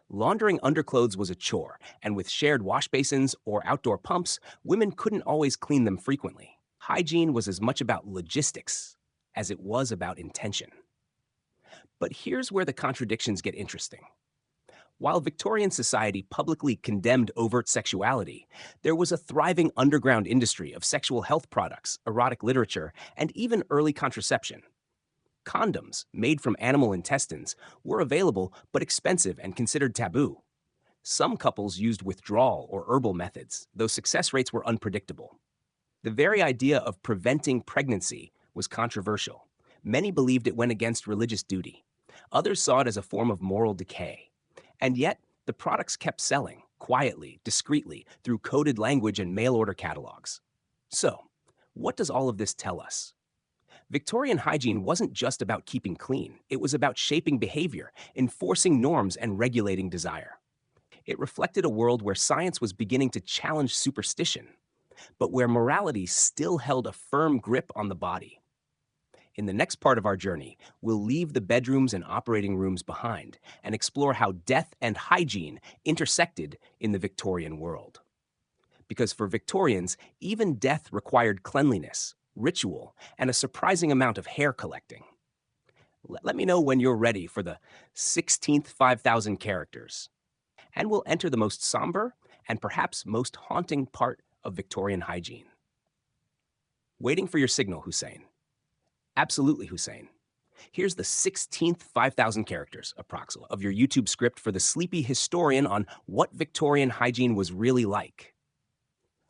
Laundering underclothes was a chore, and with shared wash basins or outdoor pumps, women couldn't always clean them frequently. Hygiene was as much about logistics as it was about intention. But here's where the contradictions get interesting. While Victorian society publicly condemned overt sexuality, there was a thriving underground industry of sexual health products, erotic literature, and even early contraception. Condoms, made from animal intestines, were available but expensive and considered taboo. Some couples used withdrawal or herbal methods, though success rates were unpredictable. The very idea of preventing pregnancy was controversial. Many believed it went against religious duty. Others saw it as a form of moral decay. And yet, the products kept selling, quietly, discreetly, through coded language and mail-order catalogs. So, what does all of this tell us? Victorian hygiene wasn't just about keeping clean. It was about shaping behavior, enforcing norms, and regulating desire. It reflected a world where science was beginning to challenge superstition, but where morality still held a firm grip on the body. In the next part of our journey, we'll leave the bedrooms and operating rooms behind and explore how death and hygiene intersected in the Victorian world. Because for Victorians, even death required cleanliness, ritual, and a surprising amount of hair collecting. Let me know when you're ready for the 16th 5,000 characters. And we'll enter the most somber and perhaps most haunting part of Victorian hygiene. Waiting for your signal, Hussein. Absolutely, Hussein. Here's the 16th 5,000 characters, approximately, of your YouTube script for the sleepy historian on what Victorian hygiene was really like.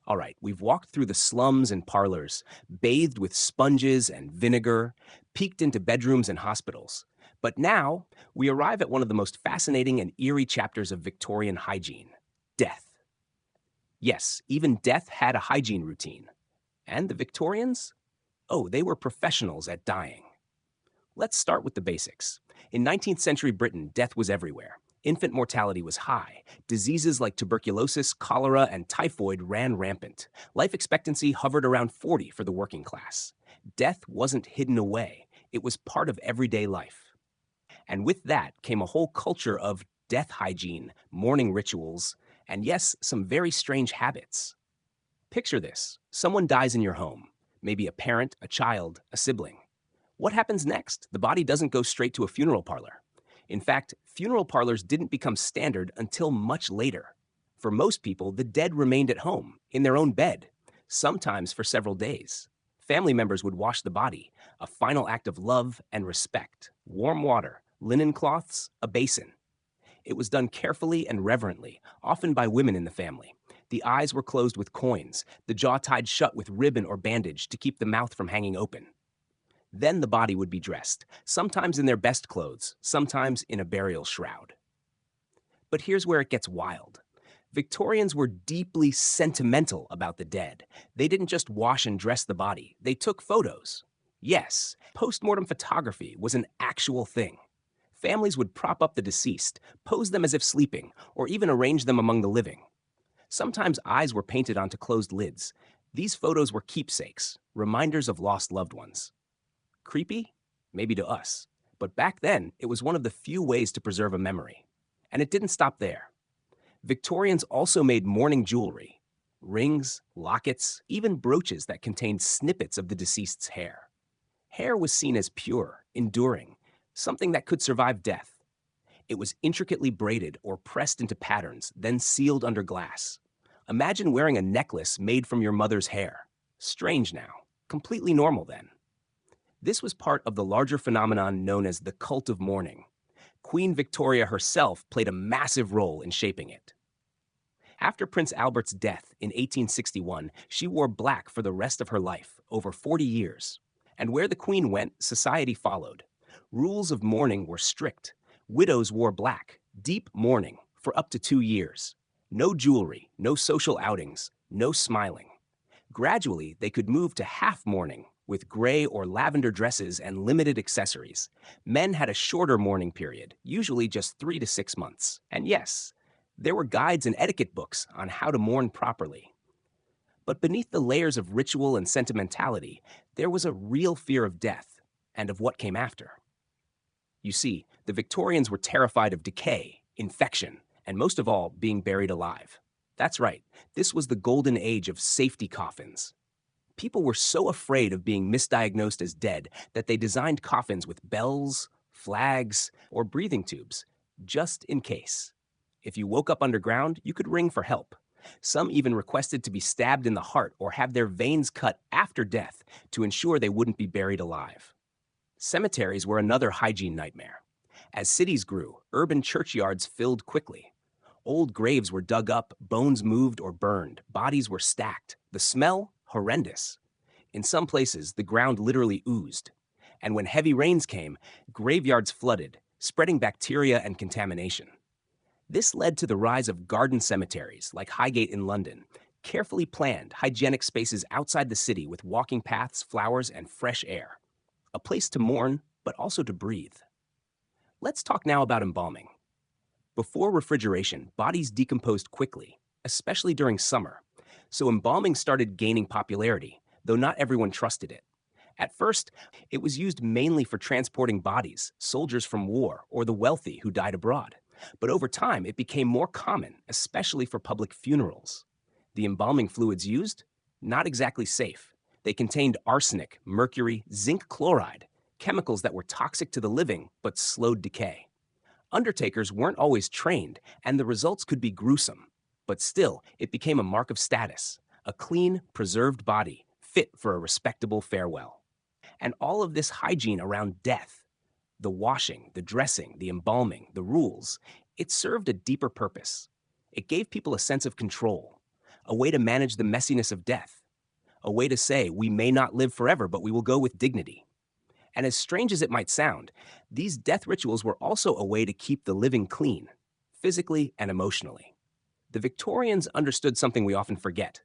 All right, we've walked through the slums and parlors, bathed with sponges and vinegar, peeked into bedrooms and hospitals. But now, we arrive at one of the most fascinating and eerie chapters of Victorian hygiene, death. Yes, even death had a hygiene routine. And the Victorians? Oh, they were professionals at dying. Let's start with the basics. In 19th century Britain, death was everywhere. Infant mortality was high. Diseases like tuberculosis, cholera, and typhoid ran rampant. Life expectancy hovered around 40 for the working class. Death wasn't hidden away. It was part of everyday life. And with that came a whole culture of death hygiene, mourning rituals, and yes, some very strange habits. Picture this. Someone dies in your home. Maybe a parent, a child, a sibling. What happens next? The body doesn't go straight to a funeral parlor. In fact, funeral parlors didn't become standard until much later. For most people, the dead remained at home, in their own bed, sometimes for several days. Family members would wash the body, a final act of love and respect. Warm water, linen cloths, a basin. It was done carefully and reverently, often by women in the family. The eyes were closed with coins, the jaw tied shut with ribbon or bandage to keep the mouth from hanging open. Then the body would be dressed, sometimes in their best clothes, sometimes in a burial shroud. But here's where it gets wild. Victorians were deeply sentimental about the dead. They didn't just wash and dress the body, they took photos. Yes, postmortem photography was an actual thing. Families would prop up the deceased, pose them as if sleeping, or even arrange them among the living. Sometimes eyes were painted onto closed lids. These photos were keepsakes, reminders of lost loved ones. Creepy? Maybe to us. But back then, it was one of the few ways to preserve a memory. And it didn't stop there. Victorians also made mourning jewelry, rings, lockets, even brooches that contained snippets of the deceased's hair. Hair was seen as pure, enduring, something that could survive death. It was intricately braided or pressed into patterns, then sealed under glass. Imagine wearing a necklace made from your mother's hair. Strange now, completely normal then. This was part of the larger phenomenon known as the cult of mourning. Queen Victoria herself played a massive role in shaping it. After Prince Albert's death in 1861, she wore black for the rest of her life, over 40 years. And where the Queen went, society followed. Rules of mourning were strict. Widows wore black, deep mourning, for up to 2 years. No jewelry, no social outings, no smiling. Gradually, they could move to half mourning, with gray or lavender dresses and limited accessories. Men had a shorter mourning period, usually just 3 to 6 months. And yes, there were guides and etiquette books on how to mourn properly. But beneath the layers of ritual and sentimentality, there was a real fear of death and of what came after. You see, the Victorians were terrified of decay, infection, and most of all, being buried alive. That's right, this was the golden age of safety coffins. People were so afraid of being misdiagnosed as dead that they designed coffins with bells, flags, or breathing tubes, just in case. If you woke up underground, you could ring for help. Some even requested to be stabbed in the heart or have their veins cut after death to ensure they wouldn't be buried alive. Cemeteries were another hygiene nightmare. As cities grew, urban churchyards filled quickly. Old graves were dug up, bones moved or burned, bodies were stacked. The smell? Horrendous. In some places, the ground literally oozed. And when heavy rains came, graveyards flooded, spreading bacteria and contamination. This led to the rise of garden cemeteries, like Highgate in London, carefully planned, hygienic spaces outside the city with walking paths, flowers, and fresh air. A place to mourn, but also to breathe. Let's talk now about embalming. Before refrigeration, bodies decomposed quickly, especially during summer. So embalming started gaining popularity, though not everyone trusted it. At first, it was used mainly for transporting bodies, soldiers from war, or the wealthy who died abroad. But over time, it became more common, especially for public funerals. The embalming fluids used? Not exactly safe. They contained arsenic, mercury, zinc chloride, chemicals that were toxic to the living but slowed decay. Undertakers weren't always trained, and the results could be gruesome. But still, it became a mark of status, a clean, preserved body, fit for a respectable farewell. And all of this hygiene around death, the washing, the dressing, the embalming, the rules, it served a deeper purpose. It gave people a sense of control, a way to manage the messiness of death, a way to say we may not live forever, but we will go with dignity. And as strange as it might sound, these death rituals were also a way to keep the living clean, physically and emotionally. The Victorians understood something we often forget.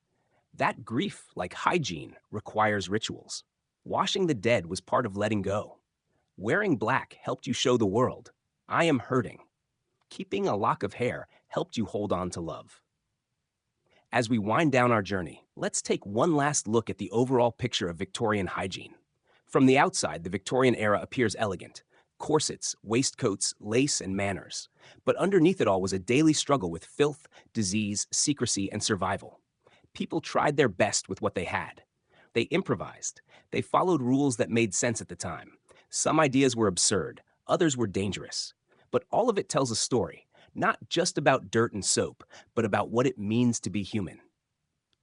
That grief, like hygiene, requires rituals. Washing the dead was part of letting go. Wearing black helped you show the world, I am hurting. Keeping a lock of hair helped you hold on to love. As we wind down our journey, let's take one last look at the overall picture of Victorian hygiene. From the outside, the Victorian era appears elegant. Corsets, waistcoats, lace, and manners. But underneath it all was a daily struggle with filth, disease, secrecy, and survival. People tried their best with what they had. They improvised. They followed rules that made sense at the time. Some ideas were absurd, others were dangerous. But all of it tells a story, not just about dirt and soap, but about what it means to be human.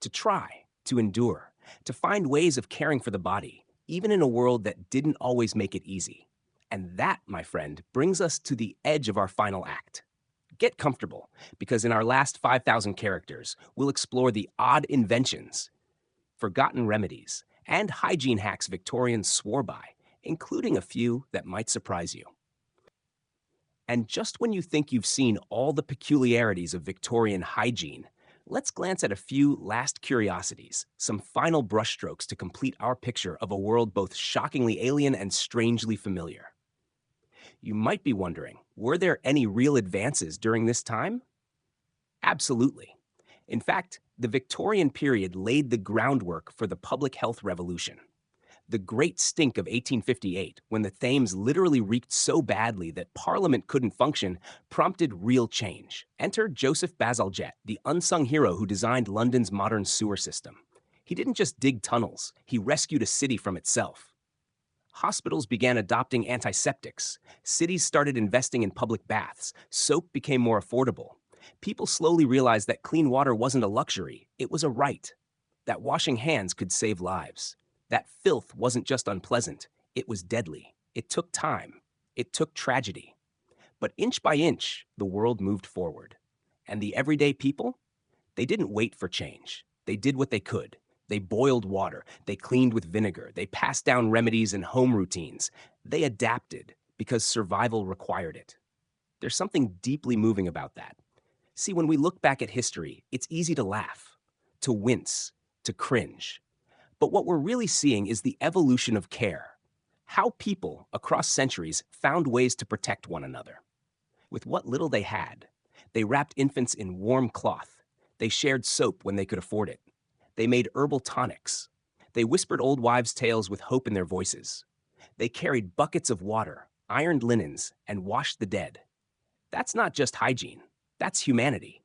To try, to endure, to find ways of caring for the body, even in a world that didn't always make it easy. And that, my friend, brings us to the edge of our final act. Get comfortable, because in our last 5,000 characters, we'll explore the odd inventions, forgotten remedies, and hygiene hacks Victorians swore by, including a few that might surprise you. And just when you think you've seen all the peculiarities of Victorian hygiene, let's glance at a few last curiosities, some final brushstrokes to complete our picture of a world both shockingly alien and strangely familiar. You might be wondering, were there any real advances during this time? Absolutely. In fact, the Victorian period laid the groundwork for the public health revolution. The Great Stink of 1858, when the Thames literally reeked so badly that Parliament couldn't function, prompted real change. Enter Joseph Bazalgette, the unsung hero who designed London's modern sewer system. He didn't just dig tunnels, he rescued a city from itself. Hospitals began adopting antiseptics. Cities started investing in public baths. Soap became more affordable. People slowly realized that clean water wasn't a luxury, it was a right. That washing hands could save lives. That filth wasn't just unpleasant, it was deadly. It took time. It took tragedy. But inch by inch, the world moved forward. And the everyday people? They didn't wait for change. They did what they could. They boiled water. They cleaned with vinegar. They passed down remedies and home routines. They adapted because survival required it. There's something deeply moving about that. See, when we look back at history, it's easy to laugh, to wince, to cringe. But what we're really seeing is the evolution of care. How people, across centuries, found ways to protect one another. With what little they had, they wrapped infants in warm cloth. They shared soap when they could afford it. They made herbal tonics. They whispered old wives' tales with hope in their voices. They carried buckets of water, ironed linens, and washed the dead. That's not just hygiene. That's humanity.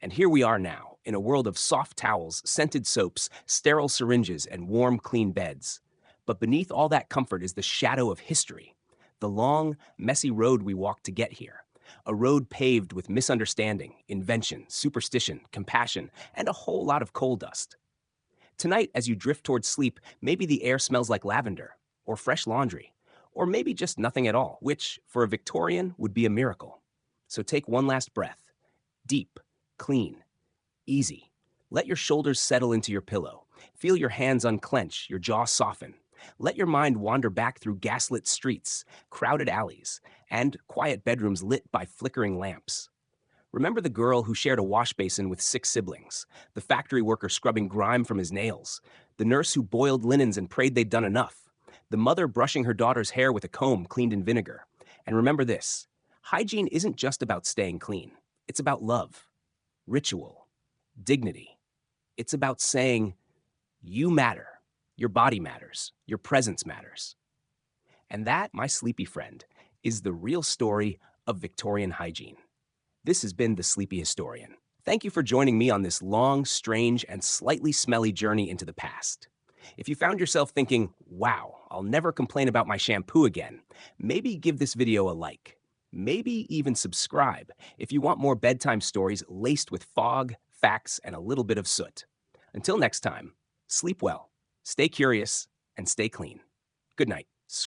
And here we are now, in a world of soft towels, scented soaps, sterile syringes, and warm, clean beds. But beneath all that comfort is the shadow of history, the long, messy road we walked to get here. A road paved with misunderstanding, invention, superstition, compassion, and a whole lot of coal dust. Tonight, as you drift towards sleep, maybe the air smells like lavender, or fresh laundry, or maybe just nothing at all, which, for a Victorian, would be a miracle. So take one last breath. Deep, clean, easy. Let your shoulders settle into your pillow. Feel your hands unclench, your jaw soften. Let your mind wander back through gaslit streets, crowded alleys, and quiet bedrooms lit by flickering lamps. Remember the girl who shared a wash basin with 6 siblings, the factory worker scrubbing grime from his nails, the nurse who boiled linens and prayed they'd done enough, the mother brushing her daughter's hair with a comb cleaned in vinegar. And remember this, hygiene isn't just about staying clean. It's about love, ritual, dignity. It's about saying, you matter, your body matters, your presence matters. And that, my sleepy friend, is the real story of Victorian hygiene. This has been The Sleepy Historian. Thank you for joining me on this long, strange, and slightly smelly journey into the past. If you found yourself thinking, wow, I'll never complain about my shampoo again, maybe give this video a like. Maybe even subscribe if you want more bedtime stories laced with fog, facts, and a little bit of soot. Until next time, sleep well, stay curious, and stay clean. Good night.